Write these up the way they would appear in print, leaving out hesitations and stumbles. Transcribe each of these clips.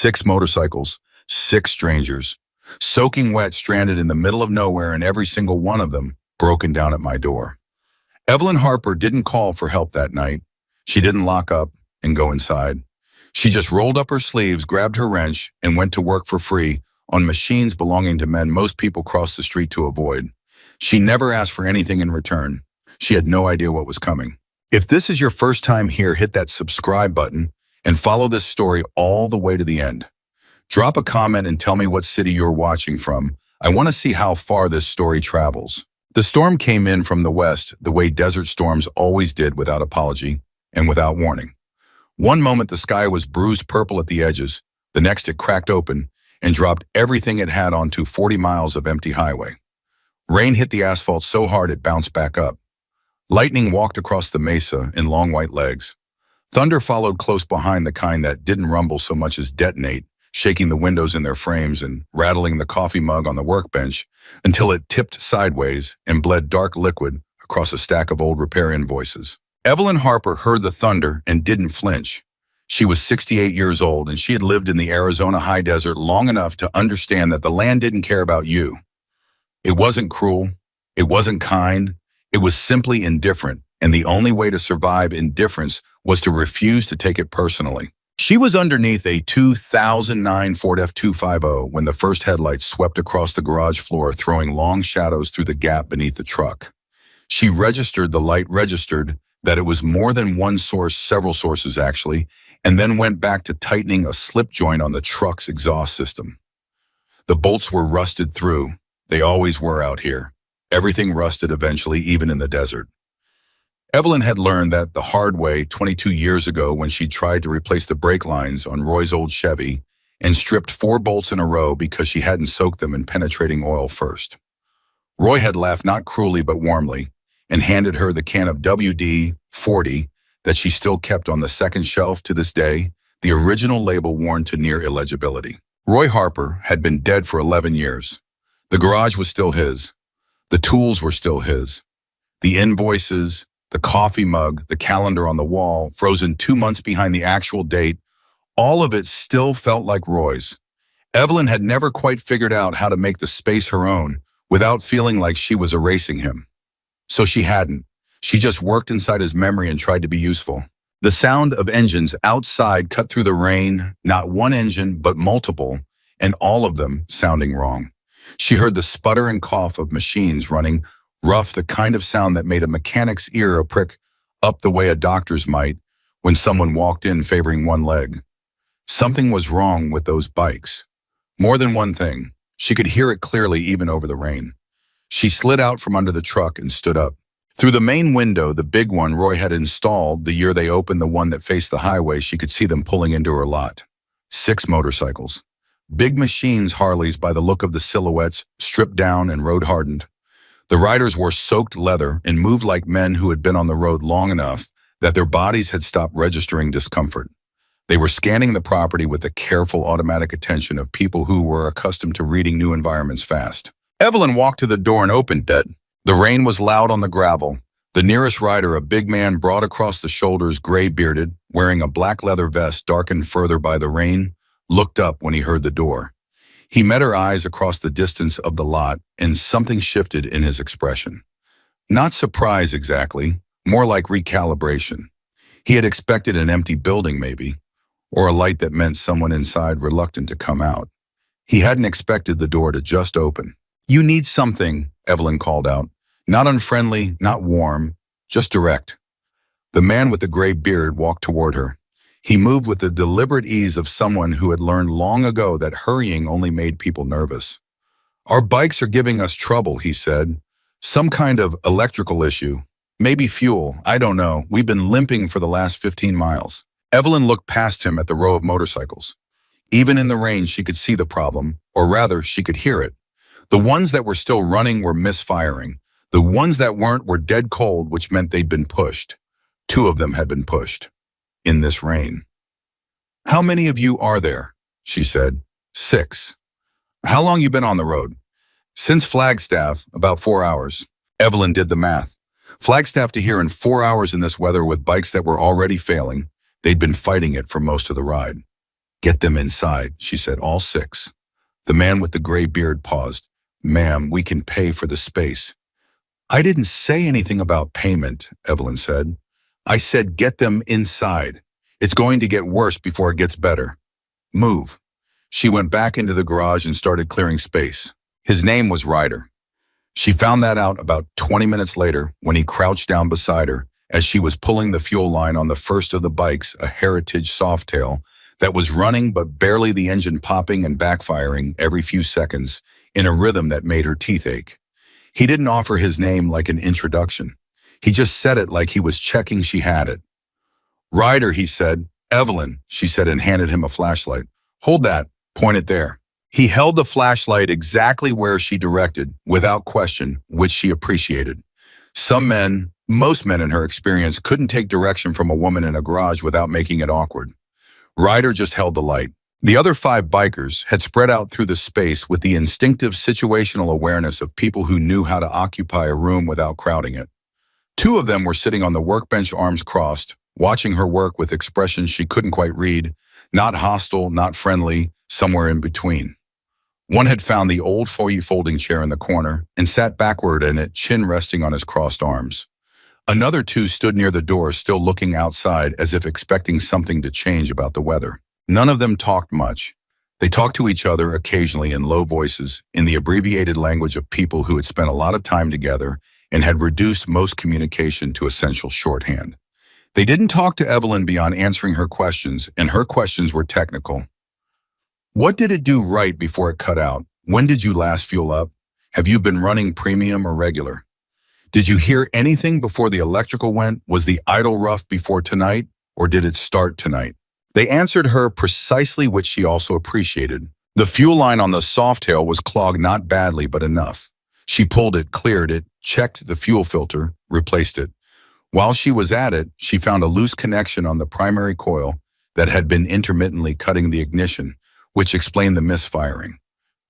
6 motorcycles, 6 strangers, soaking wet, stranded in the middle of nowhere, and every single one of them broken down at my door. Evelyn Harper didn't call for help that night. She didn't lock up and go inside. She just rolled up her sleeves, grabbed her wrench, and went to work for free on machines belonging to men most people cross the street to avoid. She never asked for anything in return. She had no idea what was coming. If this is your first time here, hit that subscribe button and follow this story all the way to the end. Drop a comment and tell me what city you're watching from. I want to see how far this story travels. The storm came in from the west, the way desert storms always did, without apology and without warning. One moment the sky was bruised purple at the edges, the next it cracked open and dropped everything it had onto 40 miles of empty highway. Rain hit the asphalt so hard it bounced back up. Lightning walked across the mesa in long white legs. Thunder followed close behind, the kind that didn't rumble so much as detonate, shaking the windows in their frames and rattling the coffee mug on the workbench until it tipped sideways and bled dark liquid across a stack of old repair invoices. Evelyn Harper heard the thunder and didn't flinch. She was 68 years old, and she had lived in the Arizona high desert long enough to understand that the land didn't care about you. It wasn't cruel. It wasn't kind. It was simply indifferent, and the only way to survive indifference was to refuse to take it personally. She was underneath a 2009 Ford F250 when the first headlights swept across the garage floor, throwing long shadows through the gap beneath the truck. She registered the light, registered that it was more than one source, several sources actually, and then went back to tightening a slip joint on the truck's exhaust system. The bolts were rusted through. They always were out here. Everything rusted eventually, even in the desert. Evelyn had learned that the hard way 22 years ago when she tried to replace the brake lines on Roy's old Chevy and stripped 4 bolts in a row because she hadn't soaked them in penetrating oil first. Roy had laughed, not cruelly but warmly, and handed her the can of WD-40 that she still kept on the second shelf to this day, the original label worn to near illegibility. Roy Harper had been dead for 11 years. The garage was still his. The tools were still his. The invoices, the coffee mug, the calendar on the wall, frozen 2 months behind the actual date, all of it still felt like Roy's. Evelyn had never quite figured out how to make the space her own without feeling like she was erasing him. So she hadn't. She just worked inside his memory and tried to be useful. The sound of engines outside cut through the rain, not one engine, but multiple, and all of them sounding wrong. She heard the sputter and cough of machines running rough, the kind of sound that made a mechanic's ear a prick up the way a doctor's might when someone walked in favoring one leg. Something was wrong with those bikes. More than one thing. She could hear it clearly even over the rain. She slid out from under the truck and stood up. Through the main window, the big one Roy had installed the year they opened the one that faced the highway, she could see them pulling into her lot. 6 motorcycles. Big machines, Harleys by the look of the silhouettes, stripped down and road-hardened. The riders wore soaked leather and moved like men who had been on the road long enough that their bodies had stopped registering discomfort. They were scanning the property with the careful automatic attention of people who were accustomed to reading new environments fast. Evelyn walked to the door and opened it. The rain was loud on the gravel. The nearest rider, a big man broad across the shoulders, gray-bearded, wearing a black leather vest darkened further by the rain, looked up when he heard the door. He met her eyes across the distance of the lot, and something shifted in his expression. Not surprise exactly, more like recalibration. He had expected an empty building maybe, or a light that meant someone inside reluctant to come out. He hadn't expected the door to just open. "You need something," Evelyn called out. Not unfriendly, not warm, just direct. The man with the gray beard walked toward her. He moved with the deliberate ease of someone who had learned long ago that hurrying only made people nervous. "Our bikes are giving us trouble," he said. "Some kind of electrical issue. Maybe fuel, I don't know. We've been limping for the last 15 miles. Evelyn looked past him at the row of motorcycles. Even in the rain, she could see the problem, or rather, she could hear it. The ones that were still running were misfiring. The ones that weren't were dead cold, which meant they'd been pushed. 2 of them had been pushed. In this rain. "How many of you are there?" she said. 6. "How long you been on the road?" "Since Flagstaff, about 4 hours. Evelyn did the math. Flagstaff to here in 4 hours in this weather with bikes that were already failing. They'd been fighting it for most of the ride. Get them inside, she said, all six. The man with the gray beard paused. Ma'am, we can pay for the space. I didn't say anything about payment, Evelyn said. I said get them inside. It's going to get worse before it gets better. Move. She went back into the garage and started clearing space. His name was Ryder. She found that out about 20 minutes later when he crouched down beside her as she was pulling the fuel line on the first of the bikes, a Heritage Softail, that was running but barely, the engine popping and backfiring every few seconds in a rhythm that made her teeth ache. He didn't offer his name like an introduction. He just said it like he was checking she had it. Ryder, he said. Evelyn, she said, and handed him a flashlight. Hold that, point it there. He held the flashlight exactly where she directed, without question, which she appreciated. Some men, most men in her experience, couldn't take direction from a woman in a garage without making it awkward. Ryder just held the light. The other 5 bikers had spread out through the space with the instinctive situational awareness of people who knew how to occupy a room without crowding it. 2 of them were sitting on the workbench, arms crossed, watching her work with expressions she couldn't quite read, not hostile, not friendly, somewhere in between. One had found the old folding chair in the corner and sat backward in it, chin resting on his crossed arms. Another 2 stood near the door, still looking outside as if expecting something to change about the weather. None of them talked much. They talked to each other occasionally in low voices, in the abbreviated language of people who had spent a lot of time together and had reduced most communication to essential shorthand. They didn't talk to Evelyn beyond answering her questions, and her questions were technical. What did it do right before it cut out? When did you last fuel up? Have you been running premium or regular? Did you hear anything before the electrical went? Was the idle rough before tonight, or did it start tonight? They answered her precisely, which she also appreciated. The fuel line on the Softail was clogged, not badly, but enough. She pulled it, cleared it, checked the fuel filter, replaced it. While she was at it, she found a loose connection on the primary coil that had been intermittently cutting the ignition, which explained the misfiring.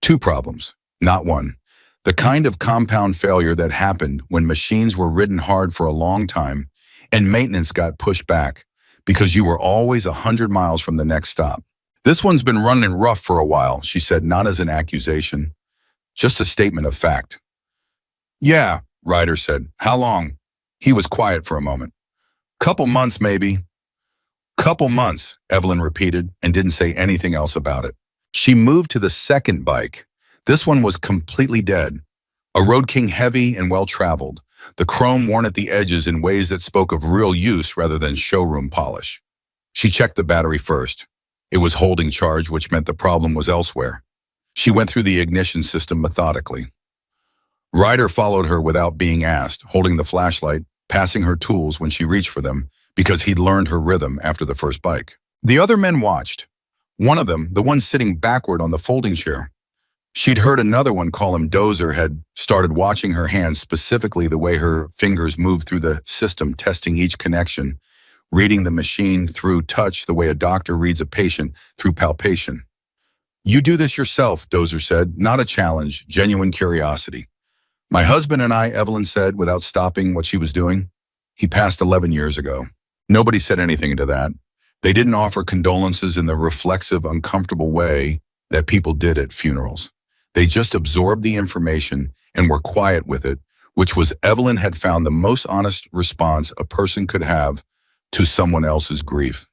2 problems, not 1. The kind of compound failure that happened when machines were ridden hard for a long time and maintenance got pushed back because you were always 100 miles from the next stop. This one's been running rough for a while, she said, not as an accusation, just a statement of fact. Yeah, Ryder said. How long? He was quiet for a moment. Couple months, maybe. Couple months, Evelyn repeated and didn't say anything else about it. She moved to the second bike. This one was completely dead. A Road King, heavy and well-traveled, the chrome worn at the edges in ways that spoke of real use rather than showroom polish. She checked the battery first. It was holding charge, which meant the problem was elsewhere. She went through the ignition system methodically. Ryder followed her without being asked, holding the flashlight, passing her tools when she reached for them, because he'd learned her rhythm after the first bike. The other men watched. One of them, the one sitting backward on the folding chair. She'd heard another one call him Dozer, had started watching her hands, specifically the way her fingers moved through the system, testing each connection, reading the machine through touch the way a doctor reads a patient through palpation. You do this yourself, Dozer said, not a challenge, genuine curiosity. My husband and I, Evelyn said, without stopping what she was doing. He passed 11 years ago. Nobody said anything to that. They didn't offer condolences in the reflexive, uncomfortable way that people did at funerals. They just absorbed the information and were quiet with it, which was, Evelyn had found, the most honest response a person could have to someone else's grief.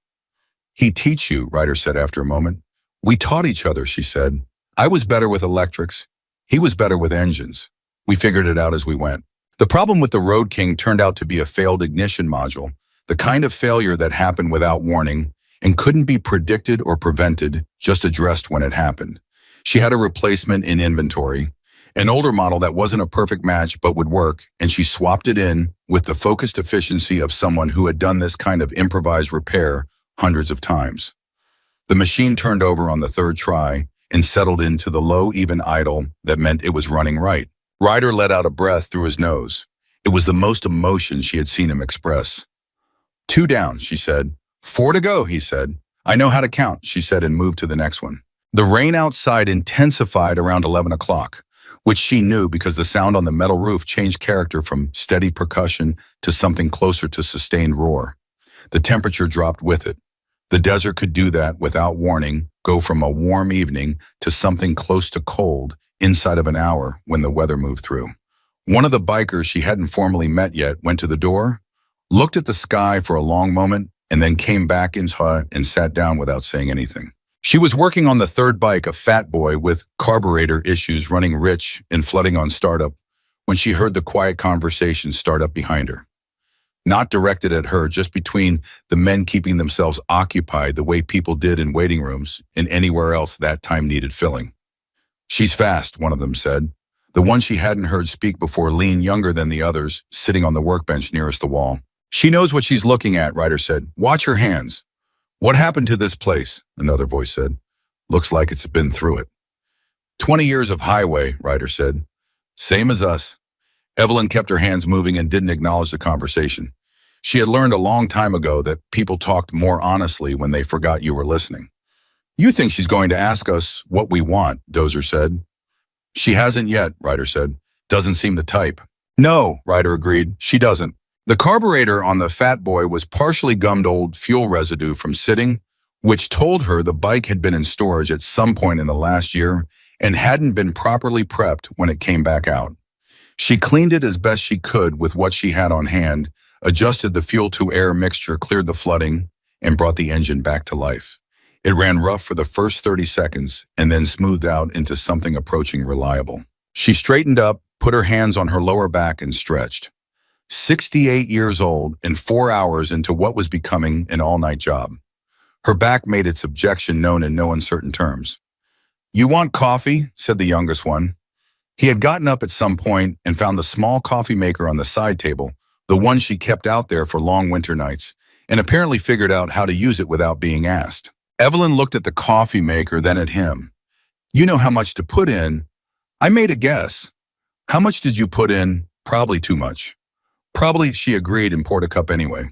He teach you, Ryder said after a moment. We taught each other, she said. I was better with electrics. He was better with engines. We figured it out as we went. The problem with the Road King turned out to be a failed ignition module, the kind of failure that happened without warning and couldn't be predicted or prevented, just addressed when it happened. She had a replacement in inventory, an older model that wasn't a perfect match but would work, and she swapped it in with the focused efficiency of someone who had done this kind of improvised repair hundreds of times. The machine turned over on the 3rd try and settled into the low, even idle that meant it was running right. Ryder let out a breath through his nose. It was the most emotion she had seen him express. 2 down, she said. 4 to go, he said. I know how to count, she said, and moved to the next one. The rain outside intensified around 11 o'clock, which she knew because the sound on the metal roof changed character from steady percussion to something closer to sustained roar. The temperature dropped with it. The desert could do that without warning, go from a warm evening to something close to cold inside of an hour when the weather moved through. One of the bikers she hadn't formally met yet went to the door, looked at the sky for a long moment, and then came back inside and sat down without saying anything. She was working on the third bike, a fat boy with carburetor issues running rich and flooding on startup, when she heard the quiet conversation start up behind her. Not directed at her, just between the men keeping themselves occupied the way people did in waiting rooms and anywhere else that time needed filling. "She's fast," one of them said. The one she hadn't heard speak before leaned younger than the others, sitting on the workbench nearest the wall. "She knows what she's looking at," Ryder said. "Watch her hands." "What happened to this place?" another voice said. "Looks like it's been through it." 20 years of highway, Ryder said. "Same as us." Evelyn kept her hands moving and didn't acknowledge the conversation. She had learned a long time ago that people talked more honestly when they forgot you were listening. "You think she's going to ask us what we want," Dozer said. "She hasn't yet," Ryder said. "Doesn't seem the type." "No," Ryder agreed. "She doesn't." The carburetor on the Fat Boy was partially gummed old fuel residue from sitting, which told her the bike had been in storage at some point in the last year and hadn't been properly prepped when it came back out. She cleaned it as best she could with what she had on hand, adjusted the fuel-to-air mixture, cleared the flooding, and brought the engine back to life. It ran rough for the first 30 seconds and then smoothed out into something approaching reliable. She straightened up, put her hands on her lower back, and stretched. 68 years old and 4 hours into what was becoming an all-night job. Her back made its objection known in no uncertain terms. "You want coffee?" said the youngest one. He had gotten up at some point and found the small coffee maker on the side table, the one she kept out there for long winter nights, and apparently figured out how to use it without being asked. Evelyn looked at the coffee maker, then at him. "You know how much to put in." "I made a guess." "How much did you put in?" "Probably too much." "Probably," she agreed and poured a cup anyway.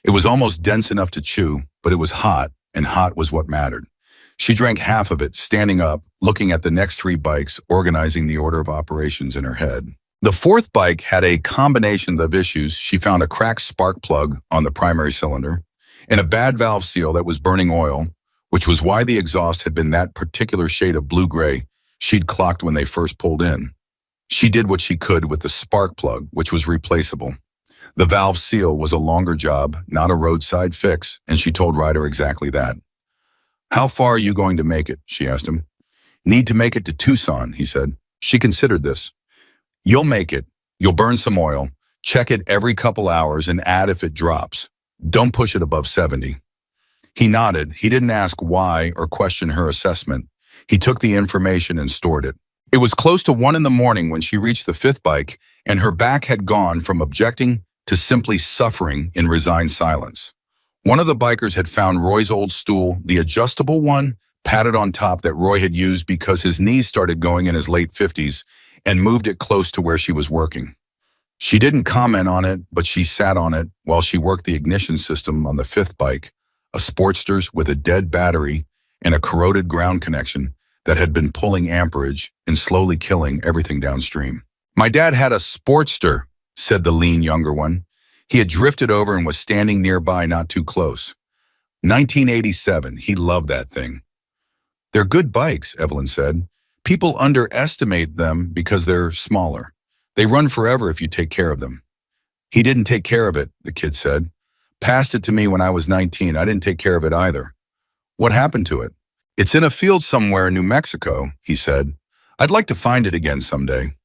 It was almost dense enough to chew, but it was hot, and hot was what mattered. She drank half of it, standing up, looking at the next 3 bikes, organizing the order of operations in her head. The 4th bike had a combination of issues. She found a cracked spark plug on the primary cylinder and a bad valve seal that was burning oil, which was why the exhaust had been that particular shade of blue-gray she'd clocked when they first pulled in. She did what she could with the spark plug, which was replaceable. The valve seal was a longer job, not a roadside fix, and she told Ryder exactly that. "How far are you going to make it?" she asked him. "Need to make it to Tucson," he said. She considered this. "You'll make it. You'll burn some oil. Check it every couple hours and add if it drops. Don't push it above 70. He nodded. He didn't ask why or question her assessment. He took the information and stored it. It was close to 1 in the morning when she reached the 5th bike, and her back had gone from objecting to simply suffering in resigned silence. One of the bikers had found Roy's old stool, the adjustable one, padded on top that Roy had used because his knees started going in his late 50s, and moved it close to where she was working. She didn't comment on it, but she sat on it while she worked the ignition system on the 5th bike, a Sportster's with a dead battery and a corroded ground connection that had been pulling amperage and slowly killing everything downstream. "My dad had a Sportster," said the lean younger one. He had drifted over and was standing nearby, not too close. 1987, he loved that thing. "They're good bikes," Evelyn said. "People underestimate them because they're smaller. They run forever if you take care of them." "He didn't take care of it," the kid said. "Passed it to me when I was 19. I didn't take care of it either." "What happened to it?" "It's in a field somewhere in New Mexico," he said. "I'd like to find it again someday."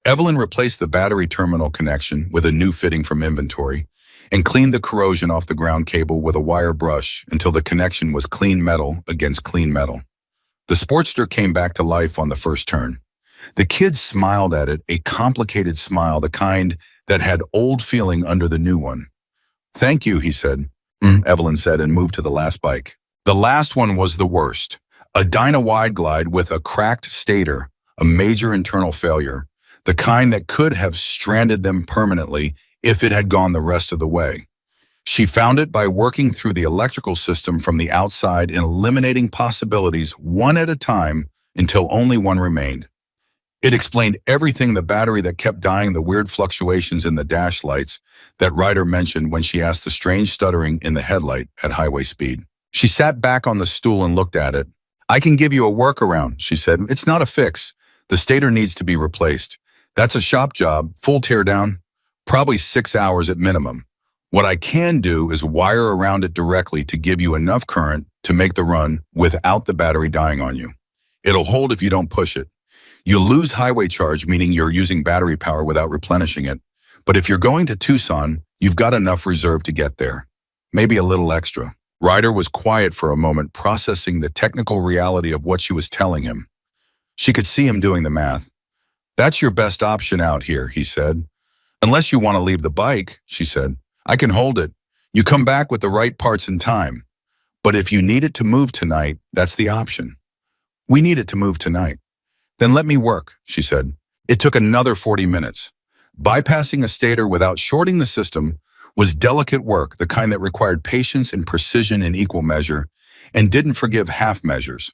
Evelyn replaced the battery terminal connection with a new fitting from inventory and cleaned the corrosion off the ground cable with a wire brush until the connection was clean metal against clean metal. The Sportster came back to life on the first turn. The kids smiled at it, a complicated smile, the kind that had old feeling under the new one. "Thank you," he said. Evelyn said, and moved to the last bike. The last one was the worst. A Dyna Wide Glide with a cracked stator, a major internal failure, the kind that could have stranded them permanently if it had gone the rest of the way. She found it by working through the electrical system from the outside and eliminating possibilities one at a time until only one remained. It explained everything: the battery that kept dying, the weird fluctuations in the dash lights that Ryder mentioned when she asked the strange stuttering in the headlight at highway speed. She sat back on the stool and looked at it. I can give you a workaround, she said. It's not a fix. The stator needs to be replaced. That's a shop job, full teardown, probably 6 hours at minimum. What I can do is wire around it directly to give you enough current to make the run without the battery dying on you. It'll hold if you don't push it. You'll lose highway charge, meaning you're using battery power without replenishing it. But if you're going to Tucson, you've got enough reserve to get there. Maybe a little extra. Ryder was quiet for a moment, processing the technical reality of what she was telling him. She could see him doing the math. That's your best option out here, he said. Unless you want to leave the bike, she said. I can hold it. You come back with the right parts in time. But if you need it to move tonight, that's the option. We need it to move tonight. Then let me work, she said. It took another 40 minutes. Bypassing a stator without shorting the system was delicate work, the kind that required patience and precision in equal measure, and didn't forgive half measures.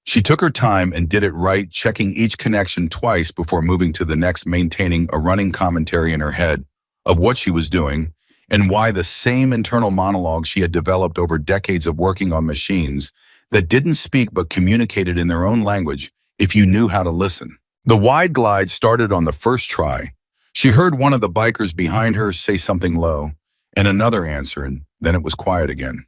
She took her time and did it right, checking each connection twice before moving to the next, maintaining a running commentary in her head of what she was doing and why the same internal monologue she had developed over decades of working on machines that didn't speak but communicated in their own language if you knew how to listen. The wide glide started on the first try. She heard one of the bikers behind her say something low, and another answer, and then it was quiet again.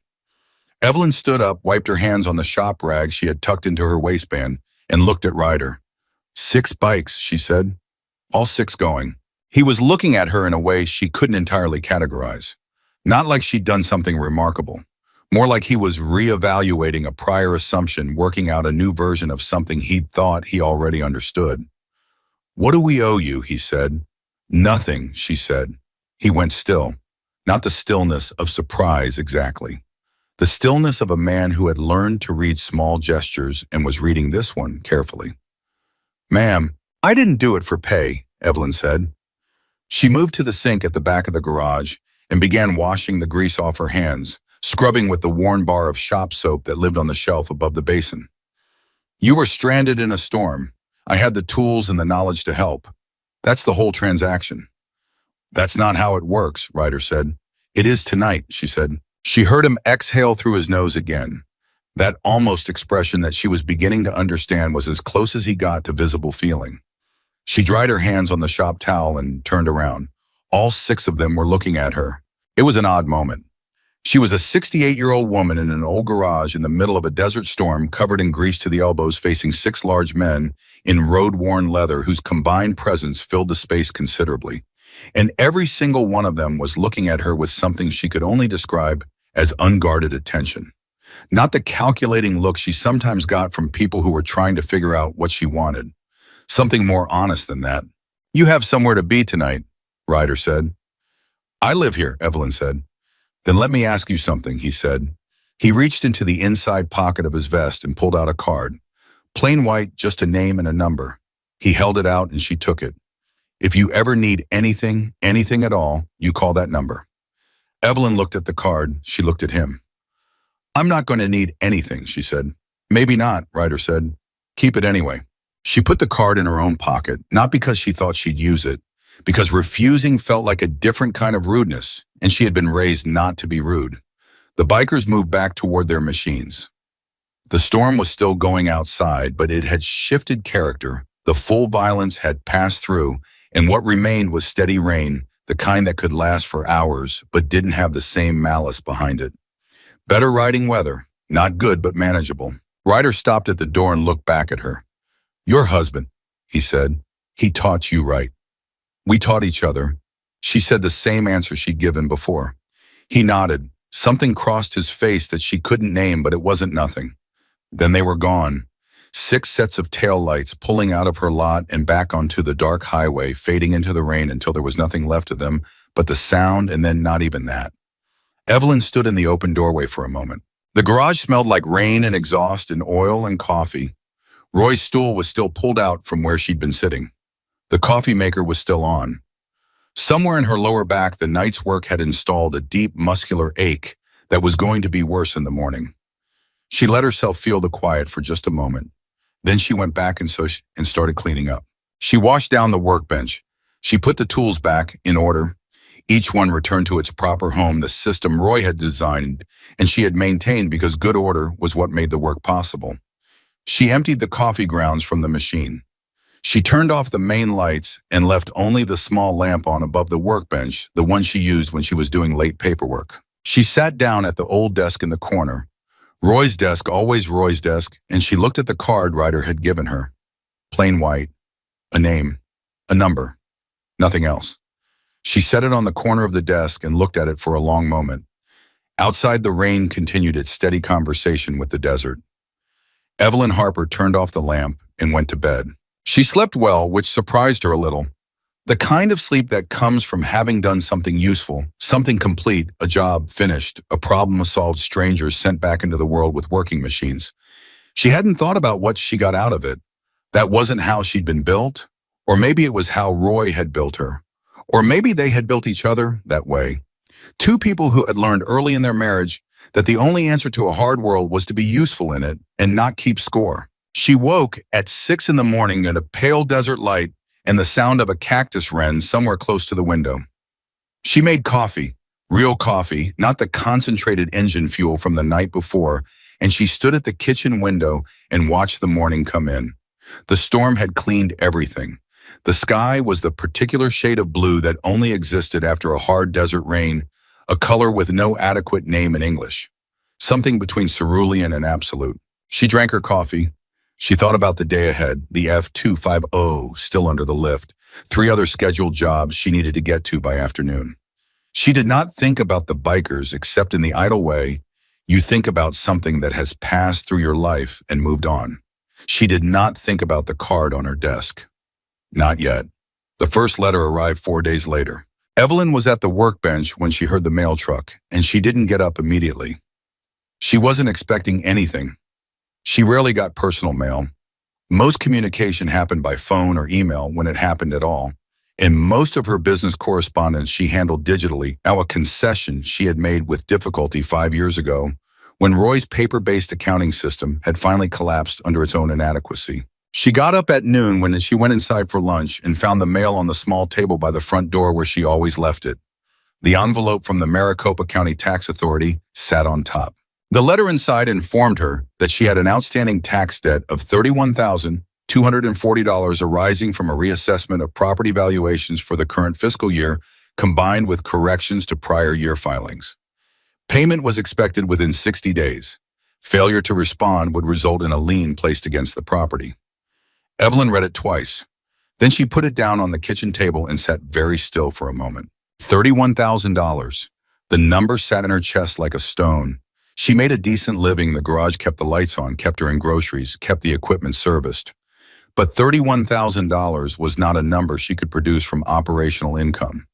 Evelyn stood up, wiped her hands on the shop rag she had tucked into her waistband, and looked at Ryder. 6 bikes, she said. All 6 going. He was looking at her in a way she couldn't entirely categorize. Not like she'd done something remarkable. More like he was reevaluating a prior assumption, working out a new version of something he'd thought he already understood. What do we owe you, he said. Nothing, she said. He went still. Not the stillness of surprise exactly. The stillness of a man who had learned to read small gestures and was reading this one carefully. Ma'am, I didn't do it for pay, Evelyn said. She moved to the sink at the back of the garage and began washing the grease off her hands, scrubbing with the worn bar of shop soap that lived on the shelf above the basin. You were stranded in a storm. I had the tools and the knowledge to help. That's the whole transaction. That's not how it works, Ryder said. It is tonight, she said. She heard him exhale through his nose again. That almost expression that she was beginning to understand was as close as he got to visible feeling. She dried her hands on the shop towel and turned around. All 6 of them were looking at her. It was an odd moment. She was a 68-year-old woman in an old garage in the middle of a desert storm, covered in grease to the elbows, facing 6 large men in road-worn leather whose combined presence filled the space considerably. And every single one of them was looking at her with something she could only describe as unguarded attention. Not the calculating look she sometimes got from people who were trying to figure out what she wanted. Something more honest than that. You have somewhere to be tonight, Ryder said. I live here, Evelyn said. Then let me ask you something, he said. He reached into the inside pocket of his vest and pulled out a card. Plain white, just a name and a number. He held it out and she took it. If you ever need anything at all, you call that number. Evelyn looked at the card. She looked at him. I'm not going to need anything, she said. Maybe not, Ryder said. Keep it anyway. She put the card in her own pocket, not because she thought she'd use it, because refusing felt like a different kind of rudeness, and she had been raised not to be rude. The bikers moved back toward their machines. The storm was still going outside, but it had shifted character. The full violence had passed through, and what remained was steady rain, the kind that could last for hours, but didn't have the same malice behind it. Better riding weather, not good but manageable. Ryder stopped at the door and looked back at her. Your husband, he said. He taught you right. We taught each other. She said the same answer she'd given before. He nodded. Something crossed his face that she couldn't name, but it wasn't nothing. Then they were gone. 6 sets of taillights pulling out of her lot and back onto the dark highway, fading into the rain until there was nothing left of them but the sound, and then not even that. Evelyn stood in the open doorway for a moment. The garage smelled like rain and exhaust and oil and coffee. Roy's stool was still pulled out from where she'd been sitting. The coffee maker was still on. Somewhere in her lower back, the night's work had installed a deep muscular ache that was going to be worse in the morning. She let herself feel the quiet for just a moment. Then she went back and started cleaning up. She washed down the workbench. She put the tools back in order. Each one returned to its proper home, the system Roy had designed and she had maintained because good order was what made the work possible. She emptied the coffee grounds from the machine. She turned off the main lights and left only the small lamp on above the workbench, the one she used when she was doing late paperwork. She sat down at the old desk in the corner. Roy's desk, always Roy's desk, and she looked at the card Ryder had given her. Plain white, a name, a number, nothing else. She set it on the corner of the desk and looked at it for a long moment. Outside, the rain continued its steady conversation with the desert. Evelyn Harper turned off the lamp and went to bed. She slept well, which surprised her a little. The kind of sleep that comes from having done something useful, something complete, a job finished, a problem solved, strangers sent back into the world with working machines. She hadn't thought about what she got out of it. That wasn't how she'd been built, or maybe it was how Roy had built her. Or maybe they had built each other that way. Two people who had learned early in their marriage that the only answer to a hard world was to be useful in it and not keep score. She woke at 6 in the morning at a pale desert light and the sound of a cactus wren somewhere close to the window. She made coffee, real coffee, not the concentrated engine fuel from the night before, and she stood at the kitchen window and watched the morning come in. The storm had cleaned everything. The sky was the particular shade of blue that only existed after a hard desert rain, a color with no adequate name in English, something between cerulean and absolute. She drank her coffee. She thought about the day ahead, the F250 still under the lift, 3 other scheduled jobs she needed to get to by afternoon. She did not think about the bikers except in the idle way you think about something that has passed through your life and moved on. She did not think about the card on her desk. Not yet. The first letter arrived 4 days later. Evelyn was at the workbench when she heard the mail truck, and she didn't get up immediately. She wasn't expecting anything. She rarely got personal mail. Most communication happened by phone or email when it happened at all, and most of her business correspondence she handled digitally, a concession she had made with difficulty 5 years ago when Roy's paper-based accounting system had finally collapsed under its own inadequacy. She got up at noon when she went inside for lunch and found the mail on the small table by the front door where she always left it. The envelope from the Maricopa County Tax Authority sat on top. The letter inside informed her that she had an outstanding tax debt of $31,240 arising from a reassessment of property valuations for the current fiscal year, combined with corrections to prior year filings. Payment was expected within 60 days. Failure to respond would result in a lien placed against the property. Evelyn read it twice. Then she put it down on the kitchen table and sat very still for a moment. $31,000. The number sat in her chest like a stone. She made a decent living. The garage kept the lights on, kept her in groceries, kept the equipment serviced. But $31,000 was not a number she could produce from operational income.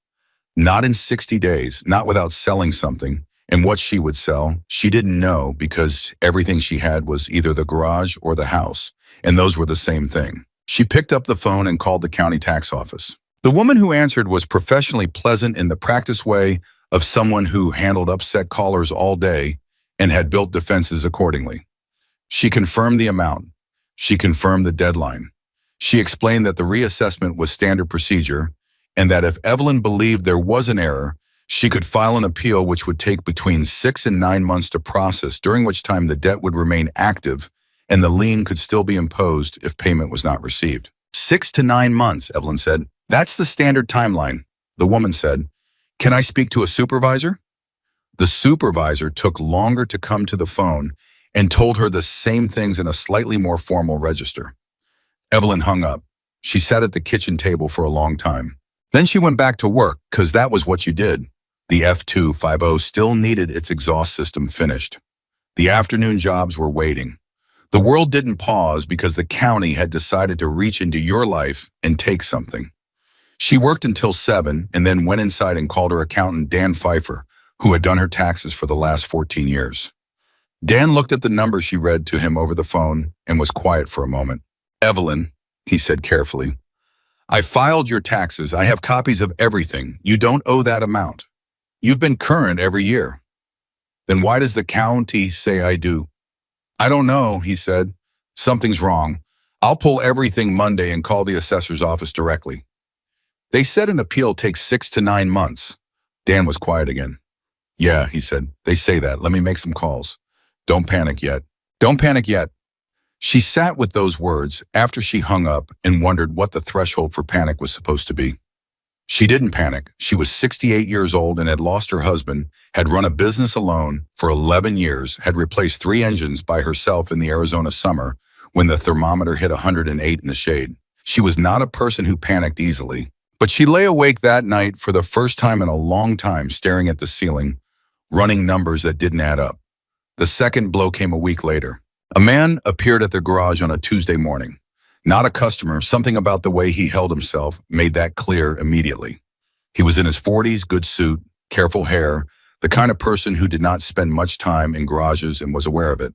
Not in 60 days, not without selling something. And what she would sell, she didn't know because everything she had was either the garage or the house, and those were the same thing. She picked up the phone and called the county tax office. The woman who answered was professionally pleasant in the practice way of someone who handled upset callers all day and had built defenses accordingly. She confirmed the amount. She confirmed the deadline. She explained that the reassessment was standard procedure and that if Evelyn believed there was an error, she could file an appeal which would take between 6 and 9 months to process, during which time the debt would remain active and the lien could still be imposed if payment was not received. 6 to 9 months, Evelyn said. That's the standard timeline. The woman said, "Can I speak to a supervisor?" The supervisor took longer to come to the phone and told her the same things in a slightly more formal register. Evelyn hung up. She sat at the kitchen table for a long time. Then she went back to work, because that was what you did. The F250 still needed its exhaust system finished. The afternoon jobs were waiting. The world didn't pause because the county had decided to reach into your life and take something. She worked until 7 and then went inside and called her accountant, Dan Pfeiffer, who had done her taxes for the last 14 years. Dan looked at the number she read to him over the phone and was quiet for a moment. "Evelyn," he said carefully, "I filed your taxes. I have copies of everything. You don't owe that amount. You've been current every year. Then why does the county say I do?" "I don't know," he said. "Something's wrong. I'll pull everything Monday and call the assessor's office directly." They said an appeal takes 6 to 9 months. Dan was quiet again. Yeah, he said. They say that. Let me make some calls. Don't panic yet. Don't panic yet. She sat with those words after she hung up and wondered what the threshold for panic was supposed to be. She didn't panic. She was 68 years old and had lost her husband, had run a business alone for 11 years, had replaced 3 engines by herself in the Arizona summer when the thermometer hit 108 in the shade. She was not a person who panicked easily, but she lay awake that night for the first time in a long time, staring at the ceiling, running numbers that didn't add up. The second blow came a week later. A man appeared at their garage on a Tuesday morning. Not a customer, something about the way he held himself made that clear immediately. He was in his 40s, good suit, careful hair, the kind of person who did not spend much time in garages and was aware of it.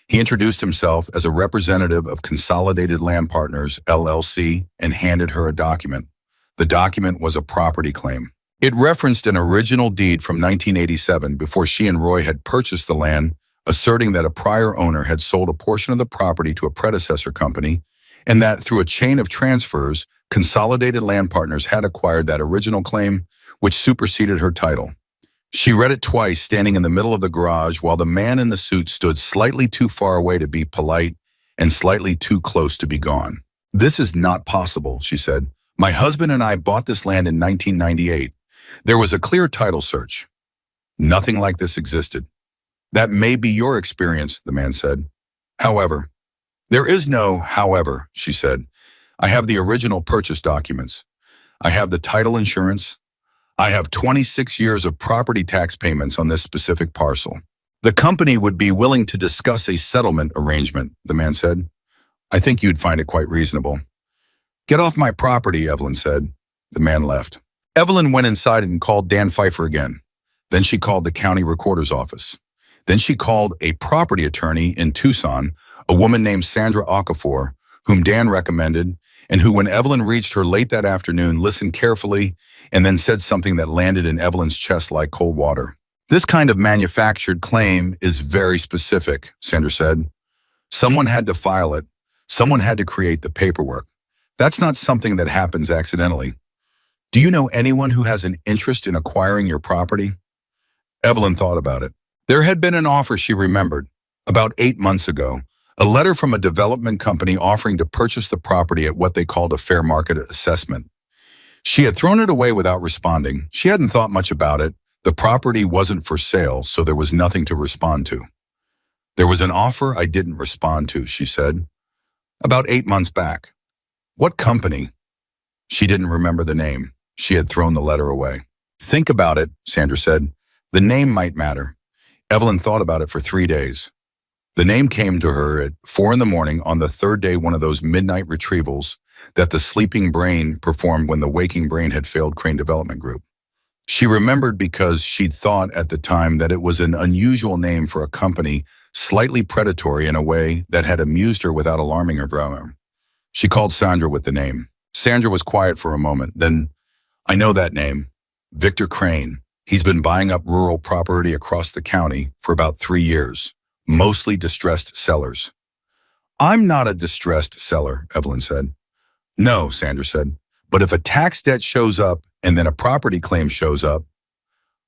He introduced himself as a representative of Consolidated Land Partners, LLC, and handed her a document. The document was a property claim. It referenced an original deed from 1987 before she and Roy had purchased the land, asserting that a prior owner had sold a portion of the property to a predecessor company, and that through a chain of transfers, Consolidated Land Partners had acquired that original claim, which superseded her title. She read it twice, standing in the middle of the garage while the man in the suit stood slightly too far away to be polite and slightly too close to be gone. This is not possible, she said. My husband and I bought this land in 1998. There was a clear title search. Nothing like this existed. That may be your experience, the man said. However, there is no however, she said. I have the original purchase documents. I have the title insurance. I have 26 years of property tax payments on this specific parcel. The company would be willing to discuss a settlement arrangement, the man said. I think you'd find it quite reasonable. Get off my property, Evelyn said. The man left. Evelyn went inside and called Dan Pfeiffer again. Then she called the county recorder's office. Then she called a property attorney in Tucson, a woman named Sandra Okafor, whom Dan recommended, and who, when Evelyn reached her late that afternoon, listened carefully and then said something that landed in Evelyn's chest like cold water. This kind of manufactured claim is very specific, Sandra said. Someone had to file it. Someone had to create the paperwork. That's not something that happens accidentally. Do you know anyone who has an interest in acquiring your property? Evelyn thought about it. There had been an offer she remembered, about 8 months ago, a letter from a development company offering to purchase the property at what they called a fair market assessment. She had thrown it away without responding. She hadn't thought much about it. The property wasn't for sale, so there was nothing to respond to. There was an offer I didn't respond to, she said, about 8 months back. What company? She didn't remember the name. She had thrown the letter away. Think about it, Sandra said. The name might matter. Evelyn thought about it for 3 days. The name came to her at 4 a.m. on the third day, one of those midnight retrievals that the sleeping brain performed when the waking brain had failed Crane Development Group. She remembered because she'd thought at the time that it was an unusual name for a company, slightly predatory in a way that had amused her without alarming her. She called Sandra with the name. Sandra was quiet for a moment. Then, I know that name. Victor Crane. He's been buying up rural property across the county for about 3 years, mostly distressed sellers. I'm not a distressed seller, Evelyn said. No, Sandra said, but if a tax debt shows up and then a property claim shows up,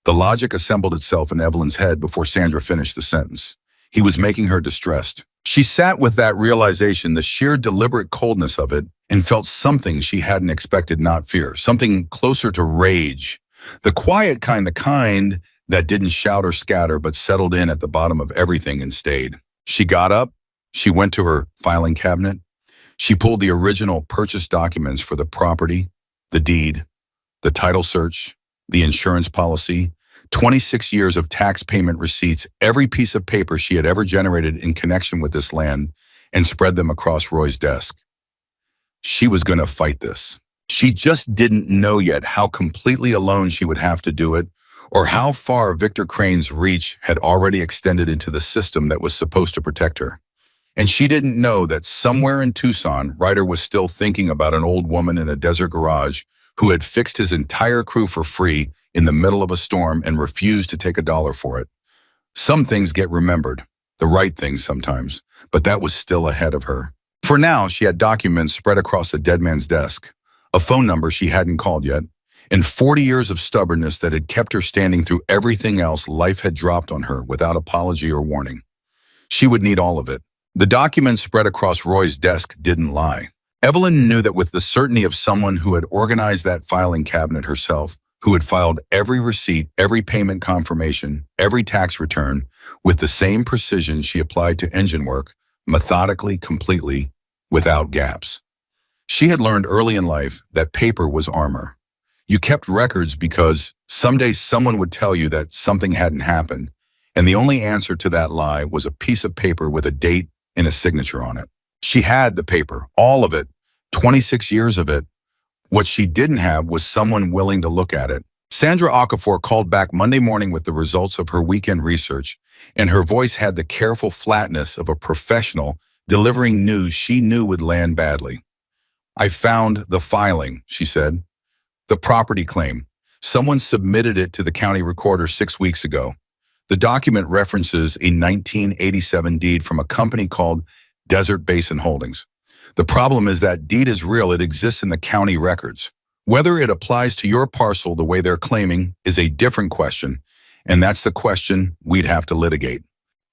the logic assembled itself in Evelyn's head before Sandra finished the sentence. He was making her distressed. She sat with that realization, the sheer deliberate coldness of it, and felt something she hadn't expected, not fear, something closer to rage. The quiet kind, the kind that didn't shout or scatter but settled in at the bottom of everything and stayed. She got up. She went to her filing cabinet. She pulled the original purchase documents for the property, the deed, the title search, the insurance policy, 26 years of tax payment receipts, every piece of paper she had ever generated in connection with this land, and spread them across Roy's desk. She was going to fight this. She just didn't know yet how completely alone she would have to do it, or how far Victor Crane's reach had already extended into the system that was supposed to protect her. And she didn't know that somewhere in Tucson, Ryder was still thinking about an old woman in a desert garage who had fixed his entire crew for free in the middle of a storm and refused to take $1 for it. Some things get remembered, the right things sometimes, but that was still ahead of her. For now, she had documents spread across a dead man's desk, a phone number she hadn't called yet, and 40 years of stubbornness that had kept her standing through everything else life had dropped on her without apology or warning. She would need all of it. The documents spread across Roy's desk didn't lie. Evelyn knew that with the certainty of someone who had organized that filing cabinet herself, who had filed every receipt, every payment confirmation, every tax return, with the same precision she applied to engine work, methodically, completely, without gaps. She had learned early in life that paper was armor. You kept records because someday someone would tell you that something hadn't happened, and the only answer to that lie was a piece of paper with a date and a signature on it. She had the paper, all of it, 26 years of it. What she didn't have was someone willing to look at it. Sandra Okafor called back Monday morning with the results of her weekend research, and her voice had the careful flatness of a professional delivering news she knew would land badly. "I found the filing," she said. "The property claim. Someone submitted it to the county recorder 6 weeks ago. The document references a 1987 deed from a company called Desert Basin Holdings. The problem is that deed is real. It exists in the county records. Whether it applies to your parcel the way they're claiming is a different question, and that's the question we'd have to litigate."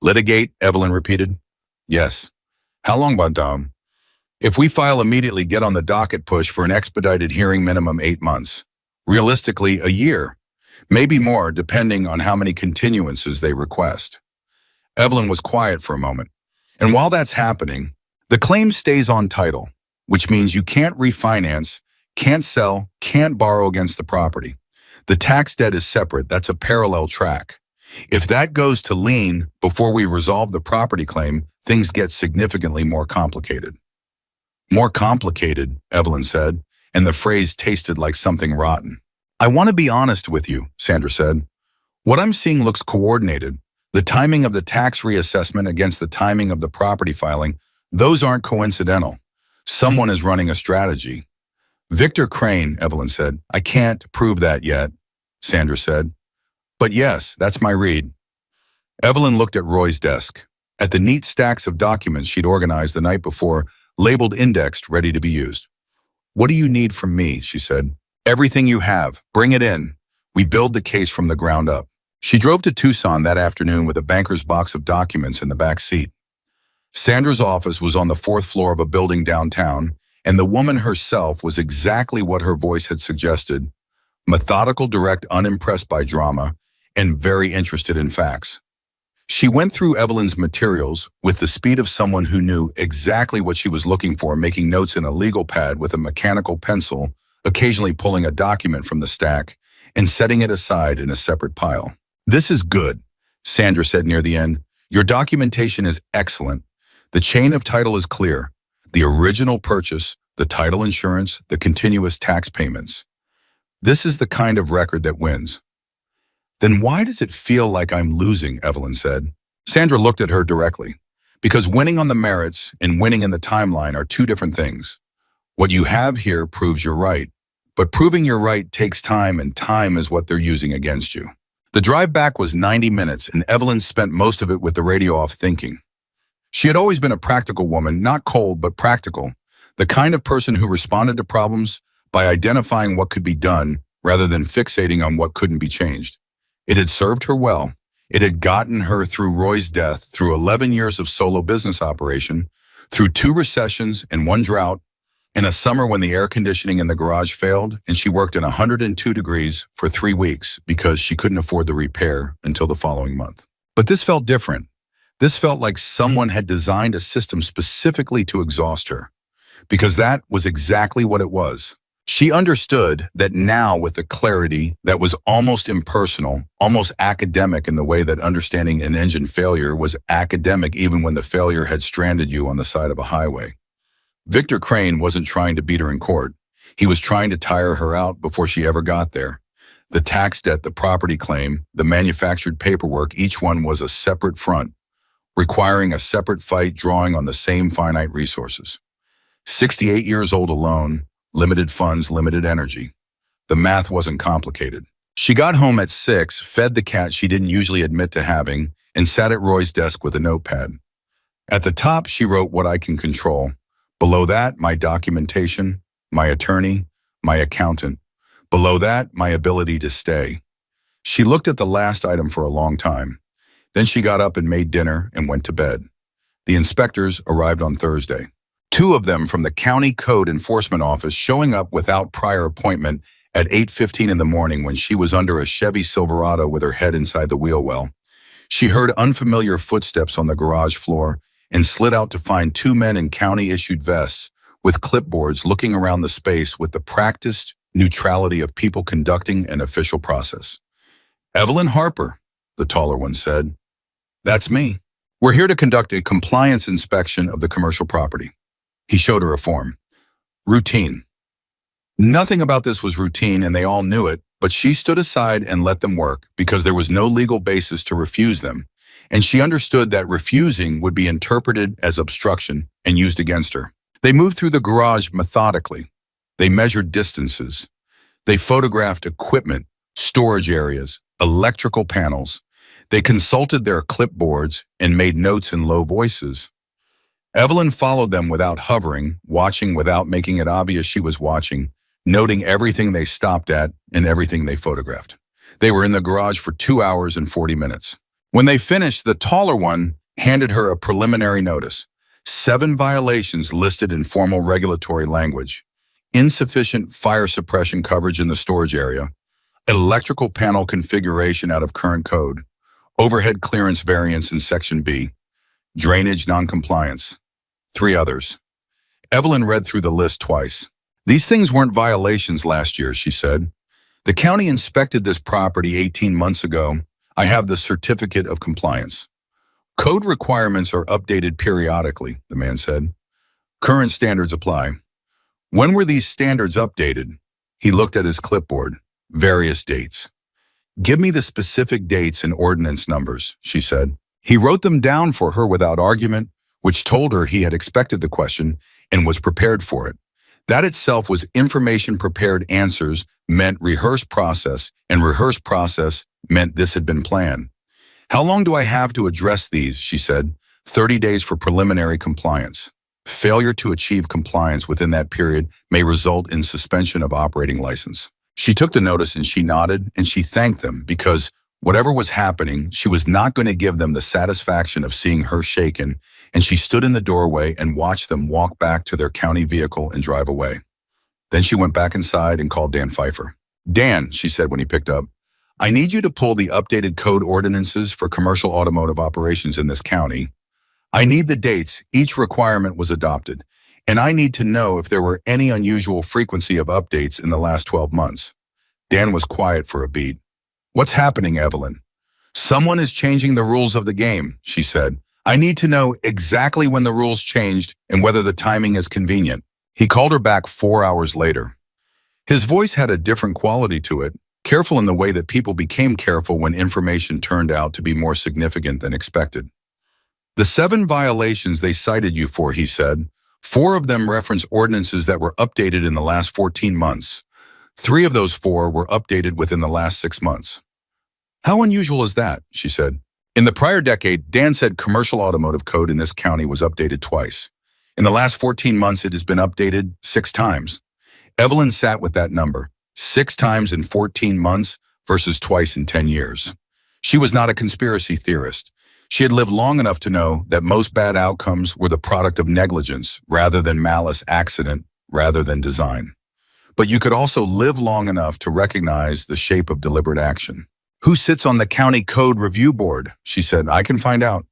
"Litigate?" Evelyn repeated. "Yes." "How long, madame?" "If we file immediately, get on the docket push for an expedited hearing, minimum 8 months. Realistically, a year. Maybe more, depending on how many continuances they request." Evelyn was quiet for a moment. "And while that's happening, the claim stays on title, which means you can't refinance, can't sell, can't borrow against the property. The tax debt is separate. That's a parallel track. If that goes to lien before we resolve the property claim, things get significantly more complicated." "More complicated," Evelyn said, and the phrase tasted like something rotten. "I want to be honest with you," Sandra said. "What I'm seeing looks coordinated. The timing of the tax reassessment against the timing of the property filing, those aren't coincidental. Someone is running a strategy." "Victor Crane," Evelyn said. "I can't prove that yet," Sandra said. "But yes, that's my read." Evelyn looked at Roy's desk, at the neat stacks of documents she'd organized the night before, labeled indexed, ready to be used. "What do you need from me?" she said. "Everything you have. Bring it in. We build the case from the ground up." She drove to Tucson that afternoon with a banker's box of documents in the back seat. Sandra's office was on the 4th floor of a building downtown, and the woman herself was exactly what her voice had suggested: methodical, direct, unimpressed by drama, and very interested in facts. She went through Evelyn's materials with the speed of someone who knew exactly what she was looking for, making notes in a legal pad with a mechanical pencil, occasionally pulling a document from the stack and setting it aside in a separate pile. "This is good," Sandra said near the end. "Your documentation is excellent. The chain of title is clear. The original purchase, the title insurance, the continuous tax payments. This is the kind of record that wins." "Then why does it feel like I'm losing?" Evelyn said. Sandra looked at her directly. "Because winning on the merits and winning in the timeline are two different things. What you have here proves you're right, but proving you're right takes time, and time is what they're using against you." The drive back was 90 minutes, and Evelyn spent most of it with the radio off, thinking. She had always been a practical woman, not cold, but practical, the kind of person who responded to problems by identifying what could be done rather than fixating on what couldn't be changed. It had served her well. It had gotten her through Roy's death, through 11 years of solo business operation, through 2 recessions and 1 drought, and a summer when the air conditioning in the garage failed and she worked in 102 degrees for 3 weeks because she couldn't afford the repair until the following month. But this felt different. This felt like someone had designed a system specifically to exhaust her, because that was exactly what it was. She understood that now with a clarity that was almost impersonal, almost academic, in the way that understanding an engine failure was academic even when the failure had stranded you on the side of a highway. Victor Crane wasn't trying to beat her in court. He was trying to tire her out before she ever got there. The tax debt, the property claim, the manufactured paperwork, each one was a separate front, requiring a separate fight, drawing on the same finite resources. 68 years old alone, limited funds, limited energy. The math wasn't complicated. She got home at 6, fed the cat she didn't usually admit to having, and sat at Roy's desk with a notepad. At the top, she wrote what I can control. Below that, my documentation, my attorney, my accountant. Below that, my ability to stay. She looked at the last item for a long time. Then she got up and made dinner and went to bed. The inspectors arrived on Thursday. Two of them from the County Code Enforcement Office showing up without prior appointment at 8:15 in the morning when she was under a Chevy Silverado with her head inside the wheel well. She heard unfamiliar footsteps on the garage floor and slid out to find two men in county-issued vests with clipboards looking around the space with the practiced neutrality of people conducting an official process. "Evelyn Harper," the taller one said. "That's me. We're here to conduct a compliance inspection of the commercial property." He showed her a form. Routine. Nothing about this was routine and they all knew it, but she stood aside and let them work because there was no legal basis to refuse them, and she understood that refusing would be interpreted as obstruction and used against her. They moved through the garage methodically. They measured distances. They photographed equipment, storage areas, electrical panels. They consulted their clipboards and made notes in low voices. Evelyn followed them without hovering, watching without making it obvious she was watching, noting everything they stopped at and everything they photographed. They were in the garage for 2 hours and 40 minutes. When they finished, the taller one handed her a preliminary notice. 7 violations listed in formal regulatory language. Insufficient fire suppression coverage in the storage area. Electrical panel configuration out of current code. Overhead clearance variance in Section B. Drainage noncompliance. 3 others. Evelyn read through the list twice. "These things weren't violations last year," she said. "The county inspected this property 18 months ago. I have the certificate of compliance." "Code requirements are updated periodically," the man said. "Current standards apply." "When were these standards updated?" He looked at his clipboard. "Various dates." "Give me the specific dates and ordinance numbers," she said. He wrote them down for her without argument, which told her he had expected the question and was prepared for it. That itself was information. Prepared answers meant rehearsed process, and rehearsed process meant this had been planned. "How long do I have to address these?" she said. 30 days for preliminary compliance. Failure to achieve compliance within that period may result in suspension of operating license. She took the notice and she nodded and she thanked them because whatever was happening, she was not going to give them the satisfaction of seeing her shaken, and she stood in the doorway and watched them walk back to their county vehicle and drive away. Then she went back inside and called Dan Pfeiffer. "Dan," she said when he picked up, "I need you to pull the updated code ordinances for commercial automotive operations in this county. I need the dates each requirement was adopted, and I need to know if there were any unusual frequency of updates in the last 12 months. Dan was quiet for a beat. "What's happening, Evelyn?" "Someone is changing the rules of the game," she said. "I need to know exactly when the rules changed and whether the timing is convenient." He called her back 4 hours later. His voice had a different quality to it, careful in the way that people became careful when information turned out to be more significant than expected. "The 7 violations they cited you for," he said, 4 of them reference ordinances that were updated in the last 14 months. 3 of those 4 were updated within the last 6 months. "How unusual is that?" she said. In the prior decade, Dan said commercial automotive code in this county was updated twice. In the last 14 months, it has been updated 6 times. Evelyn sat with that number, 6 times in 14 months versus twice in 10 years. She was not a conspiracy theorist. She had lived long enough to know that most bad outcomes were the product of negligence rather than malice, accident rather than design. But you could also live long enough to recognize the shape of deliberate action. "Who sits on the county code review board?" she said. "I can find out."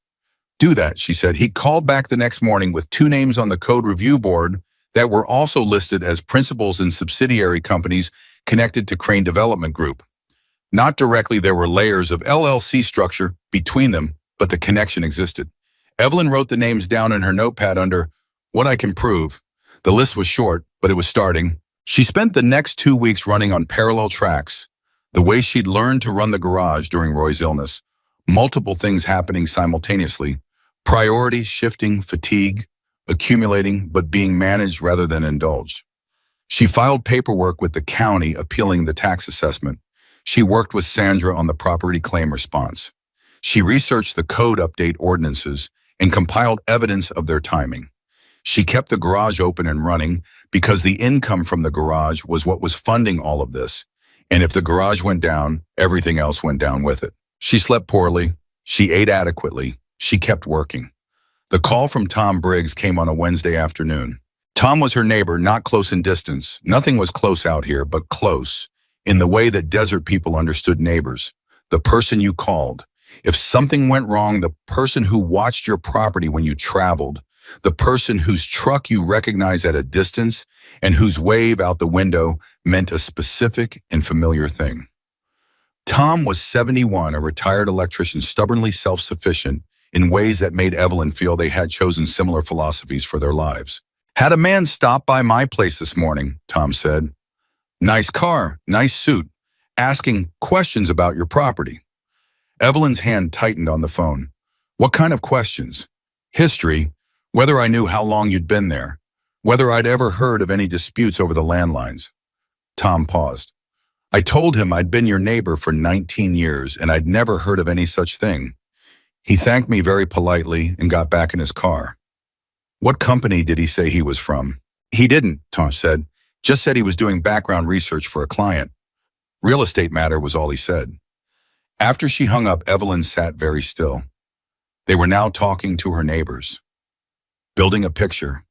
"Do that," she said. He called back the next morning with 2 names on the code review board that were also listed as principals in subsidiary companies connected to Crane Development Group. Not directly, there were layers of LLC structure between them, but the connection existed. Evelyn wrote the names down in her notepad under "What I can prove." The list was short, but it was starting. She spent the next 2 weeks running on parallel tracks, the way she'd learned to run the garage during Roy's illness. Multiple things happening simultaneously, priorities shifting, fatigue, accumulating, but being managed rather than indulged. She filed paperwork with the county appealing the tax assessment. She worked with Sandra on the property claim response. She researched the code update ordinances and compiled evidence of their timing. She kept the garage open and running because the income from the garage was what was funding all of this. And if the garage went down, everything else went down with it. She slept poorly. She ate adequately. She kept working. The call from Tom Briggs came on a Wednesday afternoon. Tom was her neighbor, not close in distance. Nothing was close out here, but close, in the way that desert people understood neighbors. The person you called. If something went wrong, the person who watched your property when you traveled, the person whose truck you recognized at a distance and whose wave out the window meant a specific and familiar thing. Tom was 71, a retired electrician, stubbornly self-sufficient in ways that made Evelyn feel they had chosen similar philosophies for their lives. "Had a man stop by my place this morning," Tom said. "Nice car, nice suit, asking questions about your property." Evelyn's hand tightened on the phone. "What kind of questions?" "History, whether I knew how long you'd been there, whether I'd ever heard of any disputes over the landlines." Tom paused. "I told him I'd been your neighbor for 19 years and I'd never heard of any such thing. He thanked me very politely and got back in his car." "What company did he say he was from?" "He didn't," Tom said. "Just said he was doing background research for a client. Real estate matter was all he said." After she hung up, Evelyn sat very still. They were now talking to her neighbors. Building a picture.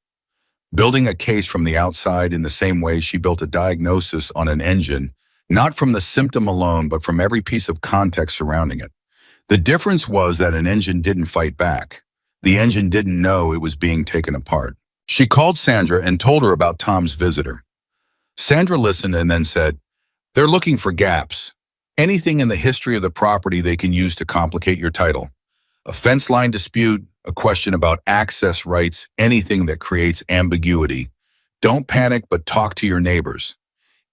Building a case from the outside in the same way she built a diagnosis on an engine, not from the symptom alone, but from every piece of context surrounding it. The difference was that an engine didn't fight back. The engine didn't know it was being taken apart. She called Sandra and told her about Tom's visitor. Sandra listened and then said, "They're looking for gaps. Anything in the history of the property they can use to complicate your title. A fence line dispute, a question about access rights, anything that creates ambiguity. Don't panic, but talk to your neighbors.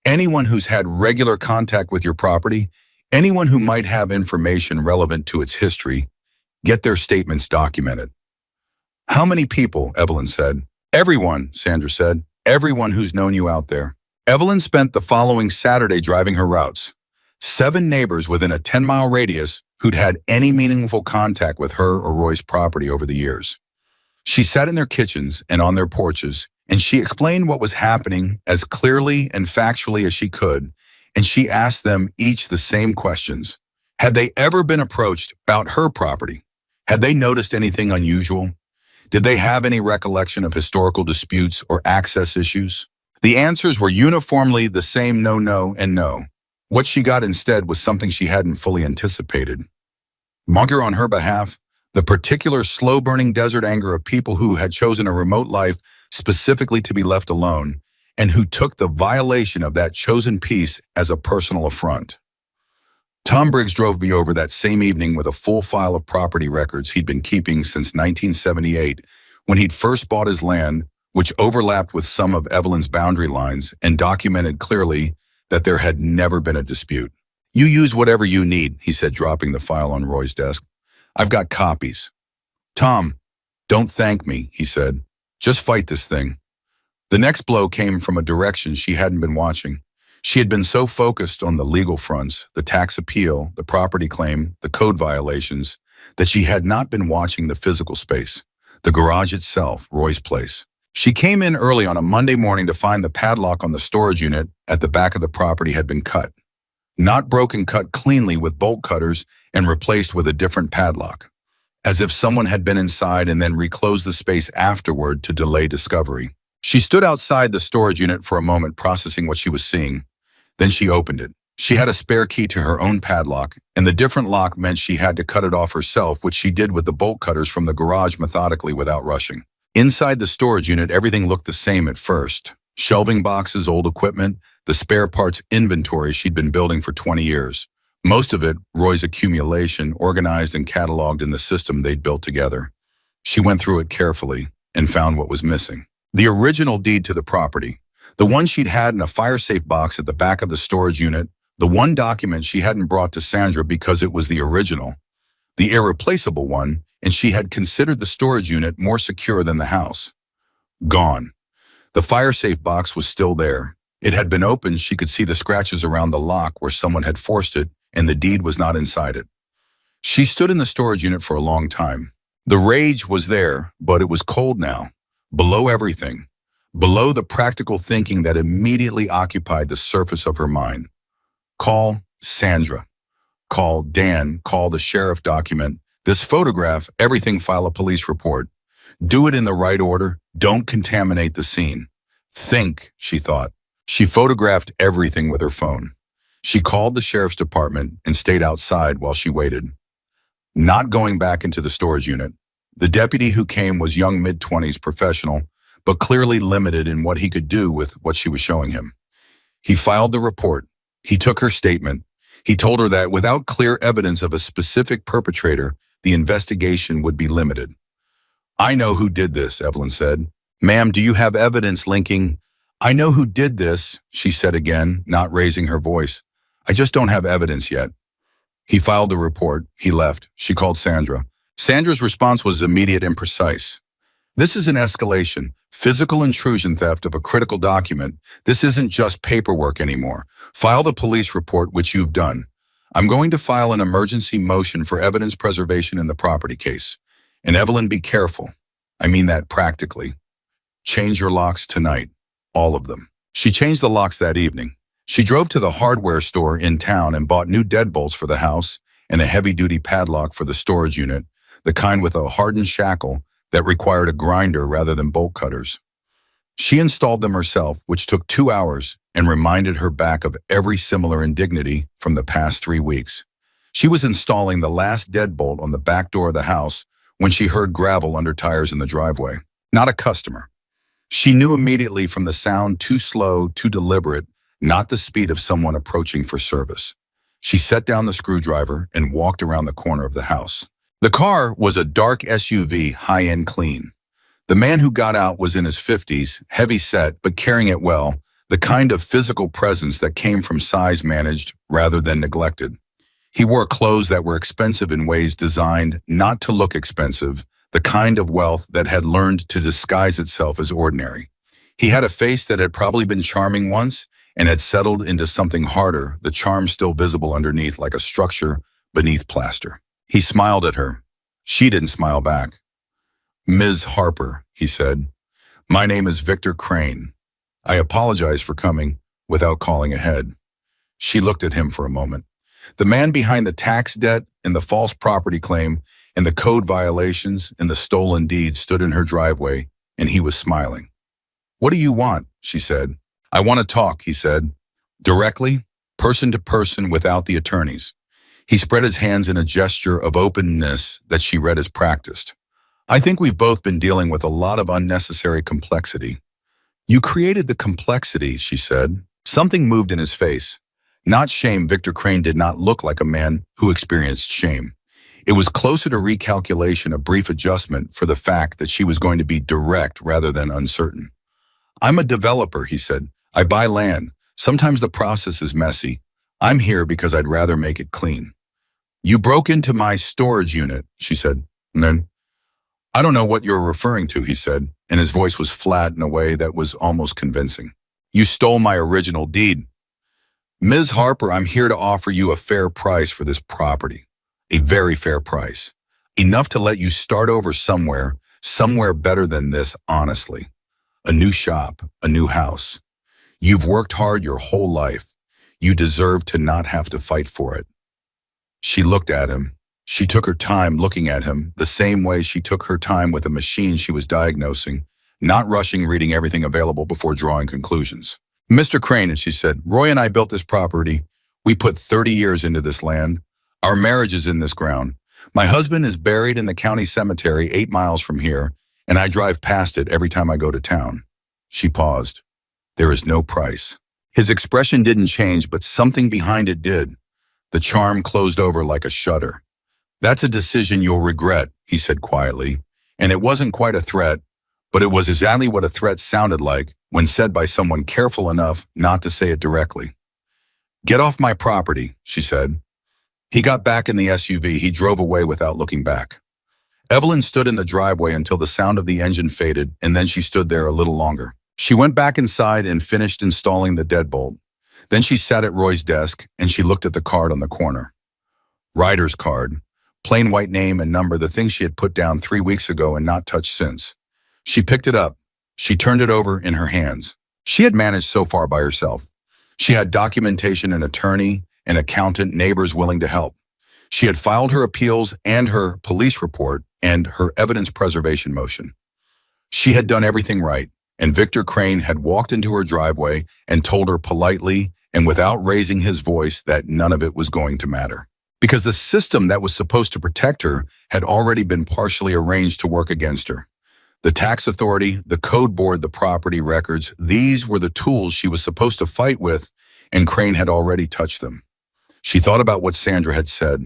Anyone who's had regular contact with your property, anyone who might have information relevant to its history, get their statements documented." "How many people?" Evelyn said. "Everyone," Sandra said. "Everyone who's known you out there." Evelyn spent the following Saturday driving her routes. 7 neighbors within a 10-mile radius who'd had any meaningful contact with her or Roy's property over the years. She sat in their kitchens and on their porches, and she explained what was happening as clearly and factually as she could, and she asked them each the same questions. Had they ever been approached about her property? Had they noticed anything unusual? Did they have any recollection of historical disputes or access issues? The answers were uniformly the same: no, no, and no. What she got instead was something she hadn't fully anticipated. Anger on her behalf, the particular slow-burning desert anger of people who had chosen a remote life specifically to be left alone, and who took the violation of that chosen peace as a personal affront. Tom Briggs drove me over that same evening with a full file of property records he'd been keeping since 1978, when he'd first bought his land, which overlapped with some of Evelyn's boundary lines and documented clearly that there had never been a dispute. "You use whatever you need," he said, dropping the file on Roy's desk. "I've got copies." "Tom, don't thank me," he said. "Just fight this thing." The next blow came from a direction she hadn't been watching. She had been so focused on the legal fronts, the tax appeal, the property claim, the code violations, that she had not been watching the physical space, the garage itself, Roy's place. She came in early on a Monday morning to find the padlock on the storage unit at the back of the property had been cut. Not broken, cut cleanly with bolt cutters and replaced with a different padlock, as if someone had been inside and then reclosed the space afterward to delay discovery. She stood outside the storage unit for a moment, processing what she was seeing. Then she opened it. She had a spare key to her own padlock, and the different lock meant she had to cut it off herself, which she did with the bolt cutters from the garage methodically without rushing. Inside the storage unit, everything looked the same at first. Shelving boxes, old equipment, the spare parts inventory she'd been building for 20 years. Most of it, Roy's accumulation, organized and cataloged in the system they'd built together. She went through it carefully and found what was missing. The original deed to the property, the one she'd had in a fire-safe box at the back of the storage unit, the one document she hadn't brought to Sandra because it was the original, the irreplaceable one, and she had considered the storage unit more secure than the house. Gone. The fire-safe box was still there. It had been opened. She could see the scratches around the lock where someone had forced it, and the deed was not inside it. She stood in the storage unit for a long time. The rage was there, but it was cold now. Below everything, below the practical thinking that immediately occupied the surface of her mind. Call Sandra. Call Dan. Call the sheriff document. This photograph, everything, file a police report. Do it in the right order. Don't contaminate the scene. Think, she thought. She photographed everything with her phone. She called the sheriff's department and stayed outside while she waited. Not going back into the storage unit. The deputy who came was young mid-20s professional, but clearly limited in what he could do with what she was showing him. He filed the report. He took her statement. He told her that without clear evidence of a specific perpetrator, the investigation would be limited. I know who did this, Evelyn said. Ma'am, do you have evidence linking? I know who did this, she said again, not raising her voice. I just don't have evidence yet. He filed the report. He left. She called Sandra. Sandra's response was immediate and precise. This is an escalation, physical intrusion theft of a critical document. This isn't just paperwork anymore. File the police report, which you've done. I'm going to file an emergency motion for evidence preservation in the property case. And Evelyn, be careful. I mean that practically. Change your locks tonight. All of them. She changed the locks that evening. She drove to the hardware store in town and bought new deadbolts for the house and a heavy-duty padlock for the storage unit, the kind with a hardened shackle that required a grinder rather than bolt cutters. She installed them herself, which took 2 hours, and reminded her back of every similar indignity from the past 3 weeks. She was installing the last deadbolt on the back door of the house when she heard gravel under tires in the driveway. Not a customer. She knew immediately from the sound, too slow, too deliberate, not the speed of someone approaching for service. She set down the screwdriver and walked around the corner of the house. The car was a dark SUV, high-end clean. The man who got out was in his 50s, heavy-set but carrying it well, the kind of physical presence that came from size managed rather than neglected. He wore clothes that were expensive in ways designed not to look expensive, the kind of wealth that had learned to disguise itself as ordinary. He had a face that had probably been charming once and had settled into something harder, the charm still visible underneath like a structure beneath plaster. He smiled at her. She didn't smile back. Ms. Harper, he said, my name is Victor Crane. I apologize for coming without calling ahead. She looked at him for a moment. The man behind the tax debt and the false property claim and the code violations and the stolen deeds stood in her driveway, and he was smiling. What do you want? She said. I want to talk, he said. Directly, person to person, without the attorneys. He spread his hands in a gesture of openness that she read as practiced. I think we've both been dealing with a lot of unnecessary complexity. You created the complexity, she said. Something moved in his face. Not shame. Victor Crane did not look like a man who experienced shame. It was closer to recalculation, a brief adjustment for the fact that she was going to be direct rather than uncertain. I'm a developer, he said. I buy land. Sometimes the process is messy. I'm here because I'd rather make it clean. You broke into my storage unit, she said. And then, I don't know what you're referring to, he said, and his voice was flat in a way that was almost convincing. You stole my original deed. Ms. Harper, I'm here to offer you a fair price for this property. A very fair price. Enough to let you start over somewhere better than this, honestly. A new shop, a new house. You've worked hard your whole life. You deserve to not have to fight for it. She looked at him. She took her time looking at him, the same way she took her time with a machine she was diagnosing, not rushing, reading everything available before drawing conclusions. Mr. Crane, she said, Roy and I built this property. We put 30 years into this land. Our marriage is in this ground. My husband is buried in the county cemetery 8 miles from here, and I drive past it every time I go to town. She paused. There is no price. His expression didn't change, but something behind it did. The charm closed over like a shutter. That's a decision you'll regret, he said quietly, and it wasn't quite a threat, but it was exactly what a threat sounded like when said by someone careful enough not to say it directly. Get off my property, she said. He got back in the SUV. He drove away without looking back. Evelyn stood in the driveway until the sound of the engine faded, and then she stood there a little longer. She went back inside and finished installing the deadbolt. Then she sat at Roy's desk and she looked at the card on the corner. Rider's card, plain white name and number, the thing she had put down 3 weeks ago and not touched since. She picked it up. She turned it over in her hands. She had managed so far by herself. She had documentation, an attorney, an accountant, neighbors willing to help. She had filed her appeals and her police report and her evidence preservation motion. She had done everything right, and Victor Crane had walked into her driveway and told her politely and without raising his voice that none of it was going to matter. Because the system that was supposed to protect her had already been partially arranged to work against her. The tax authority, the code board, the property records, these were the tools she was supposed to fight with, and Crane had already touched them. She thought about what Sandra had said.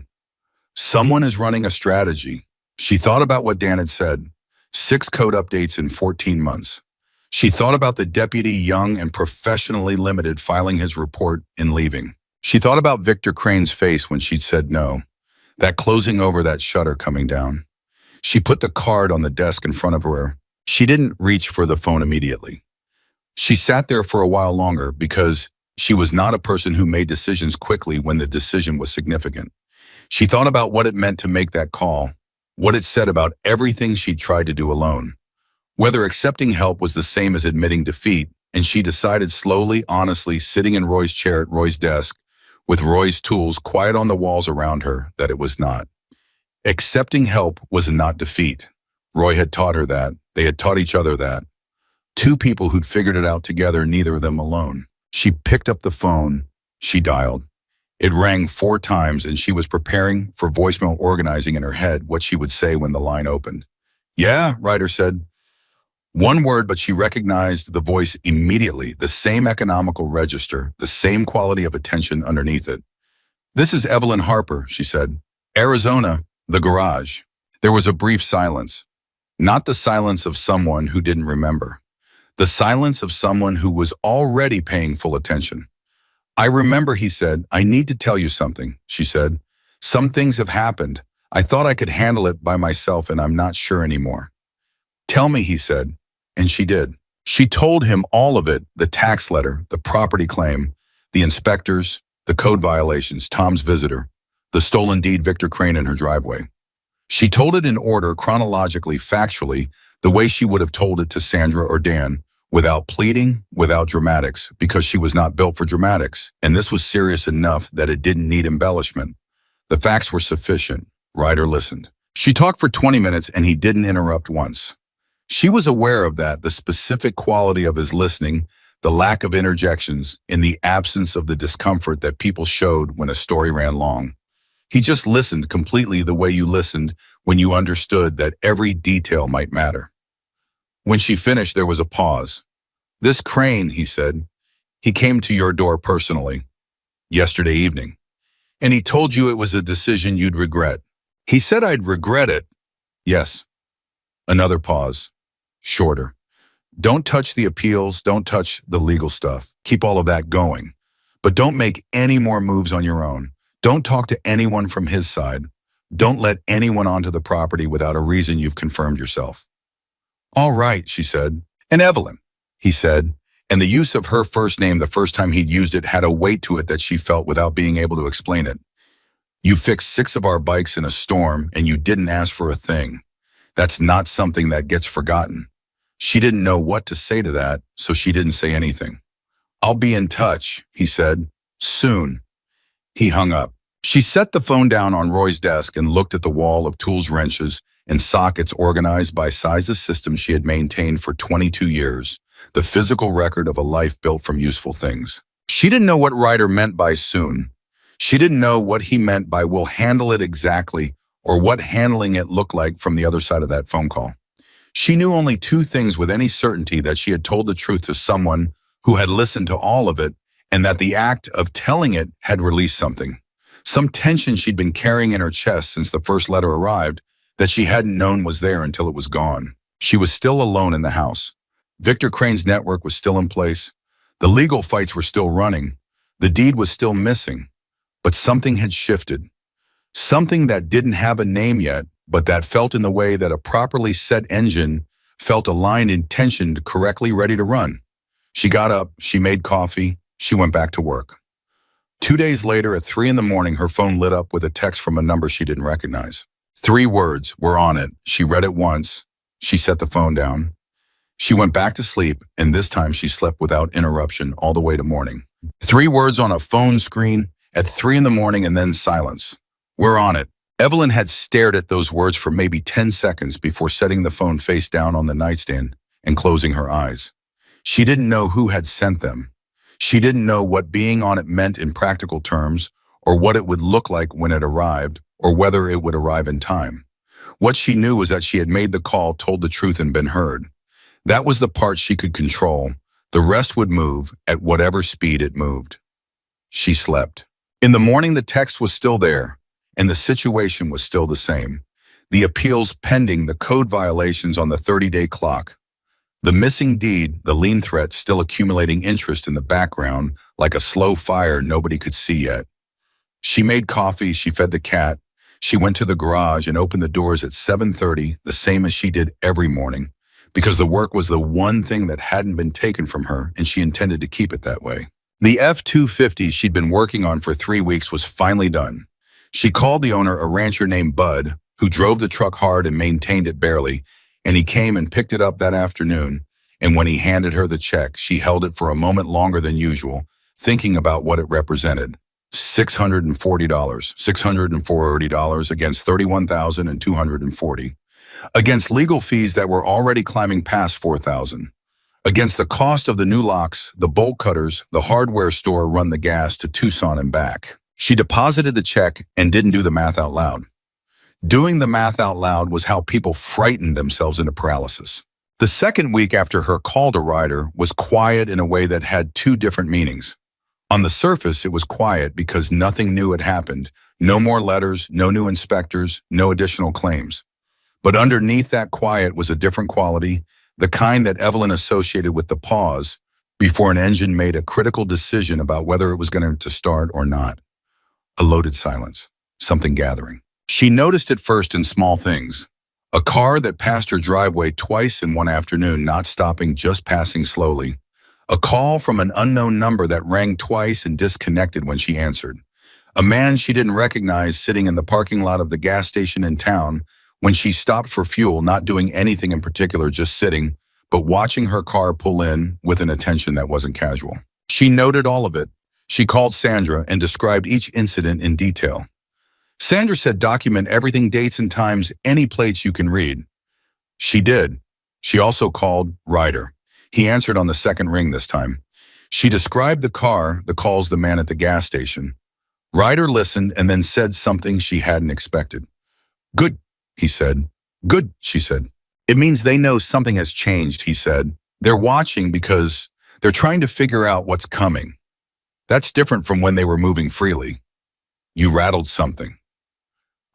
Someone is running a strategy. She thought about what Dan had said. 6 code updates in 14 months. She thought about the deputy, young and professionally limited, filing his report and leaving. She thought about Victor Crane's face when she'd said no, that closing over, that shutter coming down. She put the card on the desk in front of her. She didn't reach for the phone immediately. She sat there for a while longer because she was not a person who made decisions quickly when the decision was significant. She thought about what it meant to make that call, what it said about everything she'd tried to do alone, whether accepting help was the same as admitting defeat, and she decided slowly, honestly, sitting in Roy's chair at Roy's desk, with Roy's tools quiet on the walls around her, that it was not. Accepting help was not defeat. Roy had taught her that. They had taught each other that. 2 people who'd figured it out together, neither of them alone. She picked up the phone. She dialed. It rang 4 times, and she was preparing for voicemail, organizing in her head what she would say when the line opened. "Yeah," Ryder said. 1 word, but she recognized the voice immediately, the same economical register, the same quality of attention underneath it. "This is Evelyn Harper," she said. "Arizona, the garage." There was a brief silence. Not the silence of someone who didn't remember. The silence of someone who was already paying full attention. "I remember," he said. "I need to tell you something," she said. "Some things have happened. I thought I could handle it by myself, and I'm not sure anymore." "Tell me," he said. And she did. She told him all of it, the tax letter, the property claim, the inspectors, the code violations, Tom's visitor, the stolen deed, Victor Crane in her driveway. She told it in order, chronologically, factually, the way she would have told it to Sandra or Dan, without pleading, without dramatics, because she was not built for dramatics, and this was serious enough that it didn't need embellishment. The facts were sufficient. Ryder listened. She talked for 20 minutes, and he didn't interrupt once. She was aware of that, the specific quality of his listening, the lack of interjections, in the absence of the discomfort that people showed when a story ran long. He just listened completely the way you listened when you understood that every detail might matter. When she finished, there was a pause. "This Crane," he said, "he came to your door personally yesterday evening, and he told you it was a decision you'd regret." "He said I'd regret it." "Yes." Another pause. Shorter. "Don't touch the appeals, don't touch the legal stuff. Keep all of that going. But don't make any more moves on your own. Don't talk to anyone from his side. Don't let anyone onto the property without a reason you've confirmed yourself." "All right," she said. "And Evelyn," he said, and the use of her first name the first time he'd used it had a weight to it that she felt without being able to explain it. "You fixed 6 of our bikes in a storm, and you didn't ask for a thing. That's not something that gets forgotten." She didn't know what to say to that, so she didn't say anything. "I'll be in touch," he said. "Soon." He hung up. She set the phone down on Roy's desk and looked at the wall of tools, wrenches, and sockets organized by size, a system she had maintained for 22 years, the physical record of a life built from useful things. She didn't know what Ryder meant by soon. She didn't know what he meant by "we'll handle it exactly," or what handling it looked like from the other side of that phone call. She knew only 2 things with any certainty: that she had told the truth to someone who had listened to all of it, and that the act of telling it had released something. Some tension she'd been carrying in her chest since the first letter arrived that she hadn't known was there until it was gone. She was still alone in the house. Victor Crane's network was still in place. The legal fights were still running. The deed was still missing. But something had shifted. Something that didn't have a name yet, but that felt in the way that a properly set engine felt, aligned, intentioned, correctly ready to run. She got up, she made coffee, she went back to work. 2 days later, at 3 in the morning, her phone lit up with a text from a number she didn't recognize. 3 words were on it. She read it once. She set the phone down. She went back to sleep, and this time she slept without interruption all the way to morning. 3 words on a phone screen at 3 in the morning and then silence. We're on it. Evelyn had stared at those words for maybe 10 seconds before setting the phone face down on the nightstand and closing her eyes. She didn't know who had sent them. She didn't know what being on it meant in practical terms, or what it would look like when it arrived, or whether it would arrive in time. What she knew was that she had made the call, told the truth, and been heard. That was the part she could control. The rest would move at whatever speed it moved. She slept. In the morning, the text was still there, and the situation was still the same. The appeals pending, the code violations on the 30-day clock. The missing deed, the lien threat still accumulating interest in the background like a slow fire nobody could see yet. She made coffee, she fed the cat. She went to the garage and opened the doors at 7:30, the same as she did every morning, because the work was the one thing that hadn't been taken from her, and she intended to keep it that way. The F-250 she'd been working on for 3 weeks was finally done. She called the owner, a rancher named Bud, who drove the truck hard and maintained it barely, and he came and picked it up that afternoon, and when he handed her the check, she held it for a moment longer than usual, thinking about what it represented. $640, $640 against $31,240. Against legal fees that were already climbing past $4,000. Against the cost of the new locks, the bolt cutters, the hardware store run the gas to Tucson and back. She deposited the check and didn't do the math out loud. Doing the math out loud was how people frightened themselves into paralysis. The second week after her call to Ryder was quiet in a way that had 2 different meanings. On the surface, it was quiet because nothing new had happened. No more letters, no new inspectors, no additional claims. But underneath that quiet was a different quality, the kind that Evelyn associated with the pause before an engine made a critical decision about whether it was going to start or not. A loaded silence, something gathering. She noticed it first in small things. A car that passed her driveway twice in one afternoon, not stopping, just passing slowly. A call from an unknown number that rang twice and disconnected when she answered. A man she didn't recognize sitting in the parking lot of the gas station in town when she stopped for fuel, not doing anything in particular, just sitting, but watching her car pull in with an attention that wasn't casual. She noted all of it. She called Sandra and described each incident in detail. Sandra said document everything, dates and times, any plates you can read. She did. She also called Ryder. He answered on the second ring this time. She described the car, the calls, the man at the gas station. Ryder listened and then said something she hadn't expected. Good, he said. Good, she said. It means they know something has changed, he said. They're watching because they're trying to figure out what's coming. That's different from when they were moving freely. You rattled something.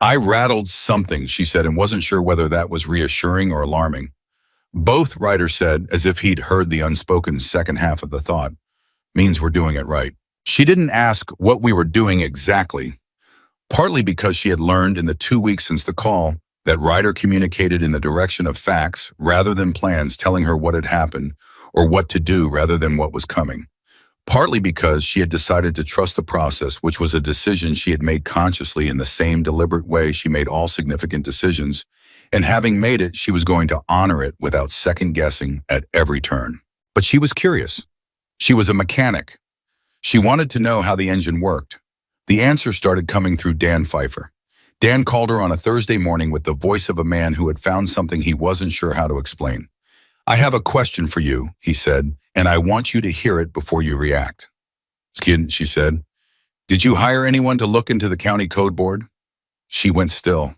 I rattled something, she said, and wasn't sure whether that was reassuring or alarming. Both, Ryder said, as if he'd heard the unspoken second half of the thought. Means we're doing it right. She didn't ask what we were doing exactly, partly because she had learned in the 2 weeks since the call that Ryder communicated in the direction of facts rather than plans, telling her what had happened or what to do rather than what was coming. Partly because she had decided to trust the process, which was a decision she had made consciously in the same deliberate way she made all significant decisions, and having made it, she was going to honor it without second-guessing at every turn. But she was curious. She was a mechanic. She wanted to know how the engine worked. The answer started coming through Dan Pfeiffer. Dan called her on a Thursday morning with the voice of a man who had found something he wasn't sure how to explain. I have a question for you, he said, and I want you to hear it before you react. Skid, she said. Did you hire anyone to look into the county code board? She went still.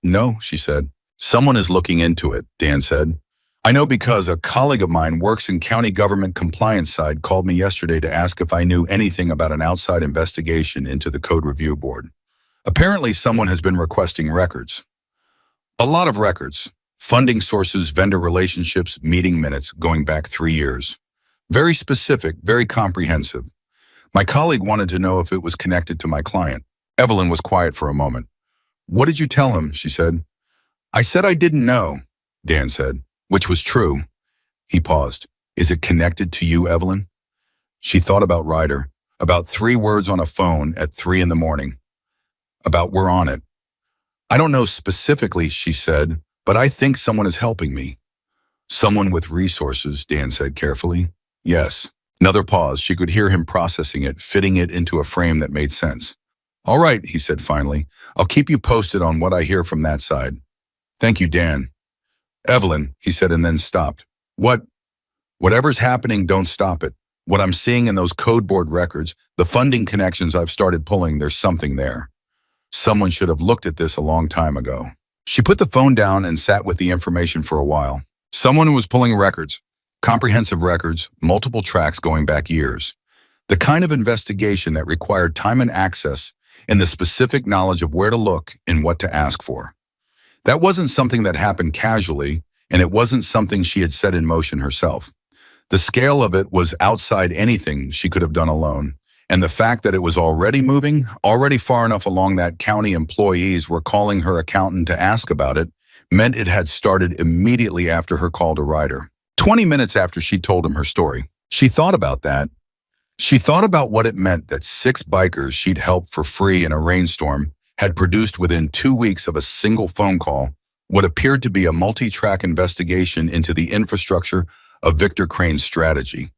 No, she said. Someone is looking into it, Dan said. I know because a colleague of mine works in county government compliance side called me yesterday to ask if I knew anything about an outside investigation into the code review board. Apparently someone has been requesting records. A lot of records. Funding sources, vendor relationships, meeting minutes going back 3 years. Very specific, very comprehensive. My colleague wanted to know if it was connected to my client. Evelyn was quiet for a moment. What did you tell him? She said. I said I didn't know, Dan said, which was true. He paused. Is it connected to you, Evelyn? She thought about Ryder, about 3 words on a phone at 3 in the morning. About we're on it. I don't know specifically, she said, but I think someone is helping me. Someone with resources, Dan said carefully. Yes. Another pause. She could hear him processing it, fitting it into a frame that made sense. All right, he said finally. I'll keep you posted on what I hear from that side. Thank you, Dan. Evelyn, he said, and then stopped. What? Whatever's happening, don't stop it. What I'm seeing in those code board records, the funding connections I've started pulling, there's something there. Someone should have looked at this a long time ago. She put the phone down and sat with the information for a while. Someone was pulling records, comprehensive records, multiple tracks going back years. The kind of investigation that required time and access and the specific knowledge of where to look and what to ask for. That wasn't something that happened casually, and it wasn't something she had set in motion herself. The scale of it was outside anything she could have done alone, and the fact that it was already moving, already far enough along that county employees were calling her accountant to ask about it, meant it had started immediately after her call to Ryder. 20 minutes after she told him her story. She thought about that. She thought about what it meant that 6 bikers she'd helped for free in a rainstorm had produced within 2 weeks of a single phone call what appeared to be a multi-track investigation into the infrastructure of Victor Crane's strategy.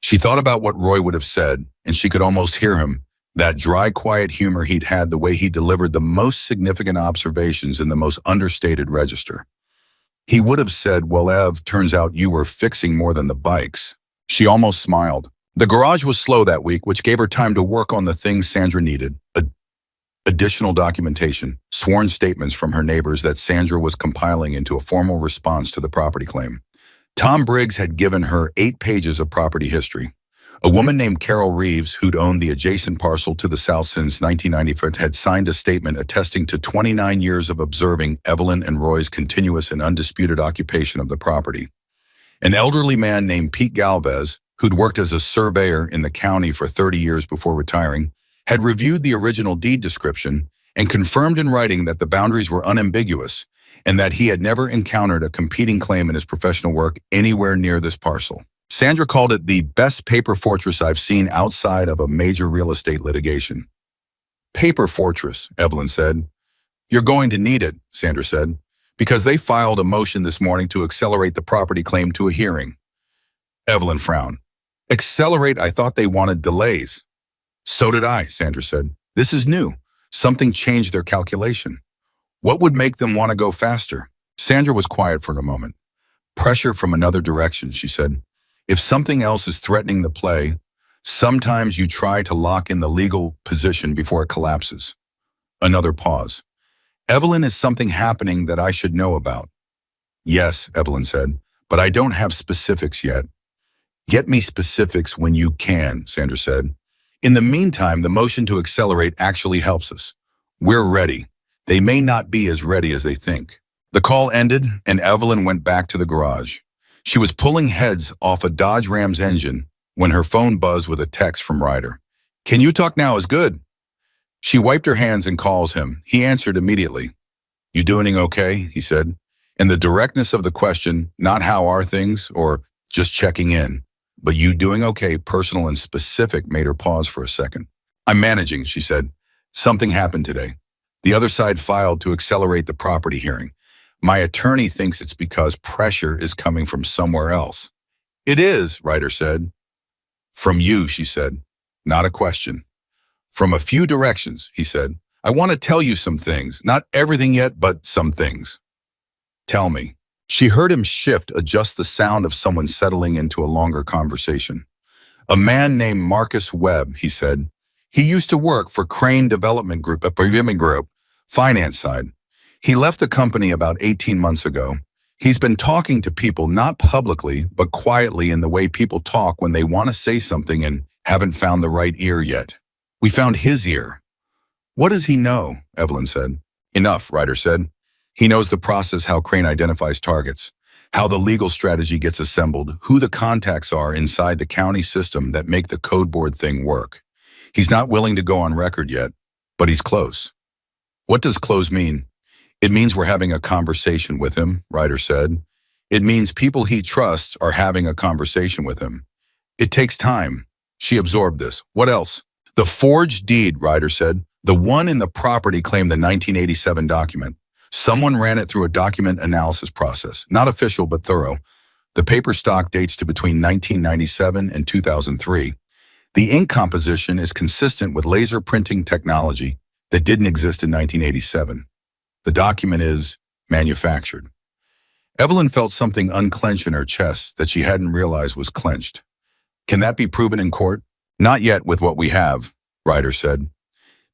She thought about what Roy would have said, and she could almost hear him, that dry, quiet humor he'd had, the way he delivered the most significant observations in the most understated register. He would have said, well, Ev, turns out you were fixing more than the bikes. She almost smiled. The garage was slow that week, which gave her time to work on the things Sandra needed. Additional documentation, sworn statements from her neighbors that Sandra was compiling into a formal response to the property claim. Tom Briggs had given her 8 pages of property history. A woman named Carol Reeves, who'd owned the adjacent parcel to the south since 1994, had signed a statement attesting to 29 years of observing Evelyn and Roy's continuous and undisputed occupation of the property. An elderly man named Pete Galvez, who'd worked as a surveyor in the county for 30 years before retiring, had reviewed the original deed description and confirmed in writing that the boundaries were unambiguous and that he had never encountered a competing claim in his professional work anywhere near this parcel. Sandra called it the best paper fortress I've seen outside of a major real estate litigation. Paper fortress, Evelyn said. You're going to need it, Sandra said, because they filed a motion this morning to accelerate the property claim to a hearing. Evelyn frowned. Accelerate? I thought they wanted delays. So did I, Sandra said. This is new. Something changed their calculation. What would make them want to go faster? Sandra was quiet for a moment. Pressure from another direction, she said. If something else is threatening the play, sometimes you try to lock in the legal position before it collapses. Another pause. Evelyn, is something happening that I should know about? Yes, Evelyn said, but I don't have specifics yet. Get me specifics when you can, Sandra said. In the meantime, the motion to accelerate actually helps us. We're ready. They may not be as ready as they think. The call ended, and Evelyn went back to the garage. She was pulling heads off a Dodge Ram's engine when her phone buzzed with a text from Ryder. Can you talk now is good. She wiped her hands and calls him. He answered immediately. You doing okay? He said. And the directness of the question, not how are things or just checking in, but you doing okay, personal and specific, made her pause for a second. I'm managing, she said. Something happened today. The other side filed to accelerate the property hearing. My attorney thinks it's because pressure is coming from somewhere else. It is, Ryder said. From you, she said. Not a question. From a few directions, he said. I want to tell you some things. Not everything yet, but some things. Tell me. She heard him shift, adjust the sound of someone settling into a longer conversation. A man named Marcus Webb, he said. He used to work for Crane Development Group, finance side. He left the company about 18 months ago. He's been talking to people, not publicly, but quietly, in the way people talk when they want to say something and haven't found the right ear yet. We found his ear. What does he know? Evelyn said. Enough, Ryder said. He knows the process, how Crane identifies targets, how the legal strategy gets assembled, who the contacts are inside the county system that make the code board thing work. He's not willing to go on record yet, but he's close. What does close mean? It means we're having a conversation with him, Ryder said. It means people he trusts are having a conversation with him. It takes time. She absorbed this. What else? The forged deed, Ryder said. The one in the property claimed the 1987 document. Someone ran it through a document analysis process, not official but thorough. The paper stock dates to between 1997 and 2003. The ink composition is consistent with laser printing technology that didn't exist in 1987. The document is manufactured. Evelyn felt something unclench in her chest that she hadn't realized was clenched. Can that be proven in court? Not yet with what we have, Ryder said.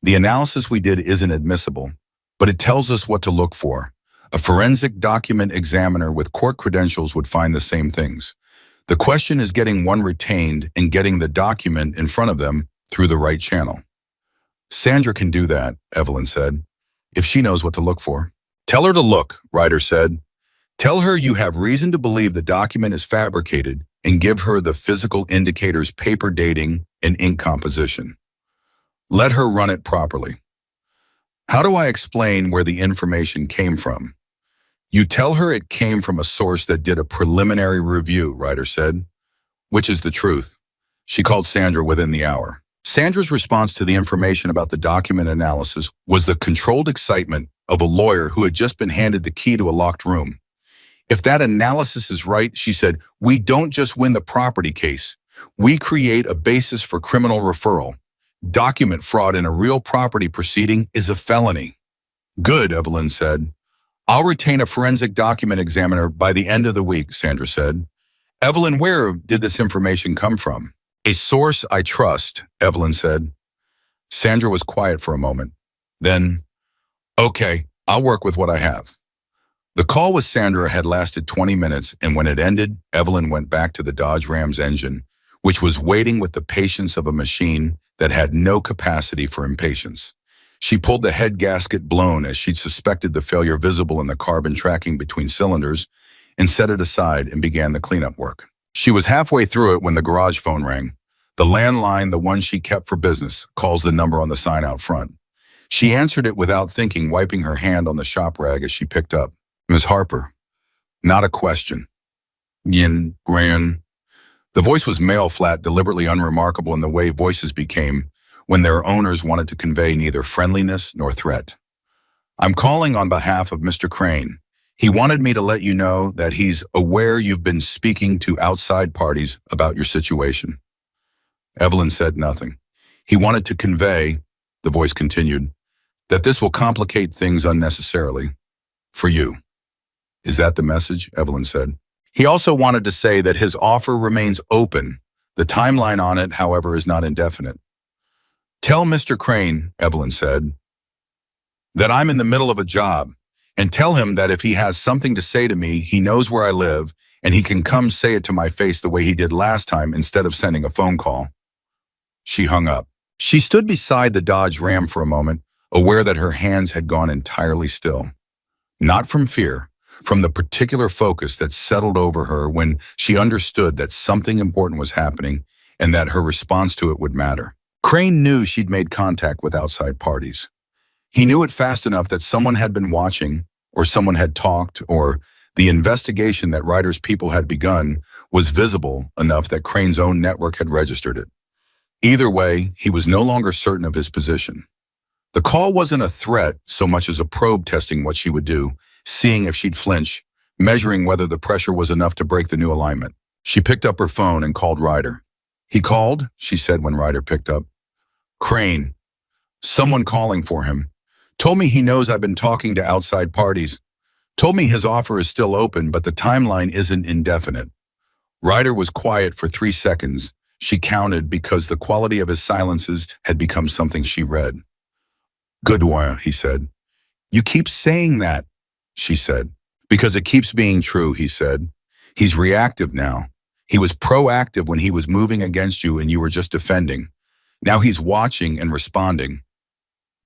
The analysis we did isn't admissible, but it tells us what to look for. A forensic document examiner with court credentials would find the same things. The question is getting one retained and getting the document in front of them through the right channel. Sandra can do that, Evelyn said, if she knows what to look for. Tell her to look, Ryder said. Tell her you have reason to believe the document is fabricated and give her the physical indicators, paper dating, and ink composition. Let her run it properly. How do I explain where the information came from? You tell her it came from a source that did a preliminary review, Ryder said. Which is the truth. She called Sandra within the hour. Sandra's response to the information about the document analysis was the controlled excitement of a lawyer who had just been handed the key to a locked room. If that analysis is right, she said, we don't just win the property case. We create a basis for criminal referral. Document fraud in a real property proceeding is a felony. Good, Evelyn said. I'll retain a forensic document examiner by the end of the week, Sandra said. Evelyn, where did this information come from? A source I trust, Evelyn said. Sandra was quiet for a moment. Then, okay, I'll work with what I have. The call with Sandra had lasted 20 minutes, and when it ended, Evelyn went back to the Dodge Ram's engine, which was waiting with the patience of a machine that had no capacity for impatience. She pulled the head gasket blown as she'd suspected the failure visible in the carbon tracking between cylinders and set it aside and began the cleanup work. She was halfway through it when the garage phone rang. The landline, the one she kept for business, calls the number on the sign out front. She answered it without thinking, wiping her hand on the shop rag as she picked up. Miss Harper. Not a question. Yin, Gran. The voice was male flat, deliberately unremarkable in the way voices became when their owners wanted to convey neither friendliness nor threat. I'm calling on behalf of Mr. Crane. He wanted me to let you know that he's aware you've been speaking to outside parties about your situation. Evelyn said nothing. He wanted to convey, the voice continued, that this will complicate things unnecessarily. For you. Is that the message? Evelyn said. He also wanted to say that his offer remains open. The timeline on it, however, is not indefinite. Tell Mr. Crane, Evelyn said, that I'm in the middle of a job, and tell him that if he has something to say to me, he knows where I live, and he can come say it to my face the way he did last time instead of sending a phone call. She hung up. She stood beside the Dodge Ram for a moment, aware that her hands had gone entirely still. Not from fear, from the particular focus that settled over her when she understood that something important was happening and that her response to it would matter. Crane knew she'd made contact with outside parties. He knew it fast enough that someone had been watching, or someone had talked, or the investigation that Ryder's people had begun was visible enough that Crane's own network had registered it. Either way, he was no longer certain of his position. The call wasn't a threat so much as a probe testing what she would do, seeing if she'd flinch, measuring whether the pressure was enough to break the new alignment. She picked up her phone and called Ryder. He called, she said when Ryder picked up. Crane. Someone calling for him. Told me he knows I've been talking to outside parties. Told me his offer is still open, but the timeline isn't indefinite. Ryder was quiet for 3 seconds. She counted because the quality of his silences had become something she read. Goodwin, he said. You keep saying that, she said. Because it keeps being true, he said. He's reactive now. He was proactive when he was moving against you and you were just defending. Now he's watching and responding.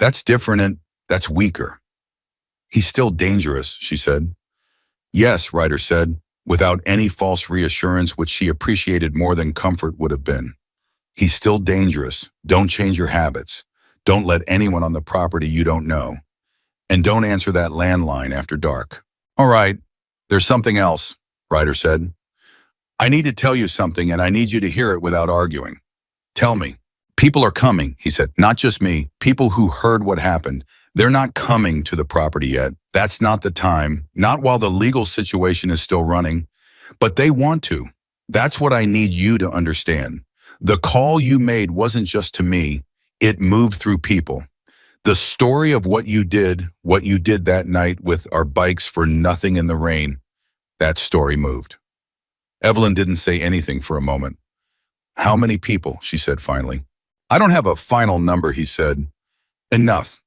That's different and that's weaker. He's still dangerous, she said. Yes, Ryder said, without any false reassurance which she appreciated more than comfort would have been. He's still dangerous. Don't change your habits. Don't let anyone on the property you don't know. And don't answer that landline after dark. All right, there's something else, Ryder said. I need to tell you something and I need you to hear it without arguing. Tell me. People are coming, he said. Not just me. People who heard what happened. They're not coming to the property yet. That's not the time. Not while the legal situation is still running. But they want to. That's what I need you to understand. The call you made wasn't just to me. It moved through people. The story of what you did that night with our bikes for nothing in the rain, that story moved. Evelyn didn't say anything for a moment. How many people? She said finally. I don't have a final number, he said. Enough.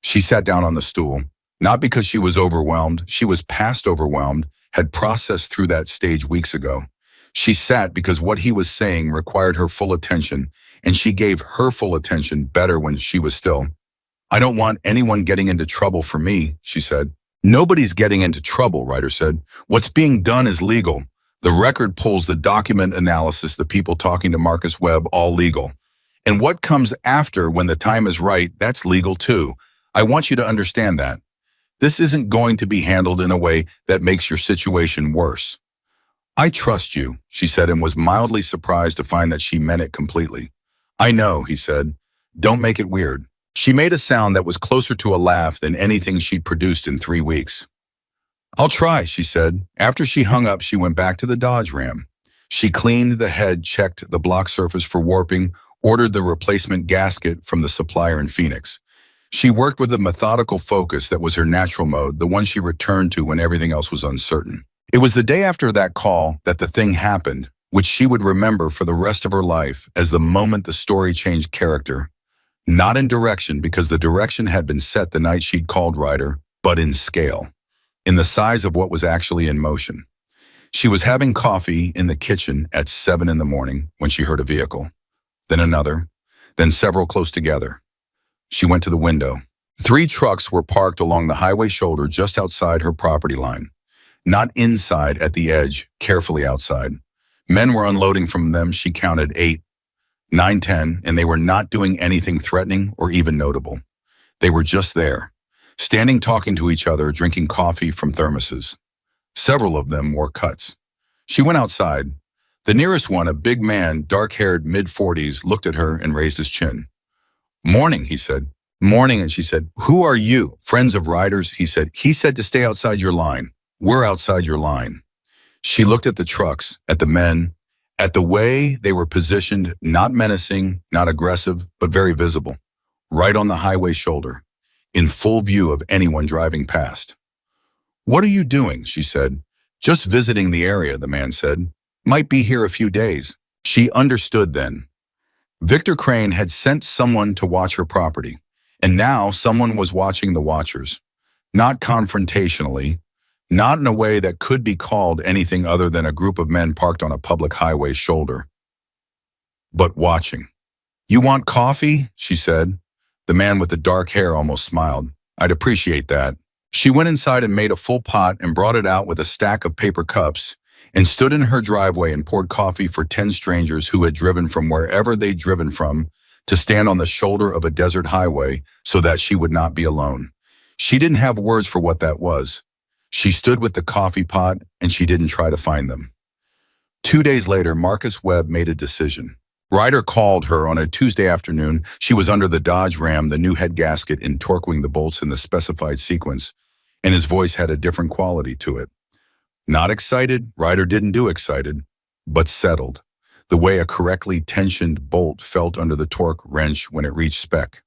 She sat down on the stool. Not because she was overwhelmed. She was past overwhelmed, had processed through that stage weeks ago. She sat because what he was saying required her full attention, and she gave her full attention better when she was still. I don't want anyone getting into trouble for me, she said. Nobody's getting into trouble, Ryder said. What's being done is legal. The record pulls, the document analysis, the people talking to Marcus Webb, all legal. And what comes after when the time is right, that's legal too. I want you to understand that. This isn't going to be handled in a way that makes your situation worse. I trust you, she said, and was mildly surprised to find that she meant it completely. I know, he said. Don't make it weird. She made a sound that was closer to a laugh than anything she'd produced in 3 weeks. I'll try, she said. After she hung up, she went back to the Dodge Ram. She cleaned the head, checked the block surface for warping, ordered the replacement gasket from the supplier in Phoenix. She worked with a methodical focus that was her natural mode, the one she returned to when everything else was uncertain. It was the day after that call that the thing happened, which she would remember for the rest of her life as the moment the story changed character. Not in direction, because the direction had been set the night she'd called Ryder, but in scale, in the size of what was actually in motion. She was having coffee in the kitchen at 7 in the morning when she heard a vehicle, then another, then several close together. She went to the window. 3 trucks were parked along the highway shoulder just outside her property line. Not inside at the edge, carefully outside. Men were unloading from them. She counted 8, 9, 10, and they were not doing anything threatening or even notable. They were just there, standing talking to each other, drinking coffee from thermoses. Several of them wore cuts. She went outside. The nearest one, a big man, dark-haired, mid-40s, looked at her and raised his chin. Morning, he said. Morning, and she said, who are you? Friends of Ryder's, he said. He said to stay outside your line. We're outside your line. She looked at the trucks, at the men, at the way they were positioned, not menacing, not aggressive, but very visible, right on the highway shoulder, in full view of anyone driving past. What are you doing? She said. Just visiting the area, the man said. Might be here a few days. She understood then. Victor Crane had sent someone to watch her property, and now someone was watching the watchers. Not confrontationally, not in a way that could be called anything other than a group of men parked on a public highway shoulder, but watching. You want coffee? She said. The man with the dark hair almost smiled. I'd appreciate that. She went inside and made a full pot and brought it out with a stack of paper cups and stood in her driveway and poured coffee for 10 strangers who had driven from wherever they'd driven from to stand on the shoulder of a desert highway so that she would not be alone. She didn't have words for what that was. She stood with the coffee pot and she didn't try to find them. 2 days later, Marcus Webb made a decision. Ryder called her on a Tuesday afternoon. She was under the Dodge Ram, the new head gasket, and torquing the bolts in the specified sequence, and his voice had a different quality to it. Not excited, Ryder didn't do excited, but settled, the way a correctly tensioned bolt felt under the torque wrench when it reached spec.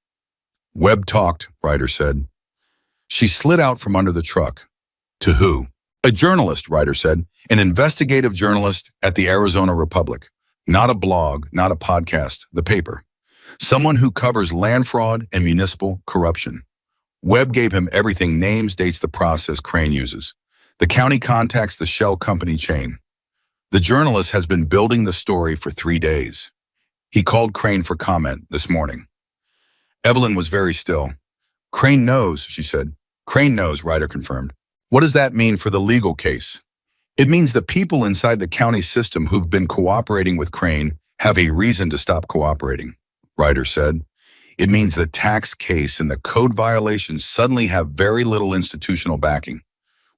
Webb talked, Ryder said. She slid out from under the truck. To who? A journalist, Ryder said, an investigative journalist at the Arizona Republic. Not a blog, not a podcast, the paper. Someone who covers land fraud and municipal corruption. Webb gave him everything: names, dates, the process Crane uses. The county contacts the shell company chain. The journalist has been building the story for 3 days. He called Crane for comment this morning. Evelyn was very still. Crane knows, she said. Crane knows, Ryder confirmed. What does that mean for the legal case? It means the people inside the county system who've been cooperating with Crane have a reason to stop cooperating, Ryder said. It means the tax case and the code violations suddenly have very little institutional backing.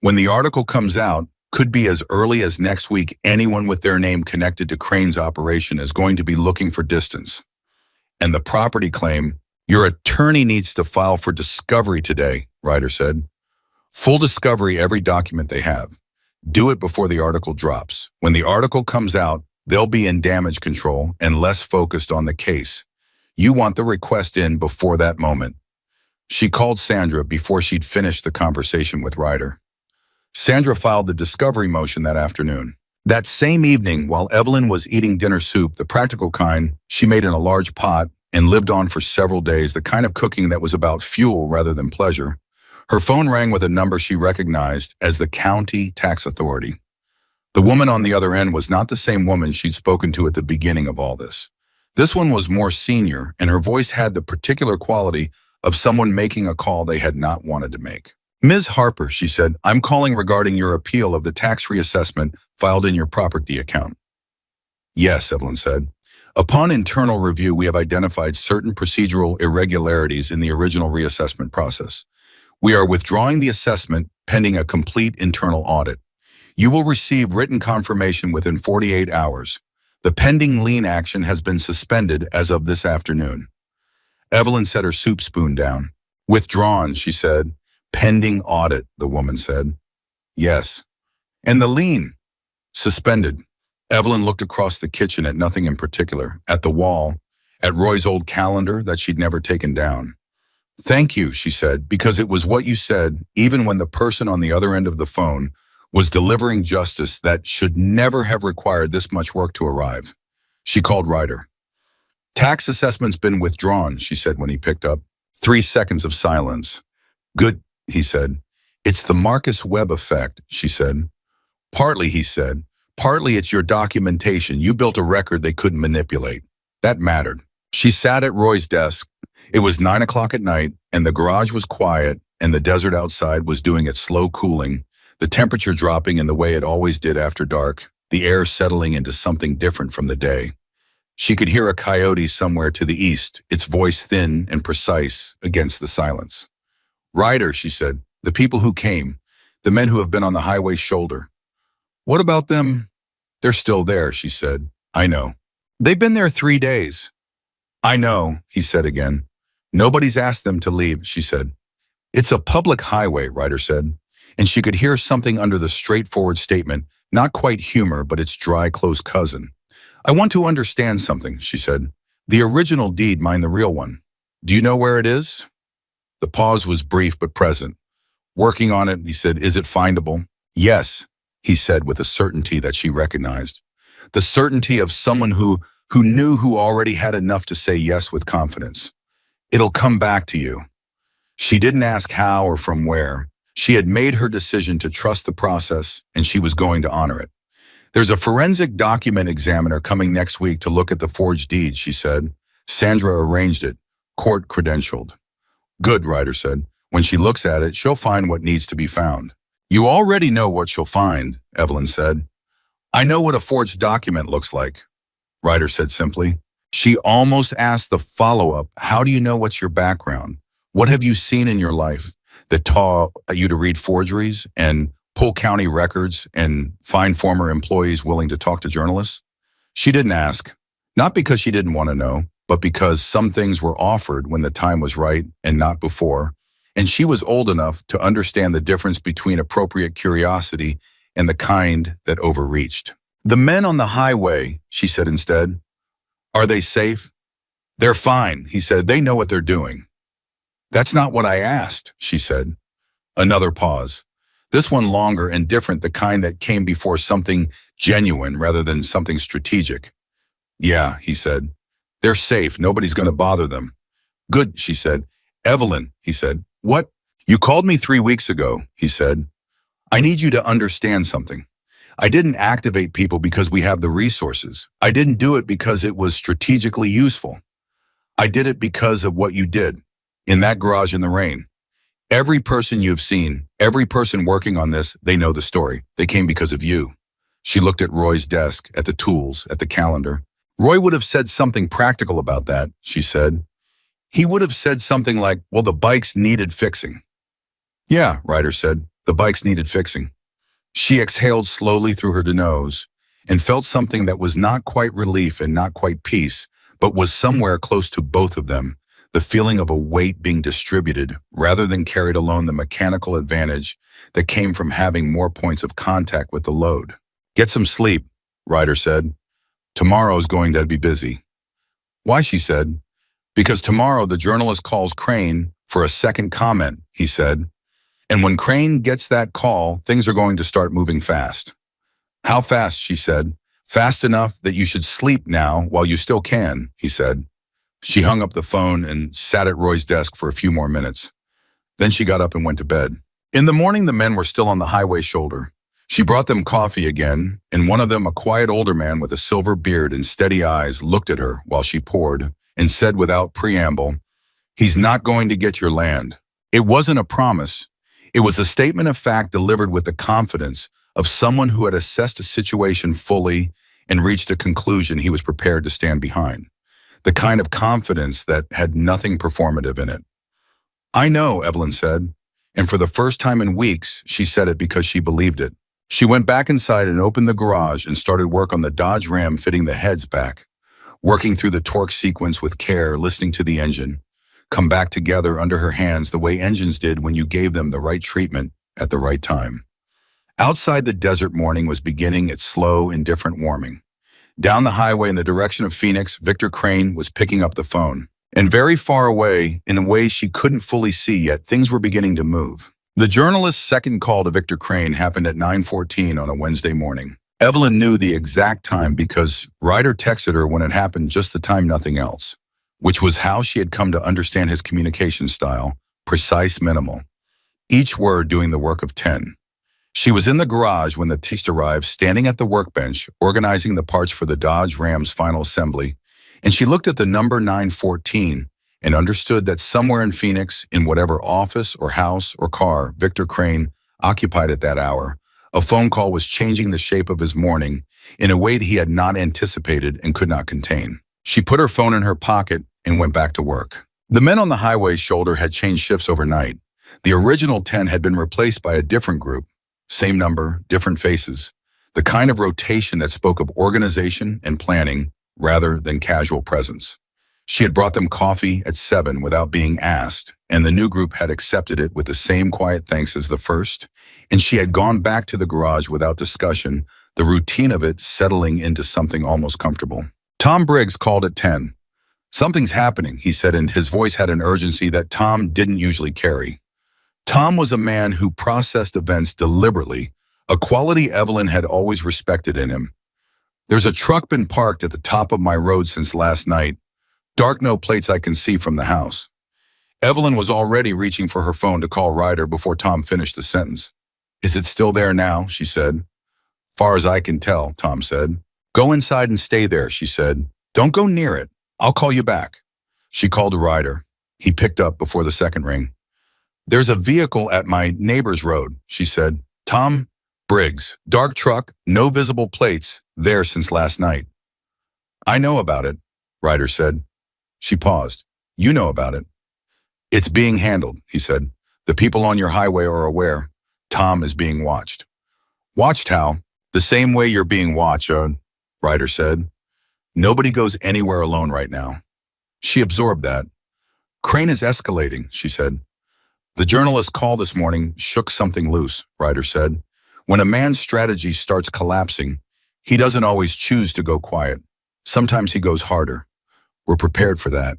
When the article comes out, could be as early as next week, anyone with their name connected to Crane's operation is going to be looking for distance. And the property claim, your attorney needs to file for discovery today, Ryder said. Full discovery, every document they have. Do it before the article drops. When the article comes out, they'll be in damage control and less focused on the case. You want the request in before that moment. She called Sandra before she'd finished the conversation with Ryder. Sandra filed the discovery motion that afternoon. That same evening, while Evelyn was eating dinner soup, the practical kind she made in a large pot and lived on for several days, the kind of cooking that was about fuel rather than pleasure, her phone rang with a number she recognized as the county tax authority. The woman on the other end was not the same woman she'd spoken to at the beginning of all this. This one was more senior, and her voice had the particular quality of someone making a call they had not wanted to make. Ms. Harper, she said, I'm calling regarding your appeal of the tax reassessment filed in your property account. Yes, Evelyn said. Upon internal review, we have identified certain procedural irregularities in the original reassessment process. We are withdrawing the assessment pending a complete internal audit. You will receive written confirmation within 48 hours. The pending lien action has been suspended as of this afternoon. Evelyn set her soup spoon down. Withdrawn, she said. Pending audit, the woman said. Yes. And the lien? Suspended. Evelyn looked across the kitchen at nothing in particular, at the wall, at Roy's old calendar that she'd never taken down. Thank you, she said, because it was what you said, even when the person on the other end of the phone was delivering justice that should never have required this much work to arrive. She called Ryder. Tax assessment's been withdrawn, she said when he picked up. 3 seconds of silence. Good, he said. It's the Marcus Webb effect, she said. Partly, he said. Partly it's your documentation. You built a record they couldn't manipulate. That mattered. She sat at Roy's desk. It was 9 o'clock at night, and the garage was quiet, and the desert outside was doing its slow cooling, the temperature dropping in the way it always did after dark, the air settling into something different from the day. She could hear a coyote somewhere to the east, its voice thin and precise against the silence. Ryder, she said, the people who came, the men who have been on the highway's shoulder. What about them? They're still there, she said. I know. They've been there 3 days. I know, he said again. Nobody's asked them to leave, she said. It's a public highway, Ryder said, and she could hear something under the straightforward statement, not quite humor, but its dry, close cousin. I want to understand something, she said. The original deed, mind the real one. Do you know where it is? The pause was brief but present. Working on it, he said, is it findable? Yes, he said with a certainty that she recognized. The certainty of someone who knew who already had enough to say yes with confidence. It'll come back to you. She didn't ask how or from where. She had made her decision to trust the process, and she was going to honor it. There's a forensic document examiner coming next week to look at the forged deed, she said. Sandra arranged it, court credentialed. Good, Ryder said. When she looks at it, she'll find what needs to be found. You already know what she'll find, Evelyn said. I know what a forged document looks like, Ryder said simply. She almost asked the follow-up, how do you know what's your background? What have you seen in your life that taught you to read forgeries and pull county records and find former employees willing to talk to journalists? She didn't ask, not because she didn't want to know, but because some things were offered when the time was right and not before, and she was old enough to understand the difference between appropriate curiosity and the kind that overreached. The men on the highway, she said instead, are they safe? They're fine, he said. They know what they're doing. That's not what I asked, she said. Another pause. This one longer and different, the kind that came before something genuine rather than something strategic. Yeah, he said. They're safe. Nobody's going to bother them. Good, she said. Evelyn, he said. What? You called me 3 weeks ago, he said. I need you to understand something. I didn't activate people because we have the resources. I didn't do it because it was strategically useful. I did it because of what you did in that garage in the rain. Every person you've seen, every person working on this, they know the story. They came because of you. She looked at Roy's desk, at the tools, at the calendar. Roy would have said something practical about that, she said. He would have said something like, well, the bikes needed fixing. Yeah, Ryder said, the bikes needed fixing. She exhaled slowly through her nose and felt something that was not quite relief and not quite peace, but was somewhere close to both of them, the feeling of a weight being distributed rather than carried alone, the mechanical advantage that came from having more points of contact with the load. Get some sleep, Ryder said. Tomorrow's going to be busy. Why, she said. Because tomorrow the journalist calls Crane for a second comment, he said. And when Crane gets that call, things are going to start moving fast. How fast, she said. Fast enough that you should sleep now while you still can, he said. She hung up the phone and sat at Roy's desk for a few more minutes. Then she got up and went to bed. In the morning, the men were still on the highway shoulder. She brought them coffee again, and one of them, a quiet older man with a silver beard and steady eyes, looked at her while she poured and said without preamble, "He's not going to get your land." It wasn't a promise. It was a statement of fact delivered with the confidence of someone who had assessed a situation fully and reached a conclusion he was prepared to stand behind. The kind of confidence that had nothing performative in it. "I know," Evelyn said, and for the first time in weeks, she said it because she believed it. She went back inside and opened the garage and started work on the Dodge Ram, fitting the heads back, working through the torque sequence with care, listening to the engine come back together under her hands the way engines did when you gave them the right treatment at the right time. Outside, the desert morning was beginning its slow, indifferent warming. Down the highway in the direction of Phoenix, Victor Crane was picking up the phone. And very far away, in a way she couldn't fully see yet, things were beginning to move. The journalist's second call to Victor Crane happened at 9:14 on a Wednesday morning. Evelyn knew the exact time because Ryder texted her when it happened, just the time, nothing else, which was how she had come to understand his communication style, precise, minimal, each word doing the work of 10. She was in the garage when the text arrived, standing at the workbench, organizing the parts for the Dodge Ram's final assembly, and she looked at the number 914 and understood that somewhere in Phoenix, in whatever office or house or car Victor Crane occupied at that hour, a phone call was changing the shape of his morning in a way that he had not anticipated and could not contain. She put her phone in her pocket and went back to work. The men on the highway shoulder had changed shifts overnight. The original 10 had been replaced by a different group. Same number, different faces. The kind of rotation that spoke of organization and planning rather than casual presence. She had brought them coffee at 7 without being asked, and the new group had accepted it with the same quiet thanks as the first, and she had gone back to the garage without discussion, the routine of it settling into something almost comfortable. Tom Briggs called at 10. "Something's happening," he said, and his voice had an urgency that Tom didn't usually carry. Tom was a man who processed events deliberately, a quality Evelyn had always respected in him. "There's a truck been parked at the top of my road since last night. Dark, no plates I can see from the house." Evelyn was already reaching for her phone to call Ryder before Tom finished the sentence. "Is it still there now?" she said. "Far as I can tell," Tom said. "Go inside and stay there," she said. "Don't go near it. I'll call you back." She called to Ryder. He picked up before the second ring. "There's a vehicle at my neighbor's road," she said. "Tom Briggs, dark truck, no visible plates, there since last night." "I know about it," Ryder said. She paused. "You know about it." "It's being handled," he said. "The people on your highway are aware. Tom is being watched." "Watched how?" "The same way you're being watched," Ryder said. "Nobody goes anywhere alone right now." She absorbed that. "Crane is escalating," she said. "The journalist's call this morning shook something loose," Ryder said. "When a man's strategy starts collapsing, he doesn't always choose to go quiet. Sometimes he goes harder. We're prepared for that."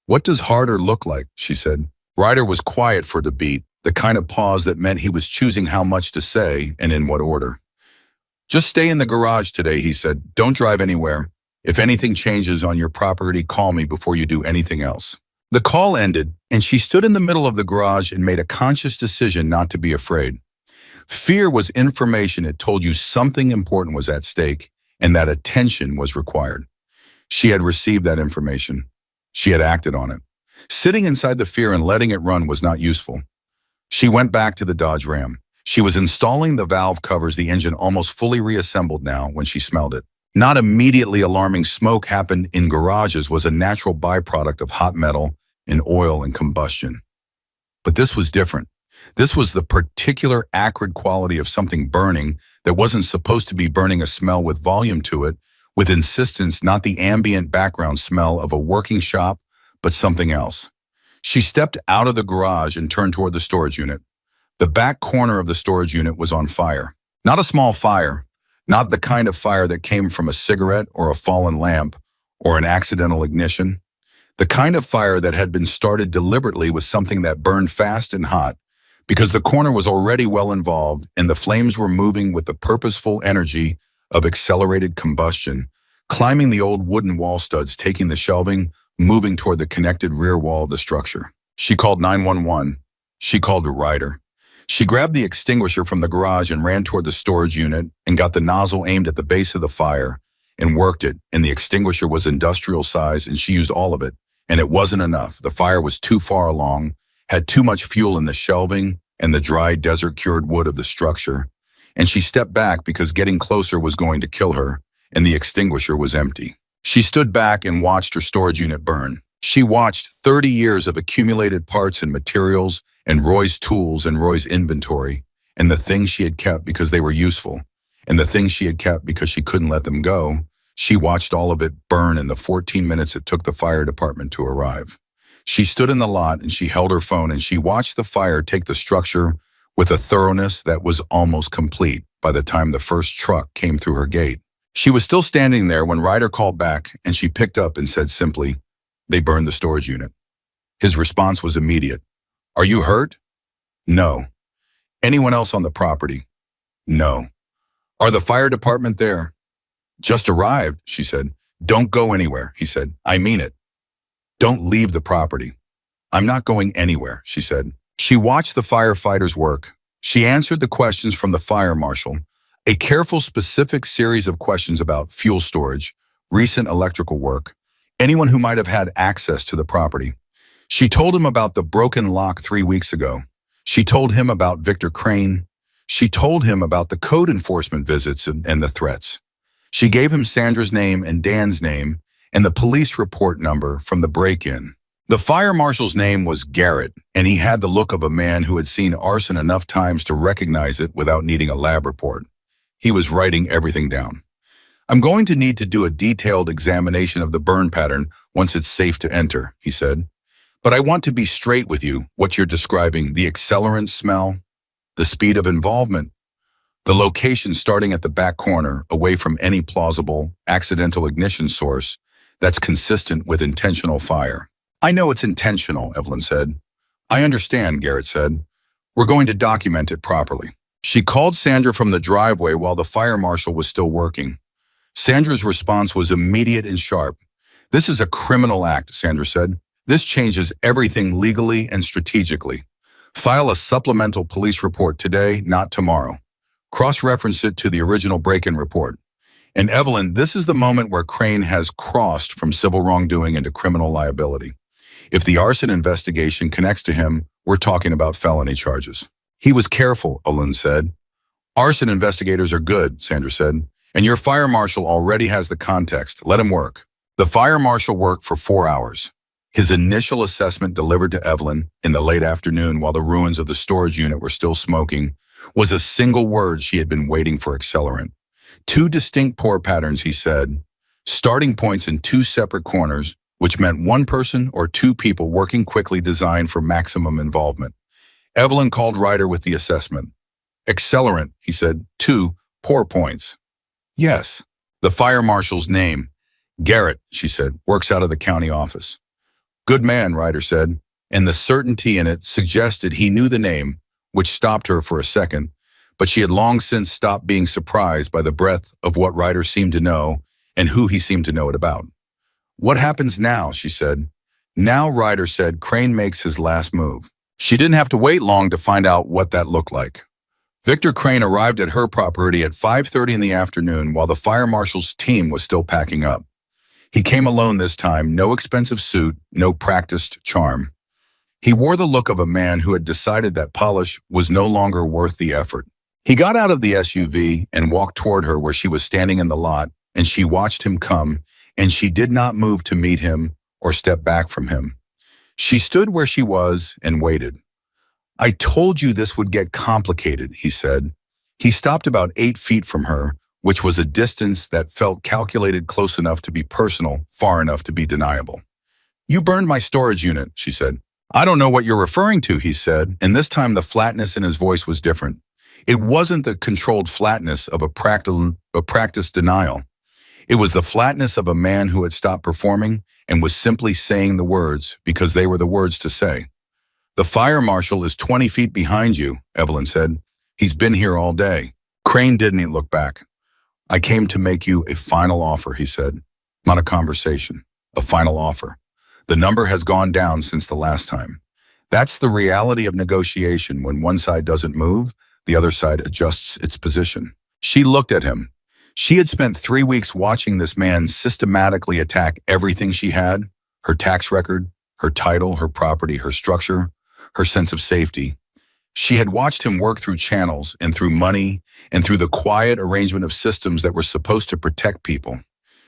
"What does harder look like?" she said. Ryder was quiet for the beat, the kind of pause that meant he was choosing how much to say and in what order. "Just stay in the garage today," he said. "Don't drive anywhere. If anything changes on your property, call me before you do anything else." The call ended, and she stood in the middle of the garage and made a conscious decision not to be afraid. Fear was information. It told you something important was at stake and that attention was required. She had received that information. She had acted on it. Sitting inside the fear and letting it run was not useful. She went back to the Dodge Ram. She was installing the valve covers, the engine almost fully reassembled now when she smelled it. Not immediately alarming smoke happened in garages was a natural byproduct of hot metal and oil and combustion. But this was different. This was the particular acrid quality of something burning that wasn't supposed to be burning, a smell with volume to it, with insistence, not the ambient background smell of a working shop, but something else. She stepped out of the garage and turned toward the storage unit. The back corner of the storage unit was on fire. Not a small fire, not the kind of fire that came from a cigarette or a fallen lamp or an accidental ignition. The kind of fire that had been started deliberately with something that burned fast and hot, because the corner was already well involved and the flames were moving with the purposeful energy of accelerated combustion, climbing the old wooden wall studs, taking the shelving, moving toward the connected rear wall of the structure. She called 911. She called a Ryder. She grabbed the extinguisher from the garage and ran toward the storage unit and got the nozzle aimed at the base of the fire and worked it, and the extinguisher was industrial size and she used all of it, and it wasn't enough. The fire was too far along, had too much fuel in the shelving and the dry desert-cured wood of the structure, and she stepped back because getting closer was going to kill her, and the extinguisher was empty. She stood back and watched her storage unit burn. She watched 30 years of accumulated parts and materials and Roy's tools and Roy's inventory, and the things she had kept because they were useful, and the things she had kept because she couldn't let them go. She watched all of it burn in the 14 minutes it took the fire department to arrive. She stood in the lot and she held her phone and she watched the fire take the structure with a thoroughness that was almost complete by the time the first truck came through her gate. She was still standing there when Ryder called back, and she picked up and said simply, "They burned the storage unit." His response was immediate. "Are you hurt?" "No." "Anyone else on the property?" "No." "Are the fire department there?" "Just arrived," she said. "Don't go anywhere," he said. "I mean it. Don't leave the property." "I'm not going anywhere," she said. She watched the firefighters work. She answered the questions from the fire marshal, a careful, specific series of questions about fuel storage, recent electrical work, anyone who might have had access to the property. She told him about the broken lock 3 weeks ago. She told him about Victor Crane. She told him about the code enforcement visits and the threats. She gave him Sandra's name and Dan's name and the police report number from the break-in. The fire marshal's name was Garrett, and he had the look of a man who had seen arson enough times to recognize it without needing a lab report. He was writing everything down. "I'm going to need to do a detailed examination of the burn pattern once it's safe to enter," he said. "But I want to be straight with you, what you're describing, the accelerant smell, the speed of involvement, the location starting at the back corner, away from any plausible, accidental ignition source that's consistent with intentional fire." "I know it's intentional," Evelyn said. "I understand," Garrett said. "We're going to document it properly." She called Sandra from the driveway while the fire marshal was still working. Sandra's response was immediate and sharp. "This is a criminal act," Sandra said. "This changes everything legally and strategically. File a supplemental police report today, not tomorrow. Cross-reference it to the original break-in report. And Evelyn, this is the moment where Crane has crossed from civil wrongdoing into criminal liability. If the arson investigation connects to him, we're talking about felony charges." "He was careful," Evelyn said. "Arson investigators are good," Sandra said. "And your fire marshal already has the context. Let him work." The fire marshal worked for 4 hours. His initial assessment delivered to Evelyn in the late afternoon while the ruins of the storage unit were still smoking was a single word she had been waiting for: accelerant. 2 distinct pour patterns, he said, starting points in 2 separate corners, which meant 1 person or 2 people working quickly, designed for maximum involvement. Evelyn called Ryder with the assessment. "Accelerant," he said. 2 pour points. "Yes." The fire marshal's name. "Garrett," she said, "works out of the county office." "Good man," Ryder said, and the certainty in it suggested he knew the name, which stopped her for a second, but she had long since stopped being surprised by the breadth of what Ryder seemed to know and who he seemed to know it about. "What happens now?" she said. "Now," Ryder said, "Crane makes his last move." She didn't have to wait long to find out what that looked like. Victor Crane arrived at her property at 5:30 in the afternoon while the fire marshal's team was still packing up. He came alone this time, no expensive suit, no practiced charm. He wore the look of a man who had decided that polish was no longer worth the effort. He got out of the SUV and walked toward her where she was standing in the lot, and she watched him come, and she did not move to meet him or step back from him. She stood where she was and waited. "I told you this would get complicated," he said. He stopped about 8 feet from her, which was a distance that felt calculated, close enough to be personal, far enough to be deniable. You burned my storage unit, she said. I don't know what you're referring to, he said, and this time the flatness in his voice was different. It wasn't the controlled flatness of a practiced denial. It was the flatness of a man who had stopped performing and was simply saying the words because they were the words to say. The fire marshal is 20 feet behind you, Evelyn said. He's been here all day. Crane didn't look back. I came to make you a final offer, he said. Not a conversation, a final offer. The number has gone down since the last time. That's the reality of negotiation. When one side doesn't move, the other side adjusts its position. She looked at him. She had spent 3 weeks watching this man systematically attack everything she had, her tax record, her title, her property, her structure, her sense of safety. She had watched him work through channels and through money and through the quiet arrangement of systems that were supposed to protect people.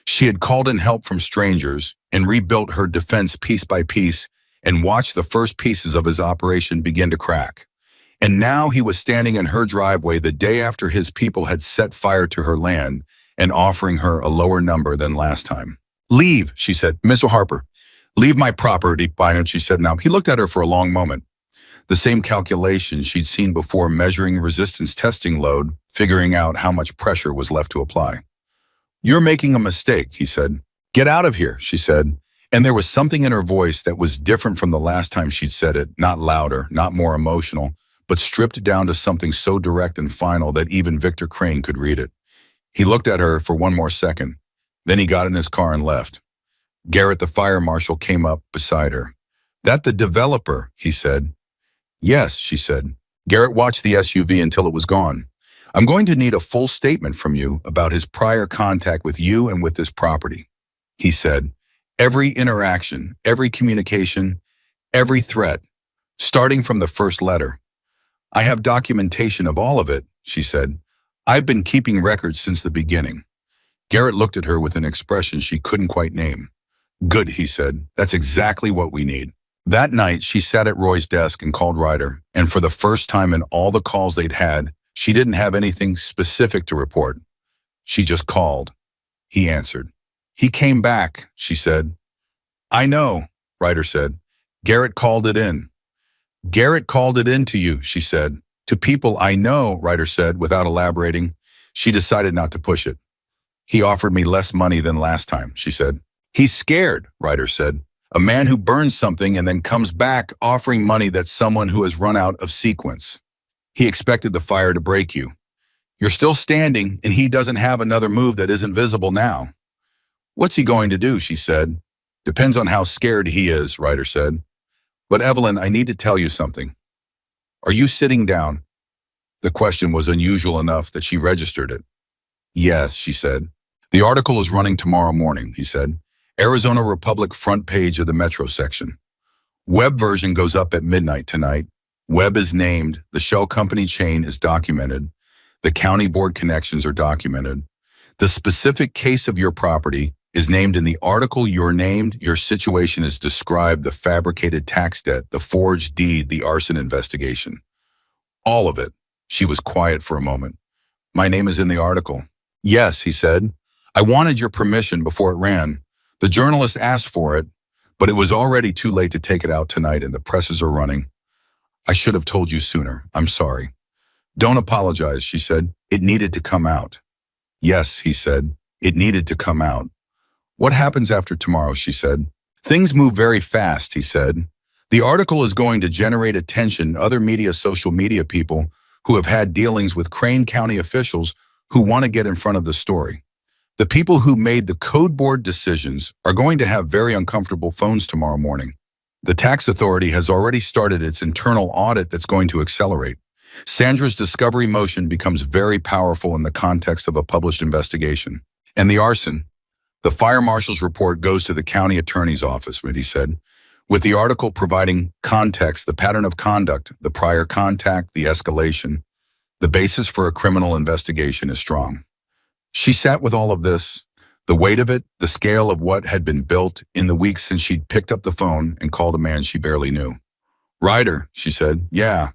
She had called in help from strangers and rebuilt her defense piece by piece and watched the first pieces of his operation begin to crack. And now he was standing in her driveway the day after his people had set fire to her land and offering her a lower number than last time. Leave, she said. Mr. Harper, leave my property, she said. Now, he looked at her for a long moment. The same calculation she'd seen before, measuring resistance testing load, figuring out how much pressure was left to apply. You're making a mistake, he said. Get out of here, she said. And there was something in her voice that was different from the last time she'd said it, not louder, not more emotional, but stripped down to something so direct and final that even Victor Crane could read it. He looked at her for one more second. Then he got in his car and left. Garrett, the fire marshal, came up beside her. That the developer, he said. Yes, she said. Garrett watched the SUV until it was gone. I'm going to need a full statement from you about his prior contact with you and with this property, he said. Every interaction, every communication, every threat, starting from the first letter. I have documentation of all of it, she said. I've been keeping records since the beginning. Garrett looked at her with an expression she couldn't quite name. Good, he said. That's exactly what we need. That night, she sat at Roy's desk and called Ryder, and for the first time in all the calls they'd had, she didn't have anything specific to report. She just called. He answered. He came back, she said. I know, Ryder said. Garrett called it in. Garrett called it in to you, she said. To people I know, Ryder said, without elaborating. She decided not to push it. He offered me less money than last time, she said. He's scared, Ryder said. A man who burns something and then comes back offering money that's someone who has run out of sequence. He expected the fire to break you. You're still standing, and he doesn't have another move that isn't visible now. What's he going to do, she said. Depends on how scared he is, Ryder said. But Evelyn, I need to tell you something. Are you sitting down? The question was unusual enough that she registered it. Yes, she said. The article is running tomorrow morning, he said. Arizona Republic front page of the Metro section. Web version goes up at midnight tonight. Web is named, the shell company chain is documented, the county board connections are documented. The specific case of your property is named in the article you're named, your situation is described, the fabricated tax debt, the forged deed, the arson investigation. All of it. She was quiet for a moment. My name is in the article. Yes, he said. I wanted your permission before it ran. The journalist asked for it, but it was already too late to take it out tonight and the presses are running. I should have told you sooner. I'm sorry. Don't apologize, she said. It needed to come out. Yes, he said. It needed to come out. What happens after tomorrow, she said. Things move very fast, he said. The article is going to generate attention, other media, social media people who have had dealings with Crane County officials who want to get in front of the story. The people who made the code board decisions are going to have very uncomfortable phones tomorrow morning. The tax authority has already started its internal audit that's going to accelerate. Sandra's discovery motion becomes very powerful in the context of a published investigation. And the arson. The fire marshal's report goes to the county attorney's office, he said, with the article providing context, the pattern of conduct, the prior contact, the escalation. The basis for a criminal investigation is strong. She sat with all of this, the weight of it, the scale of what had been built in the weeks since she'd picked up the phone and called a man she barely knew. Ryder, she said. Yeah.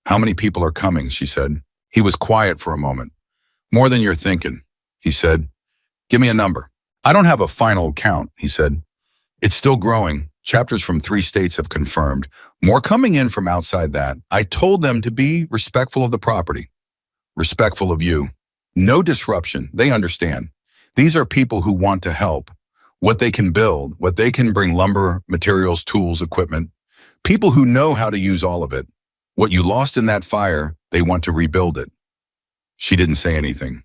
How many people are coming, she said. He was quiet for a moment. More than you're thinking, he said. Give me a number. I don't have a final count, he said. It's still growing. Chapters from 3 states have confirmed. More coming in from outside that. I told them to be respectful of the property, respectful of you. No disruption. They understand. These are people who want to help. What they can build, what they can bring: lumber, materials, tools, equipment. People who know how to use all of it. What you lost in that fire, they want to rebuild it. She didn't say anything.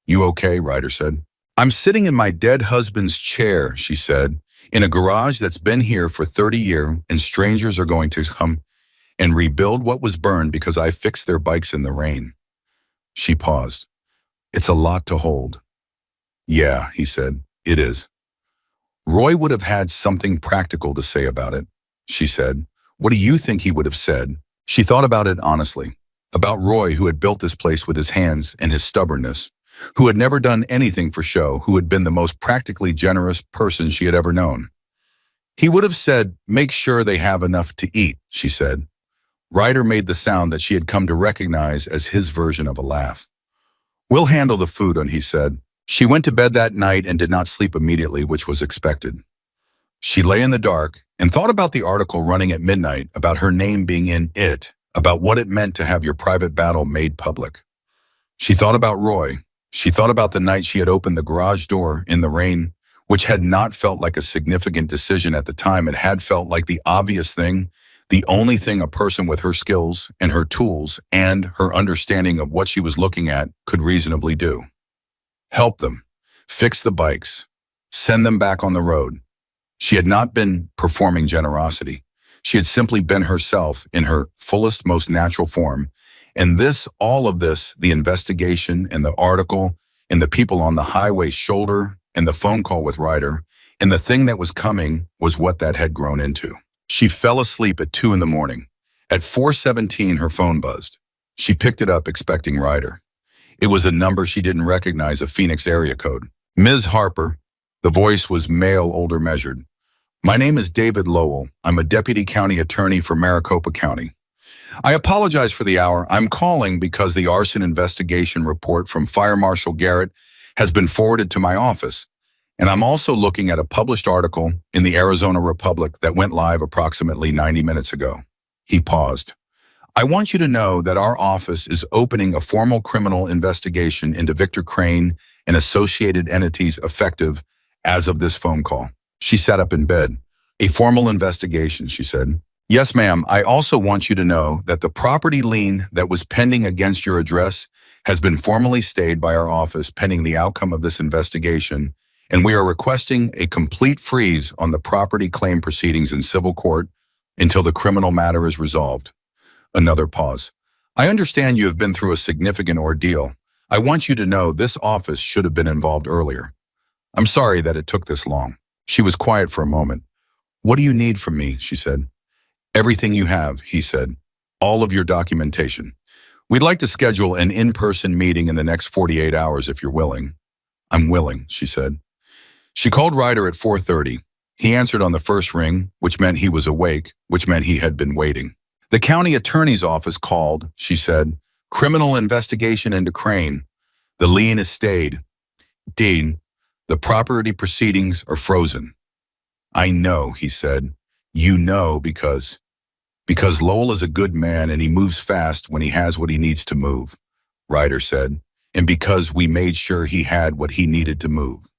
You okay? Ryder said. I'm sitting in my dead husband's chair, she said, in a garage that's been here for 30 years, and strangers are going to come and rebuild what was burned because I fixed their bikes in the rain. She paused. It's a lot to hold. Yeah, he said, it is. Roy would have had something practical to say about it, she said. What do you think he would have said? She thought about it honestly. About Roy, who had built this place with his hands and his stubbornness, who had never done anything for show, who had been the most practically generous person she had ever known. He would have said, make sure they have enough to eat, she said. Ryder made the sound that she had come to recognize as his version of a laugh. We'll handle the food, he said. She went to bed that night and did not sleep immediately, which was expected. She lay in the dark and thought about the article running at midnight, about her name being in it, about what it meant to have your private battle made public. She thought about Roy. She thought about the night she had opened the garage door in the rain, which had not felt like a significant decision at the time. It had felt like the obvious thing, the only thing a person with her skills and her tools and her understanding of what she was looking at could reasonably do. Help them, fix the bikes, send them back on the road. She had not been performing generosity. She had simply been herself in her fullest, most natural form. And all of this, the investigation and the article and the people on the highway shoulder and the phone call with Ryder and the thing that was coming was what that had grown into. She fell asleep at 2 a.m. At 4:17, her phone buzzed. She picked it up expecting Ryder. It was a number she didn't recognize, a Phoenix area code. Ms. Harper. The voice was male, older measured. My name is David Lowell. I'm a deputy county attorney for Maricopa County. I apologize for the hour. I'm calling because the arson investigation report from Fire Marshal Garrett has been forwarded to my office, and I'm also looking at a published article in the Arizona Republic that went live approximately 90 minutes ago. He paused. I want you to know that our office is opening a formal criminal investigation into Victor Crane and associated entities effective as of this phone call. She sat up in bed. A formal investigation, she said. Yes, ma'am. I also want you to know that the property lien that was pending against your address has been formally stayed by our office pending the outcome of this investigation, and we are requesting a complete freeze on the property claim proceedings in civil court until the criminal matter is resolved. Another pause. I understand you have been through a significant ordeal. I want you to know this office should have been involved earlier. I'm sorry that it took this long. She was quiet for a moment. What do you need from me? She said. Everything you have, he said. All of your documentation. We'd like to schedule an in-person meeting in the next 48 hours if you're willing. I'm willing, she said. She called Ryder at 4:30. He answered on the first ring, which meant he was awake, which meant he had been waiting. The county attorney's office called, she said. Criminal investigation into Crane. The lien is stayed. Dean, the property proceedings are frozen. I know, he said. You know because Lowell is a good man and he moves fast when he has what he needs to move, Ryder said, and because we made sure he had what he needed to move.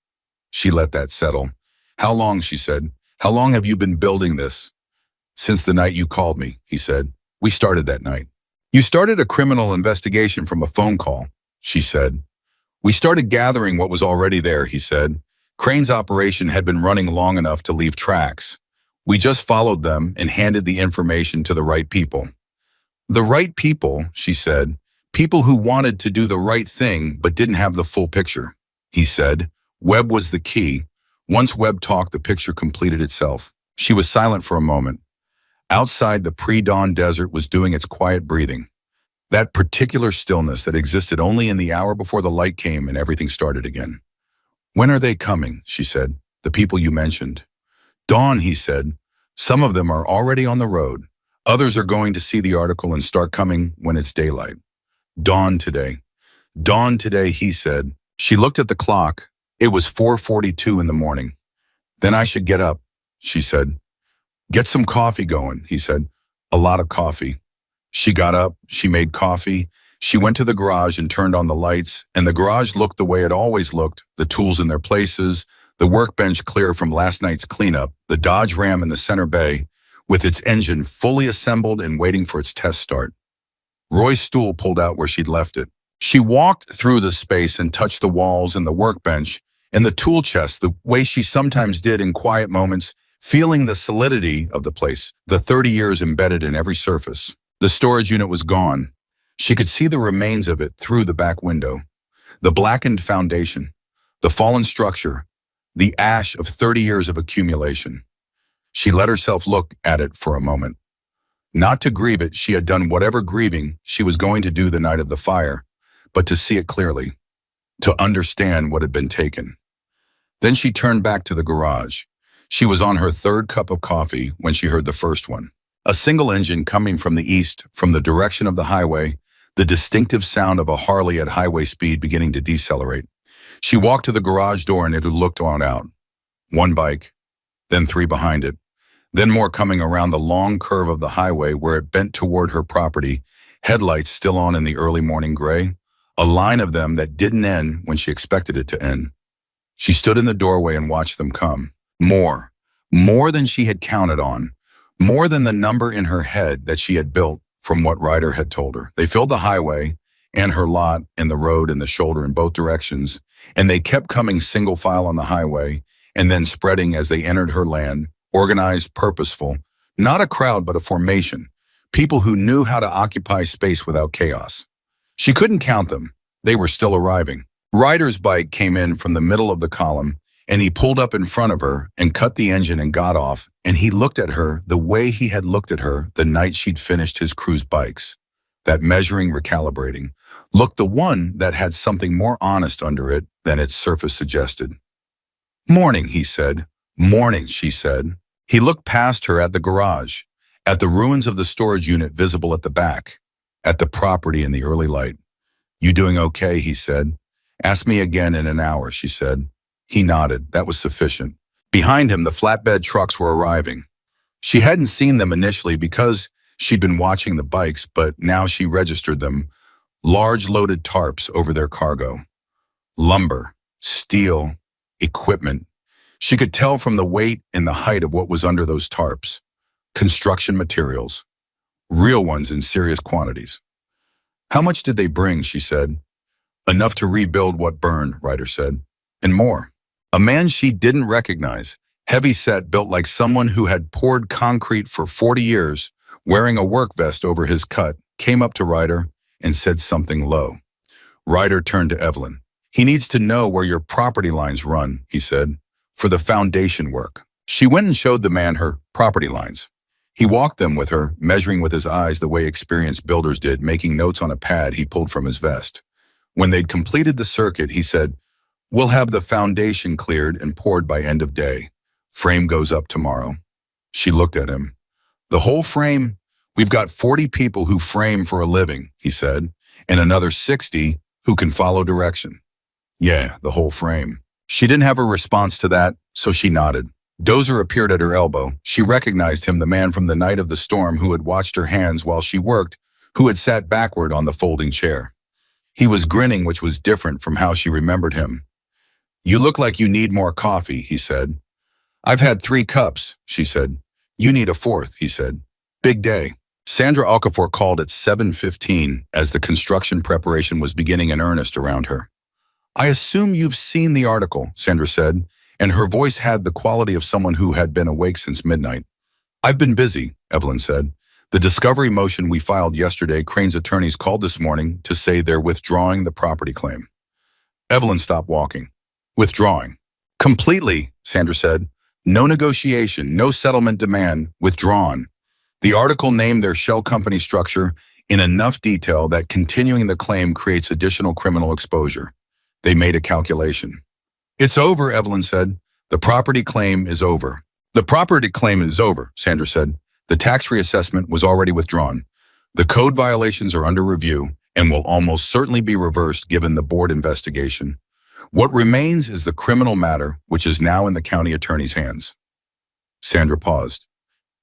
She let that settle. How long, she said. How long have you been building this? Since the night you called me, he said. We started that night. You started a criminal investigation from a phone call, she said. We started gathering what was already there, he said. Crane's operation had been running long enough to leave tracks. We just followed them and handed the information to the right people. The right people, she said, people who wanted to do the right thing but didn't have the full picture. He said, Webb was the key. Once Webb talked, the picture completed itself. She was silent for a moment. Outside, the pre-dawn desert was doing its quiet breathing. That particular stillness that existed only in the hour before the light came and everything started again. When are they coming? She said. The people you mentioned. Dawn, he said. Some of them are already on the road. Others are going to see the article and start coming when it's daylight. Dawn today. Dawn today, he said. She looked at the clock. It was 4:42 in the morning. Then I should get up, she said. Get some coffee going, he said. A lot of coffee. She got up, she made coffee. She went to the garage and turned on the lights, and the garage looked the way it always looked, the tools in their places, the workbench clear from last night's cleanup, the Dodge Ram in the center bay, with its engine fully assembled and waiting for its test start. Roy's stool pulled out where she'd left it. She walked through the space and touched the walls and the workbench and the tool chest the way she sometimes did in quiet moments, feeling the solidity of the place, the 30 years embedded in every surface. The storage unit was gone. She could see the remains of it through the back window. The blackened foundation, the fallen structure, the ash of 30 years of accumulation. She let herself look at it for a moment. Not to grieve it, she had done whatever grieving she was going to do the night of the fire, but to see it clearly, to understand what had been taken. Then she turned back to the garage. She was on her third cup of coffee when she heard the first one. A single engine coming from the east, from the direction of the highway, the distinctive sound of a Harley at highway speed beginning to decelerate. She walked to the garage door and it looked on out. One bike, then three behind it, then more coming around the long curve of the highway where it bent toward her property, headlights still on in the early morning gray, a line of them that didn't end when she expected it to end. She stood in the doorway and watched them come. More than she had counted on, more than the number in her head that she had built from what Ryder had told her. They filled the highway and her lot and the road and the shoulder in both directions, and they kept coming single file on the highway and then spreading as they entered her land, organized, purposeful, not a crowd but a formation, people who knew how to occupy space without chaos. She couldn't count them. They were still arriving. Ryder's bike came in from the middle of the column, and he pulled up in front of her and cut the engine and got off, and he looked at her the way he had looked at her the night she'd finished his cruise bikes. That measuring, recalibrating, looked the one that had something more honest under it than its surface suggested. Morning, he said. Morning, she said. He looked past her at the garage, at the ruins of the storage unit visible at the back, at the property in the early light. You doing okay, he said. Ask me again in an hour, she said. He nodded. That was sufficient. Behind him, the flatbed trucks were arriving. She hadn't seen them initially because she'd been watching the bikes, but now she registered them. Large loaded tarps over their cargo. Lumber, steel, equipment. She could tell from the weight and the height of what was under those tarps. Construction materials. Real ones in serious quantities. How much did they bring, she said. Enough to rebuild what burned, Ryder said. And more. A man she didn't recognize, heavy-set, built like someone who had poured concrete for 40 years, wearing a work vest over his cut, came up to Ryder and said something low. Ryder turned to Evelyn. He needs to know where your property lines run, he said, for the foundation work. She went and showed the man her property lines. He walked them with her, measuring with his eyes the way experienced builders did, making notes on a pad he pulled from his vest. When they'd completed the circuit, he said, We'll have the foundation cleared and poured by end of day. Frame goes up tomorrow. She looked at him. The whole frame? We've got 40 people who frame for a living, he said, and another 60 who can follow direction. Yeah, the whole frame. She didn't have a response to that, so she nodded. Dozer appeared at her elbow. She recognized him, the man from the night of the storm who had watched her hands while she worked, who had sat backward on the folding chair. He was grinning, which was different from how she remembered him. You look like you need more coffee, he said. I've had 3 cups, she said. You need a 4th, he said. Big day. Sandra Okafor called at 7:15 as the construction preparation was beginning in earnest around her. I assume you've seen the article, Sandra said, and her voice had the quality of someone who had been awake since midnight. I've been busy, Evelyn said. The discovery motion we filed yesterday, Crane's attorneys called this morning to say they're withdrawing the property claim. Evelyn stopped walking. Withdrawing. Completely, Sandra said. No negotiation, no settlement demand, withdrawn. The article named their shell company structure in enough detail that continuing the claim creates additional criminal exposure. They made a calculation. It's over, Evelyn said. The property claim is over. The property claim is over, Sandra said. The tax reassessment was already withdrawn. The code violations are under review and will almost certainly be reversed given the board investigation. What remains is the criminal matter, which is now in the county attorney's hands. Sandra paused.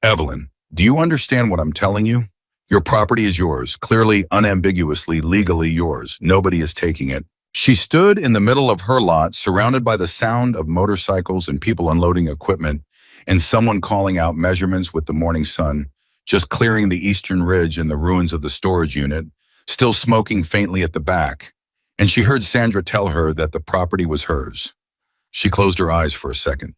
Evelyn, do you understand what I'm telling you? Your property is yours, clearly, unambiguously, legally yours. Nobody is taking it. She stood in the middle of her lot, surrounded by the sound of motorcycles and people unloading equipment, and someone calling out measurements with the morning sun, just clearing the eastern ridge and the ruins of the storage unit, still smoking faintly at the back. And she heard Sandra tell her that the property was hers. She closed her eyes for a second.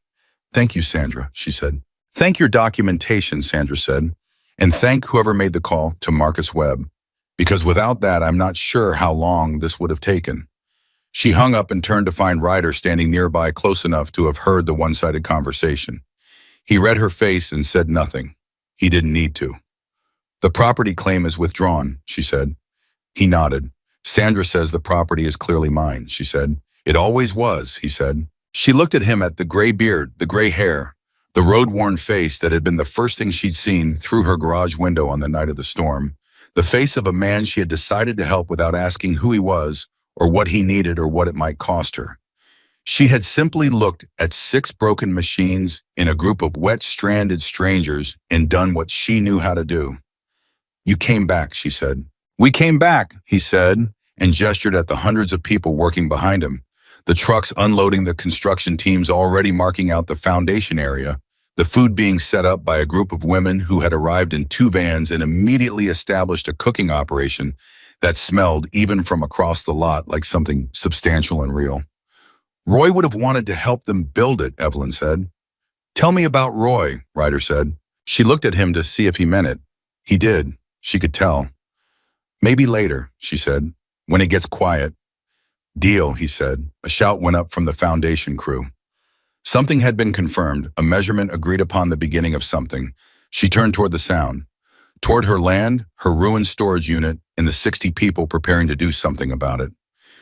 Thank you, Sandra, she said. Thank your documentation, Sandra said, and thank whoever made the call to Marcus Webb, because without that, I'm not sure how long this would have taken. She hung up and turned to find Ryder standing nearby, close enough to have heard the one-sided conversation. He read her face and said nothing. He didn't need to. The property claim is withdrawn, she said. He nodded. Sandra says the property is clearly mine, she said. It always was, he said. She looked at him at the gray beard, the gray hair, the road-worn face that had been the first thing she'd seen through her garage window on the night of the storm, the face of a man she had decided to help without asking who he was or what he needed or what it might cost her. She had simply looked at 6 broken machines in a group of wet, stranded strangers and done what she knew how to do. You came back, she said. We came back, he said, and gestured at the hundreds of people working behind him. The trucks unloading, the construction teams already marking out the foundation area, the food being set up by a group of women who had arrived in 2 vans and immediately established a cooking operation that smelled, even from across the lot, like something substantial and real. Roy would have wanted to help them build it, Evelyn said. Tell me about Roy, Ryder said. She looked at him to see if he meant it. He did, she could tell. Maybe later, she said, when it gets quiet. Deal, he said. A shout went up from the foundation crew. Something had been confirmed, a measurement agreed upon, the beginning of something. She turned toward the sound, toward her land, her ruined storage unit, and the 60 people preparing to do something about it.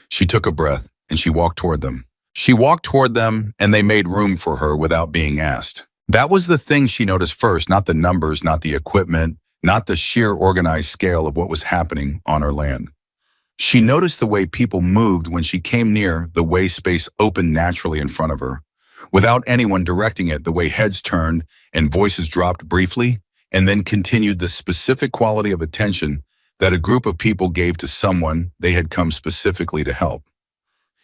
She took a breath, and she walked toward them. She walked toward them, and they made room for her without being asked. That was the thing she noticed first, not the numbers, not the equipment, not the sheer organized scale of what was happening on her land. She noticed the way people moved when she came near, the way space opened naturally in front of her, without anyone directing it, the way heads turned and voices dropped briefly, and then continued, the specific quality of attention that a group of people gave to someone they had come specifically to help.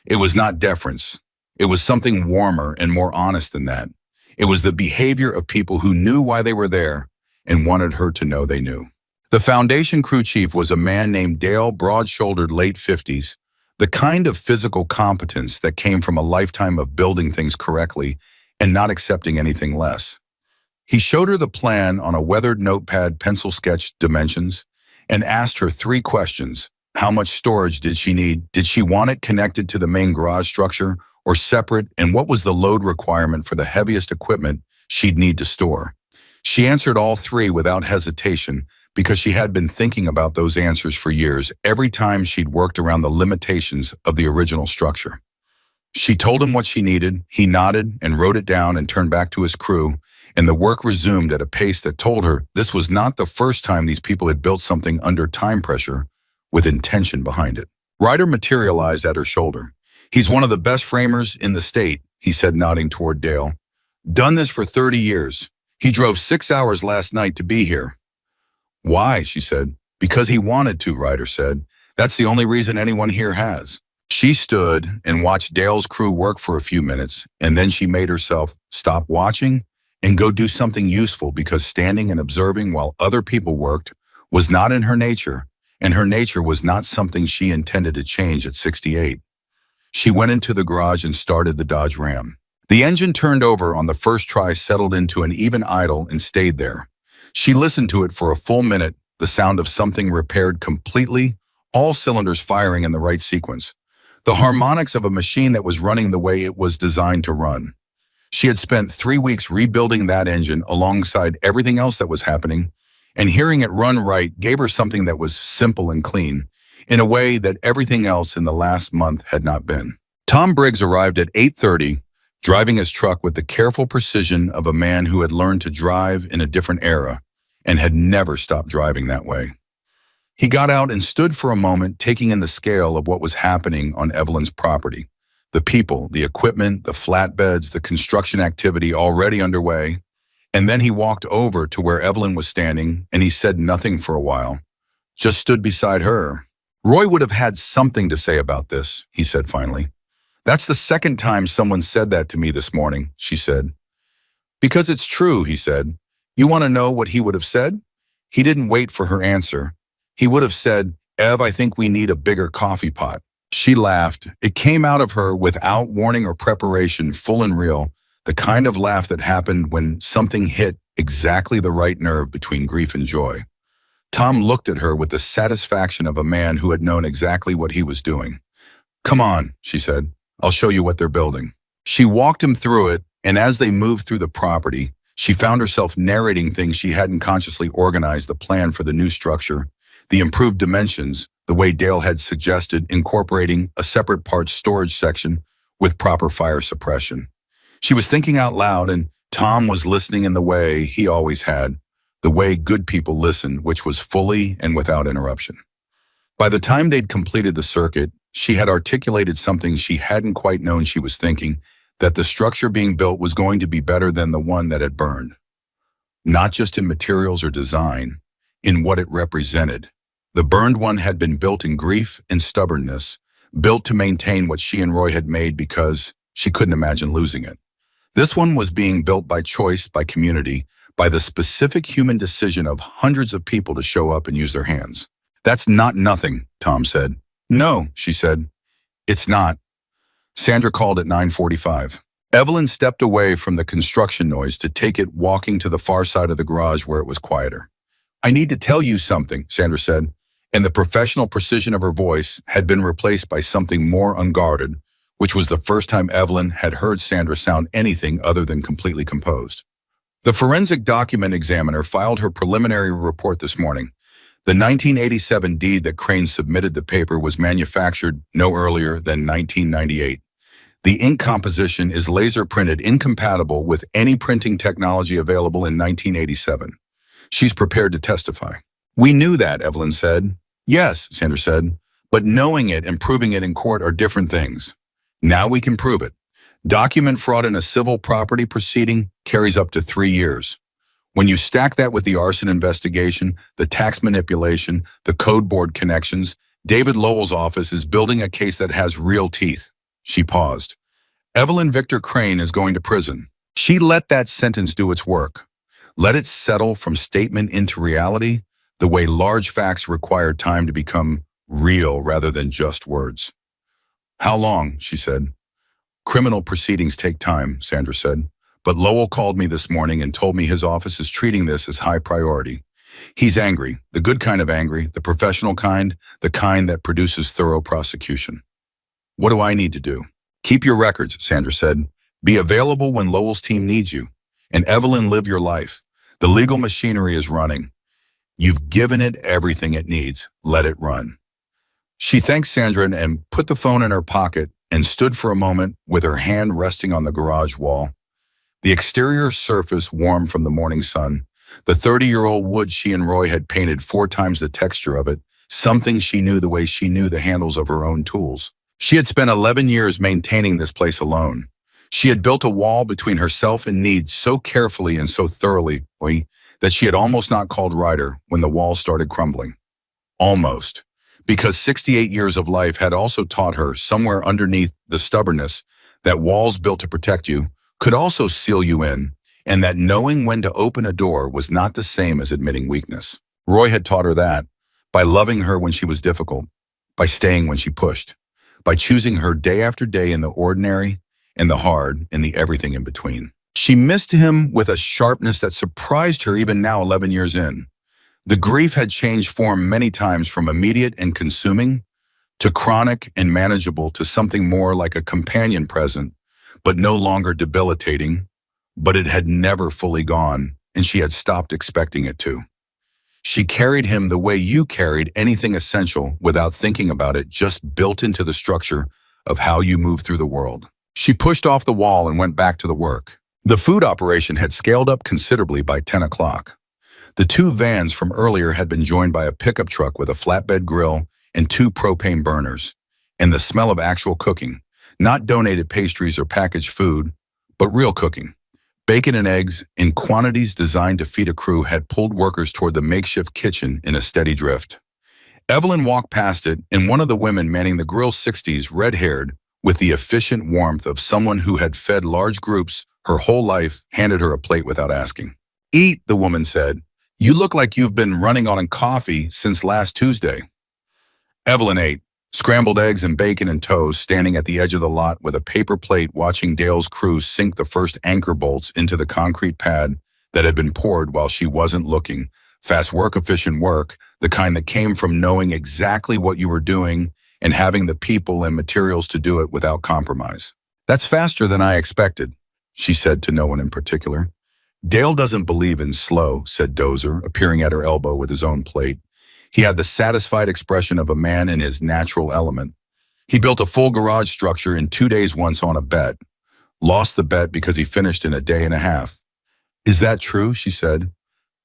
It was not deference. It was something warmer and more honest than that. It was the behavior of people who knew why they were there and wanted her to know they knew. The foundation crew chief was a man named Dale, broad-shouldered, late 50s, the kind of physical competence that came from a lifetime of building things correctly and not accepting anything less. He showed her the plan on a weathered notepad, pencil sketched dimensions, and asked her 3 questions. How much storage did she need? Did she want it connected to the main garage structure or separate? And what was the load requirement for the heaviest equipment she'd need to store? She answered all 3 without hesitation because she had been thinking about those answers for years, every time she'd worked around the limitations of the original structure. She told him what she needed, he nodded and wrote it down and turned back to his crew, and the work resumed at a pace that told her this was not the first time these people had built something under time pressure with intention behind it. Ryder materialized at her shoulder. He's one of the best framers in the state, he said, nodding toward Dale. Done this for 30 years. He drove 6 hours last night to be here. Why, she said. Because he wanted to, Ryder said. That's the only reason anyone here has. She stood and watched Dale's crew work for a few minutes, and then she made herself stop watching and go do something useful, because standing and observing while other people worked was not in her nature, and her nature was not something she intended to change at 68. She went into the garage and started the Dodge Ram. The engine turned over on the first try, settled into an even idle, and stayed there. She listened to it for a full minute, the sound of something repaired completely, all cylinders firing in the right sequence. The harmonics of a machine that was running the way it was designed to run. She had spent 3 weeks rebuilding that engine alongside everything else that was happening, and hearing it run right gave her something that was simple and clean, in a way that everything else in the last month had not been. Tom Briggs arrived at 8:30, driving his truck with the careful precision of a man who had learned to drive in a different era and had never stopped driving that way. He got out and stood for a moment, taking in the scale of what was happening on Evelyn's property. The people, the equipment, the flatbeds, the construction activity already underway, And then he walked over to where Evelyn was standing, and he said nothing for a while, just stood beside her. Roy would have had something to say about this, he said finally. That's the second time someone said that to me this morning, she said. Because it's true, he said. You want to know what he would have said? He didn't wait for her answer. He would have said, Ev, I think we need a bigger coffee pot. She laughed. It came out of her without warning or preparation, full and real, the kind of laugh that happened when something hit exactly the right nerve between grief and joy. Tom looked at her with the satisfaction of a man who had known exactly what he was doing. Come on, she said. I'll show you what they're building. She walked him through it, and as they moved through the property, she found herself narrating things she hadn't consciously organized: the plan for the new structure, the improved dimensions, the way Dale had suggested, incorporating a separate parts storage section with proper fire suppression. She was thinking out loud, and Tom was listening in the way he always had, the way good people listen, which was fully and without interruption. By the time they'd completed the circuit, she had articulated something she hadn't quite known she was thinking, that the structure being built was going to be better than the one that had burned. Not just in materials or design, in what it represented. The burned one had been built in grief and stubbornness, built to maintain what she and Roy had made because she couldn't imagine losing it. This one was being built by choice, by community, by the specific human decision of hundreds of people to show up and use their hands. That's not nothing, Tom said. No, she said. It's not. Sandra called at 9:45. Evelyn stepped away from the construction noise to take it walking to the far side of the garage where it was quieter. I need to tell you something, Sandra said, and the professional precision of her voice had been replaced by something more unguarded, which was the first time Evelyn had heard Sandra sound anything other than completely composed. The forensic document examiner filed her preliminary report this morning. The 1987 deed that Crane submitted the paper was manufactured no earlier than 1998. The ink composition is laser printed, incompatible with any printing technology available in 1987. She's prepared to testify. We knew that, Evelyn said. Yes, Sandra said, but knowing it and proving it in court are different things. Now we can prove it. Document fraud in a civil property proceeding carries up to 3 years. When you stack that with the arson investigation, the tax manipulation, the code board connections, David Lowell's office is building a case that has real teeth. She paused. Evelyn Victor Crane is going to prison. She let that sentence do its work. Let it settle from statement into reality, the way large facts require time to become real rather than just words. How long? She said. Criminal proceedings take time, Sandra said. But Lowell called me this morning and told me his office is treating this as high priority. He's angry, the good kind of angry, the professional kind, the kind that produces thorough prosecution. What do I need to do? Keep your records, Sandra said. Be available when Lowell's team needs you. And Evelyn, live your life. The legal machinery is running. You've given it everything it needs. Let it run. She thanked Sandra and put the phone in her pocket and stood for a moment with her hand resting on the garage wall. The exterior surface warm from the morning sun, the 30-year-old wood she and Roy had painted 4 times the texture of it, something she knew the way she knew the handles of her own tools. She had spent 11 years maintaining this place alone. She had built a wall between herself and needs so carefully and so thoroughly that she had almost not called Ryder when the wall started crumbling. Almost. Because 68 years of life had also taught her, somewhere underneath the stubbornness, that walls built to protect you could also seal you in, and that knowing when to open a door was not the same as admitting weakness. Roy had taught her that, by loving her when she was difficult, by staying when she pushed, by choosing her day after day in the ordinary, in the hard, in the everything in between. She missed him with a sharpness that surprised her even now 11 years in. The grief had changed form many times, from immediate and consuming to chronic and manageable to something more like a companion present, but no longer debilitating. But it had never fully gone, and she had stopped expecting it to. She carried him the way you carried anything essential without thinking about it, just built into the structure of how you move through the world. She pushed off the wall and went back to the work. The food operation had scaled up considerably by 10 o'clock. The 2 vans from earlier had been joined by a pickup truck with a flatbed grill and 2 propane burners, and the smell of actual cooking, not donated pastries or packaged food, but real cooking. Bacon and eggs, in quantities designed to feed a crew, had pulled workers toward the makeshift kitchen in a steady drift. Evelyn walked past it, and one of the women manning the grill, 60s, red-haired, with the efficient warmth of someone who had fed large groups her whole life, handed her a plate without asking. "Eat," the woman said. "You look like you've been running on coffee since last Tuesday." Evelyn ate, scrambled eggs and bacon and toast, standing at the edge of the lot with a paper plate, watching Dale's crew sink the first anchor bolts into the concrete pad that had been poured while she wasn't looking. Fast work, efficient work, the kind that came from knowing exactly what you were doing and having the people and materials to do it without compromise. "That's faster than I expected," she said to no one in particular. "Dale doesn't believe in slow," said Dozer, appearing at her elbow with his own plate. He had the satisfied expression of a man in his natural element. "He built a full garage structure in 2 days once on a bet. Lost the bet because he finished in a day and a half." "Is that true?" she said.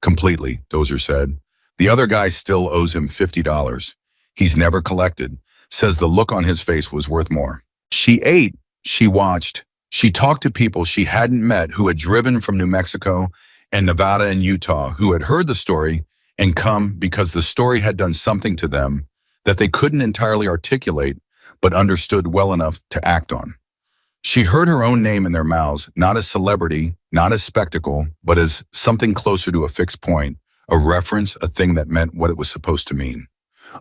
"Completely," Dozer said. "The other guy still owes him $50. He's never collected. Says the look on his face was worth more." She ate, she watched, she talked to people she hadn't met who had driven from New Mexico and Nevada and Utah, who had heard the story and come because the story had done something to them that they couldn't entirely articulate but understood well enough to act on. She heard her own name in their mouths, not as celebrity, not as spectacle, but as something closer to a fixed point, a reference, a thing that meant what it was supposed to mean.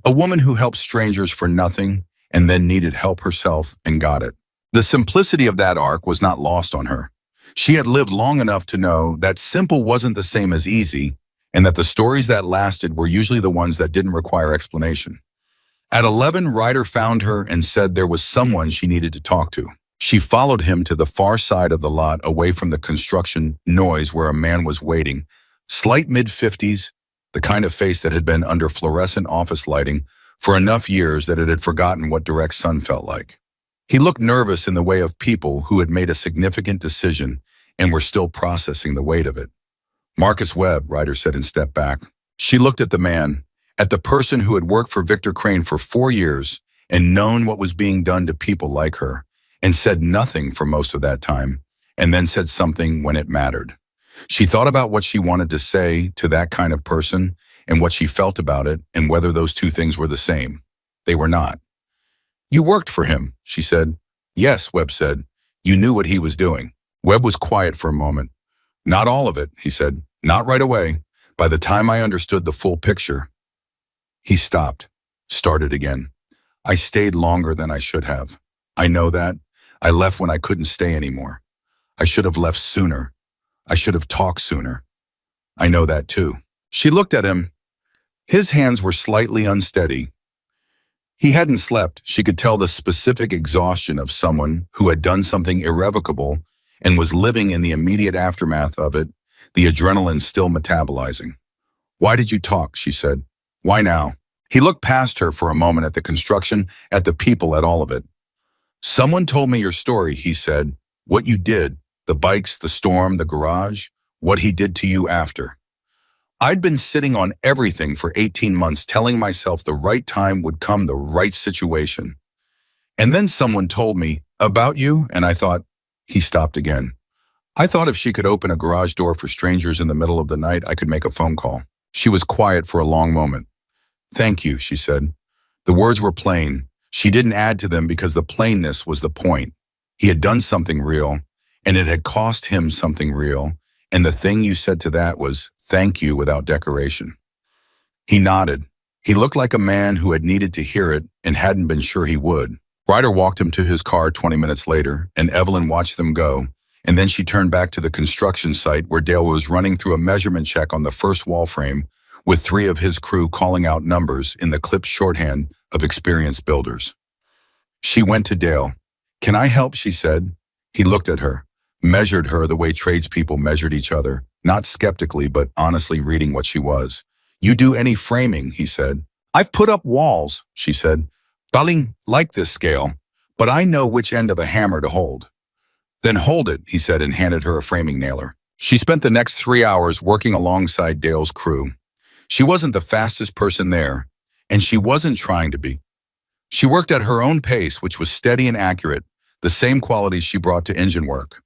A woman who helped strangers for nothing and then needed help herself and got it. The simplicity of that arc was not lost on her. She had lived long enough to know that simple wasn't the same as easy, and that the stories that lasted were usually the ones that didn't require explanation. At 11, Ryder found her and said there was someone she needed to talk to. She followed him to the far side of the lot, away from the construction noise, where a man was waiting. Slight mid-50s, the kind of face that had been under fluorescent office lighting for enough years that it had forgotten what direct sun felt like. He looked nervous in the way of people who had made a significant decision and were still processing the weight of it. "Marcus Webb," Ryder said, and stepped back. She looked at the man, at the person who had worked for Victor Crane for 4 years and known what was being done to people like her, and said nothing for most of that time, and then said something when it mattered. She thought about what she wanted to say to that kind of person and what she felt about it, and whether those two things were the same. They were not. "You worked for him," she said. "Yes," Webb said. "You knew what he was doing." Webb was quiet for a moment. "Not all of it," he said. "Not right away. By the time I understood the full picture." He stopped, started again. "I stayed longer than I should have. I know that. I left when I couldn't stay anymore. I should have left sooner. I should have talked sooner. I know that too." She looked at him. His hands were slightly unsteady. He hadn't slept. She could tell the specific exhaustion of someone who had done something irrevocable and was living in the immediate aftermath of it, the adrenaline still metabolizing. "Why did you talk?" she said. "Why now?" He looked past her for a moment, at the construction, at the people, at all of it. "Someone told me your story," he said. "What you did, the bikes, the storm, the garage, what he did to you after. I'd been sitting on everything for 18 months, telling myself the right time would come, the right situation. And then someone told me about you, and I thought," he stopped again. "I thought if she could open a garage door for strangers in the middle of the night, I could make a phone call." She was quiet for a long moment. "Thank you," she said. The words were plain. She didn't add to them because the plainness was the point. He had done something real, and it had cost him something real, and the thing you said to that was, "Thank you," without decoration. He nodded. He looked like a man who had needed to hear it and hadn't been sure he would. Ryder walked him to his car 20 minutes later, and Evelyn watched them go, and then she turned back to the construction site where Dale was running through a measurement check on the first wall frame, with 3 of his crew calling out numbers in the clipped shorthand of experienced builders. She went to Dale. "Can I help?" she said. He looked at her, measured her the way tradespeople measured each other, not skeptically but honestly, reading what she was. "You do any framing?" he said. "I've put up walls," she said. "Darling, like this scale, but I know which end of a hammer to hold." "Then hold it," he said, and handed her a framing nailer. She spent the next 3 hours working alongside Dale's crew. She wasn't the fastest person there, and she wasn't trying to be. She worked at her own pace, which was steady and accurate, the same qualities she brought to engine work.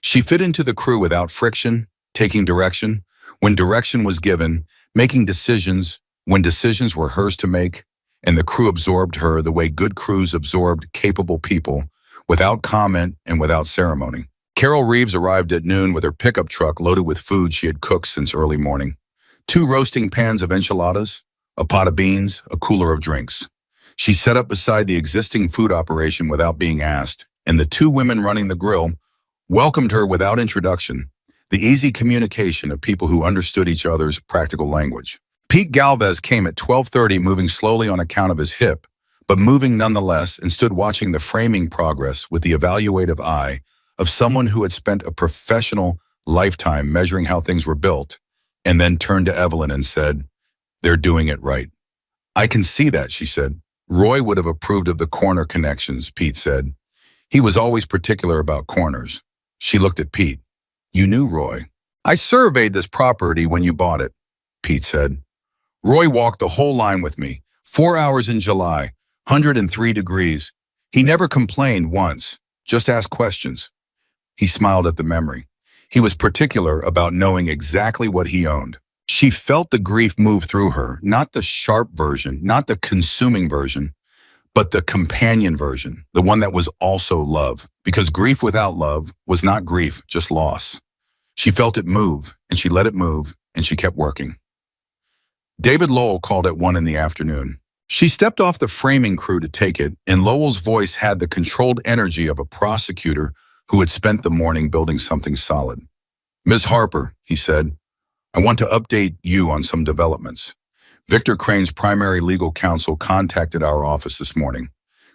She fit into the crew without friction, taking direction, when direction was given, making decisions, when decisions were hers to make, and the crew absorbed her the way good crews absorbed capable people, without comment and without ceremony. Carol Reeves arrived at noon with her pickup truck loaded with food she had cooked since early morning. 2 roasting pans of enchiladas, a pot of beans, a cooler of drinks. She set up beside the existing food operation without being asked, and the 2 women running the grill welcomed her without introduction, the easy communication of people who understood each other's practical language. Pete Galvez came at 12:30, moving slowly on account of his hip, but moving nonetheless, and stood watching the framing progress with the evaluative eye of someone who had spent a professional lifetime measuring how things were built, and then turned to Evelyn and said, "They're doing it right." "I can see that," she said. "Roy would have approved of the corner connections," Pete said. "He was always particular about corners." She looked at Pete. "You knew Roy." "I surveyed this property when you bought it," Pete said. "Roy walked the whole line with me, 4 hours in July, 103 degrees. He never complained once, just asked questions." He smiled at the memory. He was particular about knowing exactly what he owned. She felt the grief move through her, not the sharp version, not the consuming version, but the companion version, the one that was also love, because grief without love was not grief, just loss. She felt it move, and she let it move, and she kept working. David Lowell called at 1 in the afternoon. She stepped off the framing crew to take it, and Lowell's voice had the controlled energy of a prosecutor who had spent the morning building something solid. "Ms. Harper," he said, "I want to update you on some developments. Victor Crane's primary legal counsel contacted our office this morning.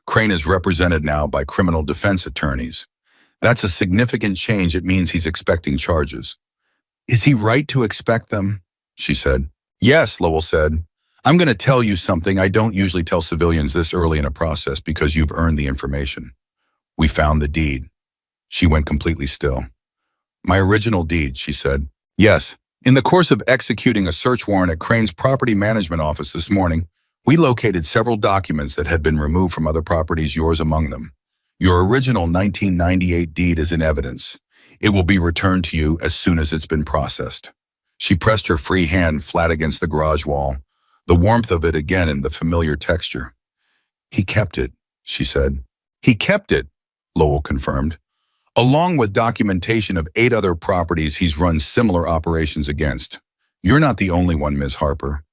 Crane is represented now by criminal defense attorneys. That's a significant change. It means he's expecting charges." "Is he right to expect them?" she said. "Yes," Lowell said. "I'm going to tell you something I don't usually tell civilians this early in a process because you've earned the information. We found the deed." She went completely still. "My original deed," she said. "Yes. In the course of executing a search warrant at Crane's property management office this morning, we located several documents that had been removed from other properties, yours among them. Your original 1998 deed is in evidence. It will be returned to you as soon as it's been processed." She pressed her free hand flat against the garage wall, the warmth of it again in the familiar texture. "He kept it," she said. "He kept it," Lowell confirmed, "along with documentation of 8 other properties he's run similar operations against. You're not the only one, Ms. Harper.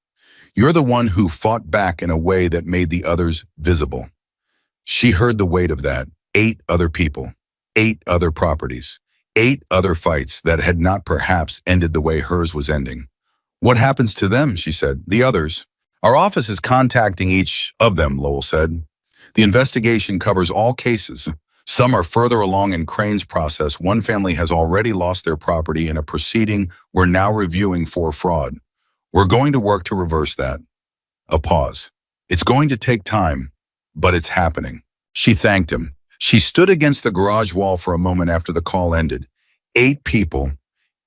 You're the one who fought back in a way that made the others visible." She heard the weight of that. 8 other people, 8 other properties, 8 other fights that had not perhaps ended the way hers was ending. "What happens to them?" she said. "The others?" "Our office is contacting each of them," Lowell said. "The investigation covers all cases. Some are further along in Crane's process. One family has already lost their property in a proceeding we're now reviewing for fraud. We're going to work to reverse that." A pause. "It's going to take time, but it's happening." She thanked him. She stood against the garage wall for a moment after the call ended. 8 people,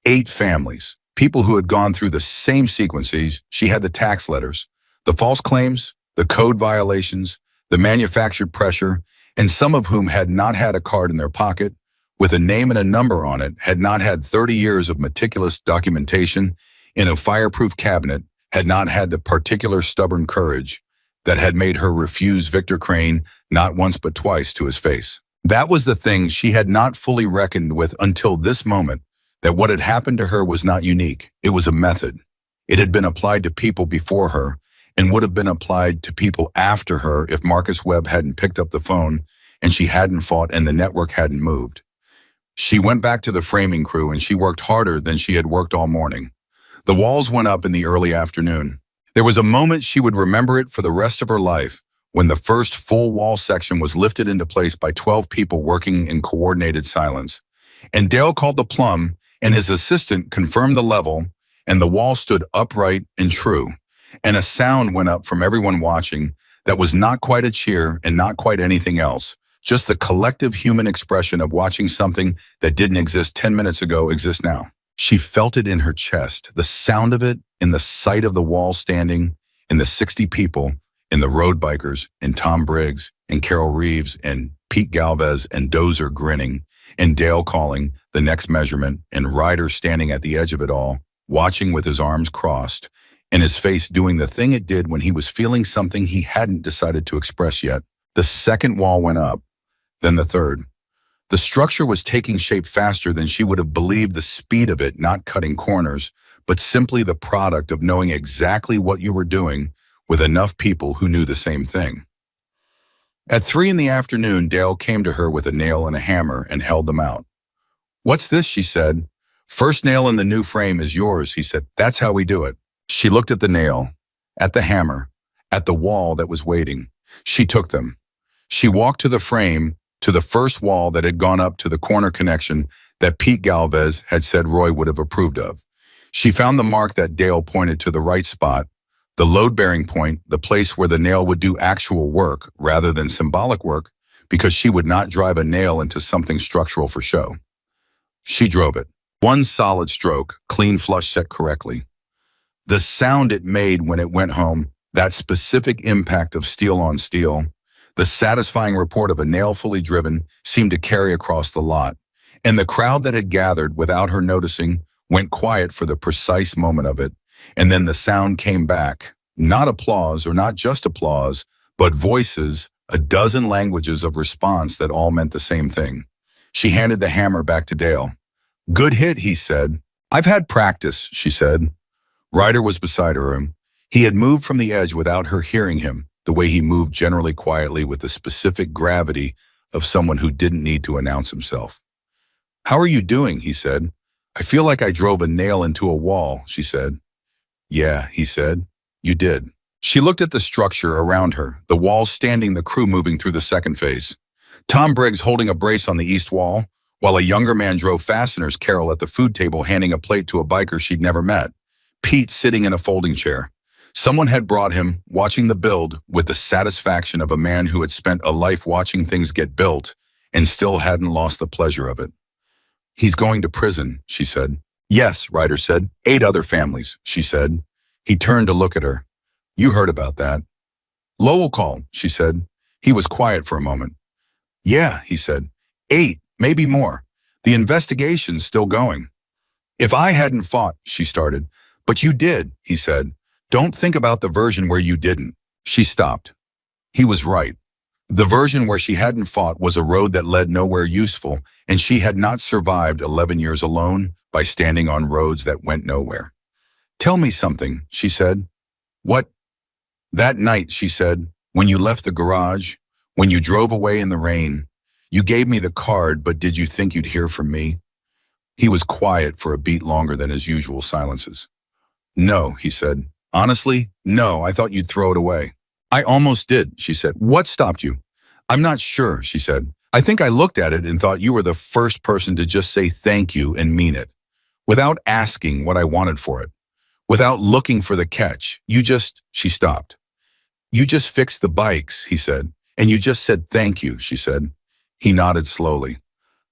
8 families, people who had gone through the same sequences. She had the tax letters, the false claims, the code violations, the manufactured pressure, and some of whom had not had a card in their pocket, with a name and a number on it, had not had 30 years of meticulous documentation in a fireproof cabinet, had not had the particular stubborn courage that had made her refuse Victor Crane not once but twice to his face. That was the thing she had not fully reckoned with until this moment, that what had happened to her was not unique. It was a method. It had been applied to people before her and would have been applied to people after her if Marcus Webb hadn't picked up the phone and she hadn't fought and the network hadn't moved. She went back to the framing crew and she worked harder than she had worked all morning. The walls went up in the early afternoon. There was a moment she would remember it for the rest of her life, when the first full wall section was lifted into place by 12 people working in coordinated silence. And Dale called the plumb, and his assistant confirmed the level, and the wall stood upright and true. And a sound went up from everyone watching that was not quite a cheer and not quite anything else, just the collective human expression of watching something that didn't exist 10 minutes ago exist now. She felt it in her chest, the sound of it, in the sight of the wall standing, in the 60 people, in the road bikers, and Tom Briggs, and Carol Reeves, and Pete Galvez, and Dozer grinning, and Dale calling the next measurement, and Ryder standing at the edge of it all, watching with his arms crossed, and his face doing the thing it did when he was feeling something he hadn't decided to express yet. The second wall went up, then the third. The structure was taking shape faster than she would have believed, the speed of it not cutting corners, but simply the product of knowing exactly what you were doing with enough people who knew the same thing. At 3 in the afternoon, Dale came to her with a nail and a hammer and held them out. "What's this?" she said. "First nail in the new frame is yours," he said. "That's how we do it." She looked at the nail, at the hammer, at the wall that was waiting. She took them. She walked to the frame, to the first wall that had gone up to the corner connection that Pete Galvez had said Roy would have approved of. She found the mark that Dale pointed to the right spot, the load-bearing point, the place where the nail would do actual work rather than symbolic work, because she would not drive a nail into something structural for show. She drove it. One solid stroke, clean flush set correctly. The sound it made when it went home, that specific impact of steel on steel, the satisfying report of a nail fully driven, seemed to carry across the lot, and the crowd that had gathered without her noticing went quiet for the precise moment of it, and then the sound came back. Not applause, or not just applause, but voices, a dozen languages of response that all meant the same thing. She handed the hammer back to Dale. "Good hit," he said. "I've had practice," she said. Ryder was beside her. He had moved from the edge without her hearing him, the way he moved generally quietly with the specific gravity of someone who didn't need to announce himself. "How are you doing?" he said. "I feel like I drove a nail into a wall," she said. "Yeah," he said. "You did." She looked at the structure around her, the walls standing, the crew moving through the second phase. Tom Briggs holding a brace on the east wall, while a younger man drove fasteners, Carol at the food table handing a plate to a biker she'd never met. Pete sitting in a folding chair. Someone had brought him, watching the build, with the satisfaction of a man who had spent a life watching things get built and still hadn't lost the pleasure of it. "He's going to prison," she said. "Yes," Ryder said. "8 other families," she said. He turned to look at her. "You heard about that." "Lowell called," she said. He was quiet for a moment. "Yeah," he said. 8, maybe more. The investigation's still going." "If I hadn't fought," she started. "But you did," he said. "Don't think about the version where you didn't." She stopped. He was right. The version where she hadn't fought was a road that led nowhere useful, and she had not survived 11 years alone by standing on roads that went nowhere. "Tell me something," she said. "What?" "That night," she said, "when you left the garage, when you drove away in the rain, you gave me the card, but did you think you'd hear from me?" He was quiet for a beat longer than his usual silences. "No," he said. "Honestly, no, I thought you'd throw it away." "I almost did," she said. "What stopped you?" "I'm not sure," she said. "I think I looked at it and thought you were the first person to just say thank you and mean it, without asking what I wanted for it, without looking for the catch. She stopped. "You just fixed the bikes," he said. "And you just said thank you," she said. He nodded slowly.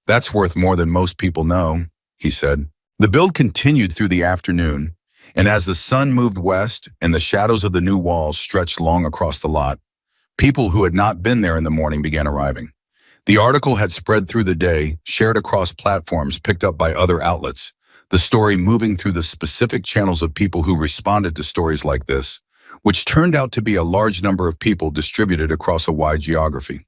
"That's worth more than most people know," he said. The build continued through the afternoon, and as the sun moved west and the shadows of the new walls stretched long across the lot, people who had not been there in the morning began arriving. The article had spread through the day, shared across platforms picked up by other outlets, the story moving through the specific channels of people who responded to stories like this, which turned out to be a large number of people distributed across a wide geography.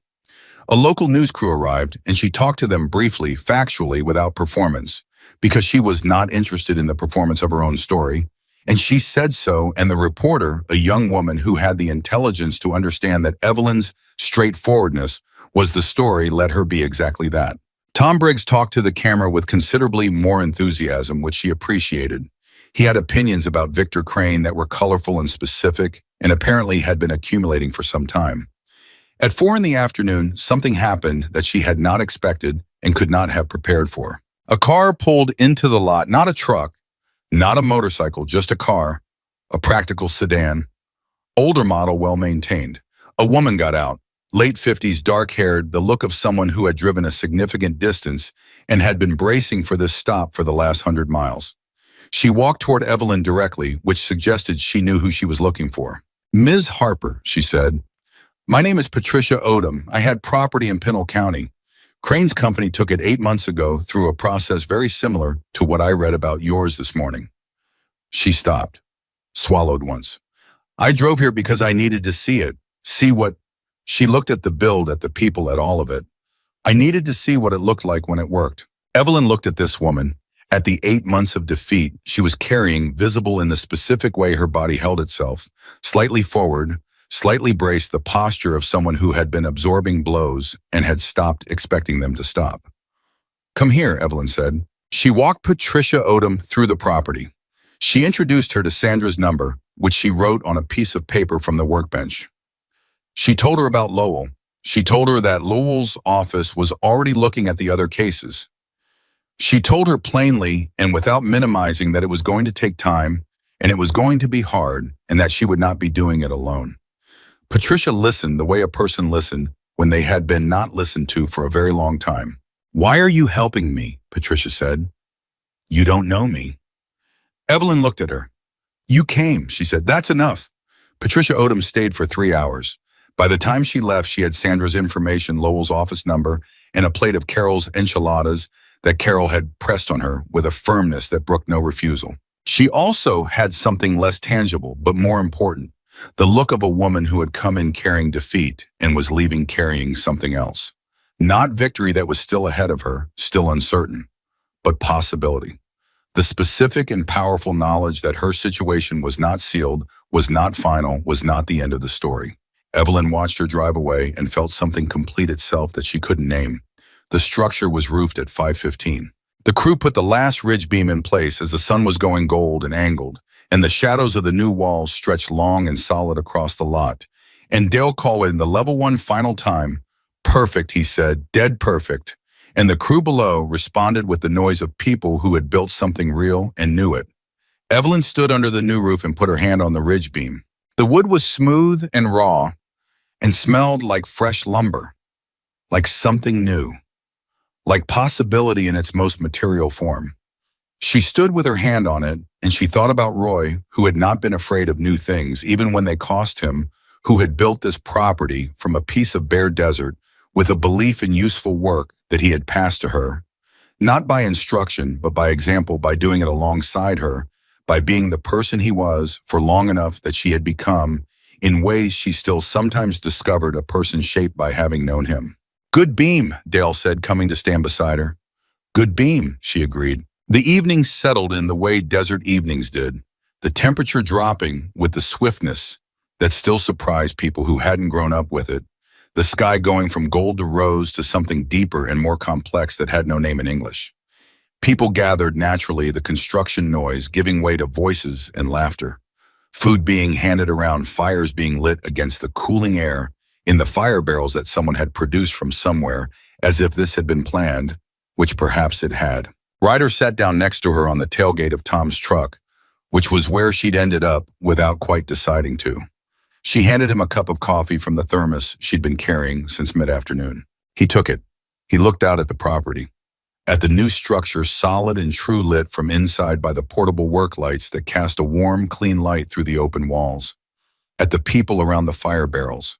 A local news crew arrived, and she talked to them briefly, factually, without performance, because she was not interested in the performance of her own story, and she said so, and the reporter, a young woman who had the intelligence to understand that Evelyn's straightforwardness was the story, let her be exactly that. Tom Briggs talked to the camera with considerably more enthusiasm, which she appreciated. He had opinions about Victor Crane that were colorful and specific, and apparently had been accumulating for some time. At 4 in the afternoon, something happened that she had not expected and could not have prepared for. A car pulled into the lot, not a truck, not a motorcycle, just a car, a practical sedan, older model, well-maintained. A woman got out, late 50s, dark-haired, the look of someone who had driven a significant distance and had been bracing for this stop for the last 100 miles. She walked toward Evelyn directly, which suggested she knew who she was looking for. "Ms. Harper," she said. "My name is Patricia Odom. I had property in Pinal County. Crane's company took it 8 months ago through a process very similar to what I read about yours this morning. She stopped, swallowed once. I drove here because I needed to see it, see what. She looked at the build, at the people, at all of it. I needed to see what it looked like when it worked. Evelyn looked at this woman, at the 8 months of defeat she was carrying, visible in the specific way her body held itself, slightly forward, slightly braced, the posture of someone who had been absorbing blows and had stopped expecting them to stop. Come here, Evelyn said. She walked Patricia Odom through the property. She introduced her to Sandra's number, which she wrote on a piece of paper from the workbench. She told her about Lowell. She told her that Lowell's office was already looking at the other cases. She told her plainly and without minimizing that it was going to take time and it was going to be hard and that she would not be doing it alone. Patricia listened the way a person listened when they had been not listened to for a very long time. Why are you helping me? Patricia said. You don't know me. Evelyn looked at her. You came, she said. That's enough. Patricia Odom stayed for 3 hours. By the time she left, she had Sandra's information, Lowell's office number, and a plate of Carol's enchiladas that Carol had pressed on her with a firmness that brooked no refusal. She also had something less tangible, but more important, the look of a woman who had come in carrying defeat and was leaving carrying something else. Not victory that was still ahead of her, still uncertain, but possibility. The specific and powerful knowledge that her situation was not sealed, was not final, was not the end of the story. Evelyn watched her drive away and felt something complete itself that she couldn't name. The structure was roofed at 5:15. The crew put the last ridge beam in place as the sun was going gold and angled, and the shadows of the new walls stretched long and solid across the lot. And Dale called in the level 1 final time. Perfect, he said, dead perfect. And the crew below responded with the noise of people who had built something real and knew it. Evelyn stood under the new roof and put her hand on the ridge beam. The wood was smooth and raw and smelled like fresh lumber, like something new, like possibility in its most material form. She stood with her hand on it, and she thought about Roy, who had not been afraid of new things, even when they cost him, who had built this property from a piece of bare desert with a belief in useful work that he had passed to her, not by instruction, but by example, by doing it alongside her, by being the person he was for long enough that she had become, in ways she still sometimes discovered a person shaped by having known him. Good beam, Dale said, coming to stand beside her. Good beam, she agreed. The evening settled in the way desert evenings did, the temperature dropping with the swiftness that still surprised people who hadn't grown up with it, the sky going from gold to rose to something deeper and more complex that had no name in English. People gathered naturally, the construction noise giving way to voices and laughter. Food being handed around, fires being lit against the cooling air in the fire barrels that someone had produced from somewhere, as if this had been planned, which perhaps it had. Ryder sat down next to her on the tailgate of Tom's truck, which was where she'd ended up without quite deciding to. She handed him a cup of coffee from the thermos she'd been carrying since mid-afternoon. He took it. He looked out at the property, at the new structure, solid and true, lit from inside by the portable work lights that cast a warm, clean light through the open walls, at the people around the fire barrels,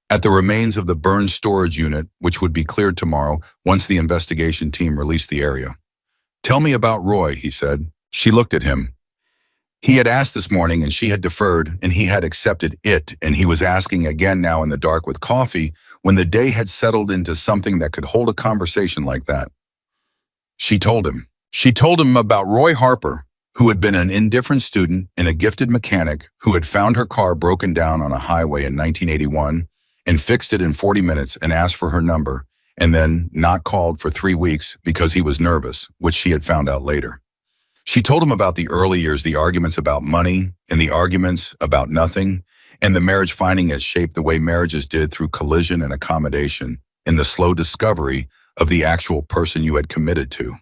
at the remains of the burned storage unit, which would be cleared tomorrow once the investigation team released the area. Tell me about Roy, he said. She looked at him. He had asked this morning and she had deferred, and he had accepted it, and he was asking again now in the dark with coffee when the day had settled into something that could hold a conversation like that. She told him. She told him about Roy Harper, who had been an indifferent student and a gifted mechanic who had found her car broken down on a highway in 1981 and fixed it in 40 minutes and asked for her number, and then not called for 3 weeks because he was nervous, which she had found out later. She told him about the early years, the arguments about money and the arguments about nothing, and the marriage finding its shape the way marriages did through collision and accommodation, and the slow discovery of the actual person you had committed to.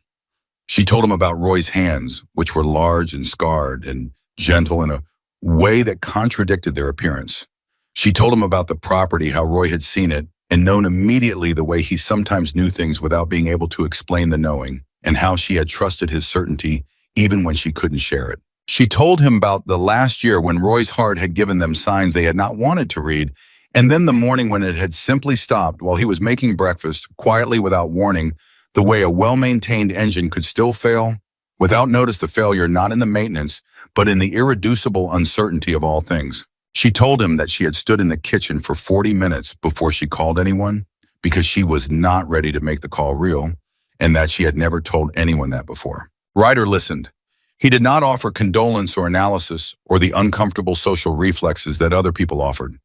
She told him about Roy's hands, which were large and scarred and gentle in a way that contradicted their appearance. She told him about the property, how Roy had seen it and known immediately the way he sometimes knew things without being able to explain the knowing, and how she had trusted his certainty even when she couldn't share it. She told him about the last year when Roy's heart had given them signs they had not wanted to read, And then the morning when it had simply stopped while he was making breakfast, quietly without warning, the way a well-maintained engine could still fail, without notice the failure not in the maintenance, but in the irreducible uncertainty of all things. She told him that she had stood in the kitchen for 40 minutes before she called anyone, because she was not ready to make the call real, and that she had never told anyone that before. Ryder listened. He did not offer condolence or analysis or the uncomfortable social reflexes that other people offered.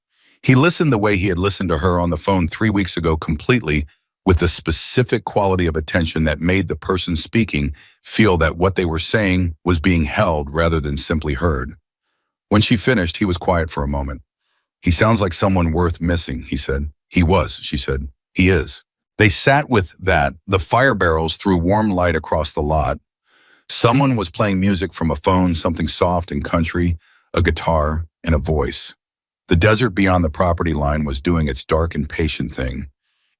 He listened the way he had listened to her on the phone 3 weeks ago, completely, with the specific quality of attention that made the person speaking feel that what they were saying was being held rather than simply heard. When she finished, he was quiet for a moment. "He sounds like someone worth missing," he said. "He was," she said. "He is." They sat with that. The fire barrels threw warm light across the lot. Someone was playing music from a phone, something soft and country, a guitar, and a voice. The desert beyond the property line was doing its dark and patient thing,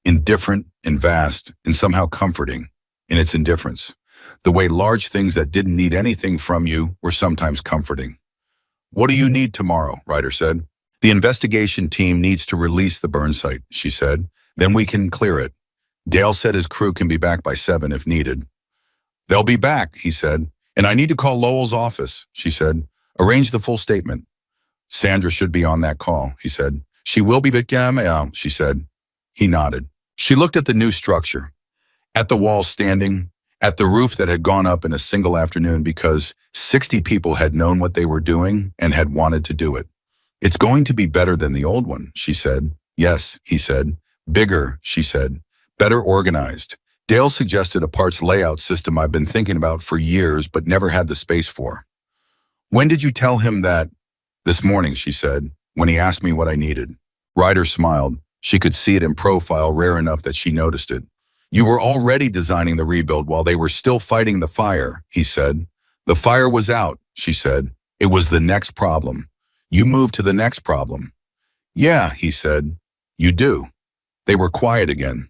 indifferent and vast and somehow comforting in its indifference, the way large things that didn't need anything from you were sometimes comforting. "What do you need tomorrow?" Ryder said. "The investigation team needs to release the burn site," she said. "Then we can clear it. Dale said his crew can be back by 7 if needed." "They'll be back," he said. "And I need to call Lowell's office," she said. "Arrange the full statement." "Sandra should be on that call," he said. "She will be back, she said. He nodded. She looked at the new structure, at the walls standing, at the roof that had gone up in a single afternoon because 60 people had known what they were doing and had wanted to do it. "It's going to be better than the old one," she said. "Yes," he said. "Bigger," she said. "Better organized. Dale suggested a parts layout system I've been thinking about for years but never had the space for." "When did you tell him that?" "This morning," she said, "when he asked me what I needed." Ryder smiled. She could see it in profile, rare enough that she noticed it. "You were already designing the rebuild while they were still fighting the fire," he said. "The fire was out," she said. "It was the next problem. You moved to the next problem." "Yeah," he said. "You do." They were quiet again.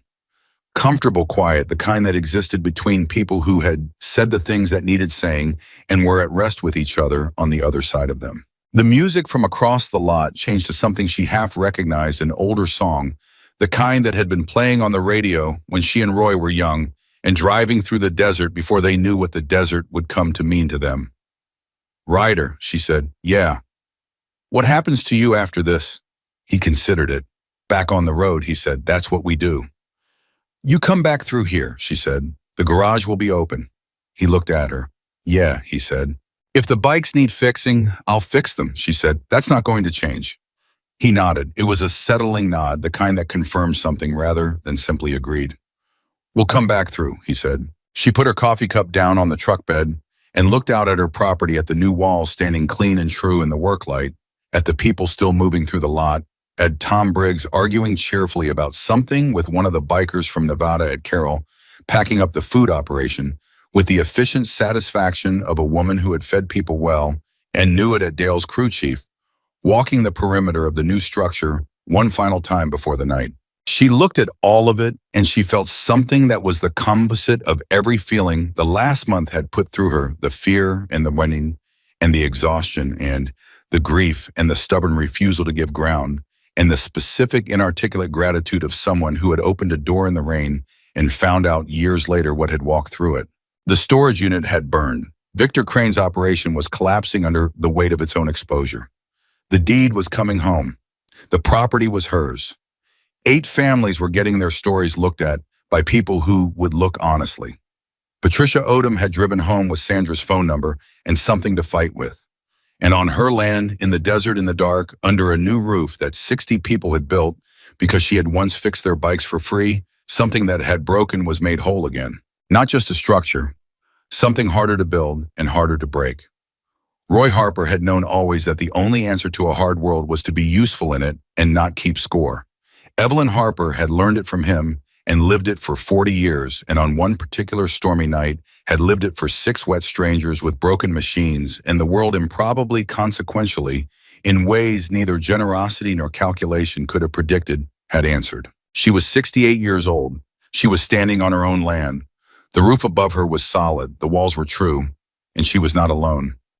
Comfortable quiet, the kind that existed between people who had said the things that needed saying and were at rest with each other on the other side of them. The music from across the lot changed to something she half recognized, an older song, the kind that had been playing on the radio when she and Roy were young and driving through the desert before they knew what the desert would come to mean to them. "Ryder," she said. "Yeah." "What happens to you after this?" He considered it. "Back on the road," he said. "That's what we do." "You come back through here," she said. "The garage will be open." He looked at her. "Yeah," he said. "If the bikes need fixing, I'll fix them," she said. "That's not going to change." He nodded. It was a settling nod, the kind that confirmed something rather than simply agreed. "We'll come back through," he said. She put her coffee cup down on the truck bed and looked out at her property, at the new walls standing clean and true in the work light, at the people still moving through the lot, at Tom Briggs arguing cheerfully about something with one of the bikers from Nevada at Carroll, packing up the food operation, with the efficient satisfaction of a woman who had fed people well and knew it, at Dale's crew chief, walking the perimeter of the new structure one final time before the night. She looked at all of it and she felt something that was the composite of every feeling the last month had put through her, the fear and the winning and the exhaustion and the grief and the stubborn refusal to give ground and the specific inarticulate gratitude of someone who had opened a door in the rain and found out years later what had walked through it. The storage unit had burned. Victor Crane's operation was collapsing under the weight of its own exposure. The deed was coming home. The property was hers. 8 families were getting their stories looked at by people who would look honestly. Patricia Odom had driven home with Sandra's phone number and something to fight with. And on her land, in the desert, in the dark, under a new roof that 60 people had built because she had once fixed their bikes for free, something that had broken was made whole again. Not just a structure, something harder to build and harder to break. Roy Harper had known always that the only answer to a hard world was to be useful in it and not keep score. Evelyn Harper had learned it from him and lived it for 40 years, and on one particular stormy night had lived it for 6 wet strangers with broken machines, and the world improbably, consequentially, in ways neither generosity nor calculation could have predicted, had answered. She was 68 years old. She was standing on her own land. The roof above her was solid, the walls were true, and she was not alone.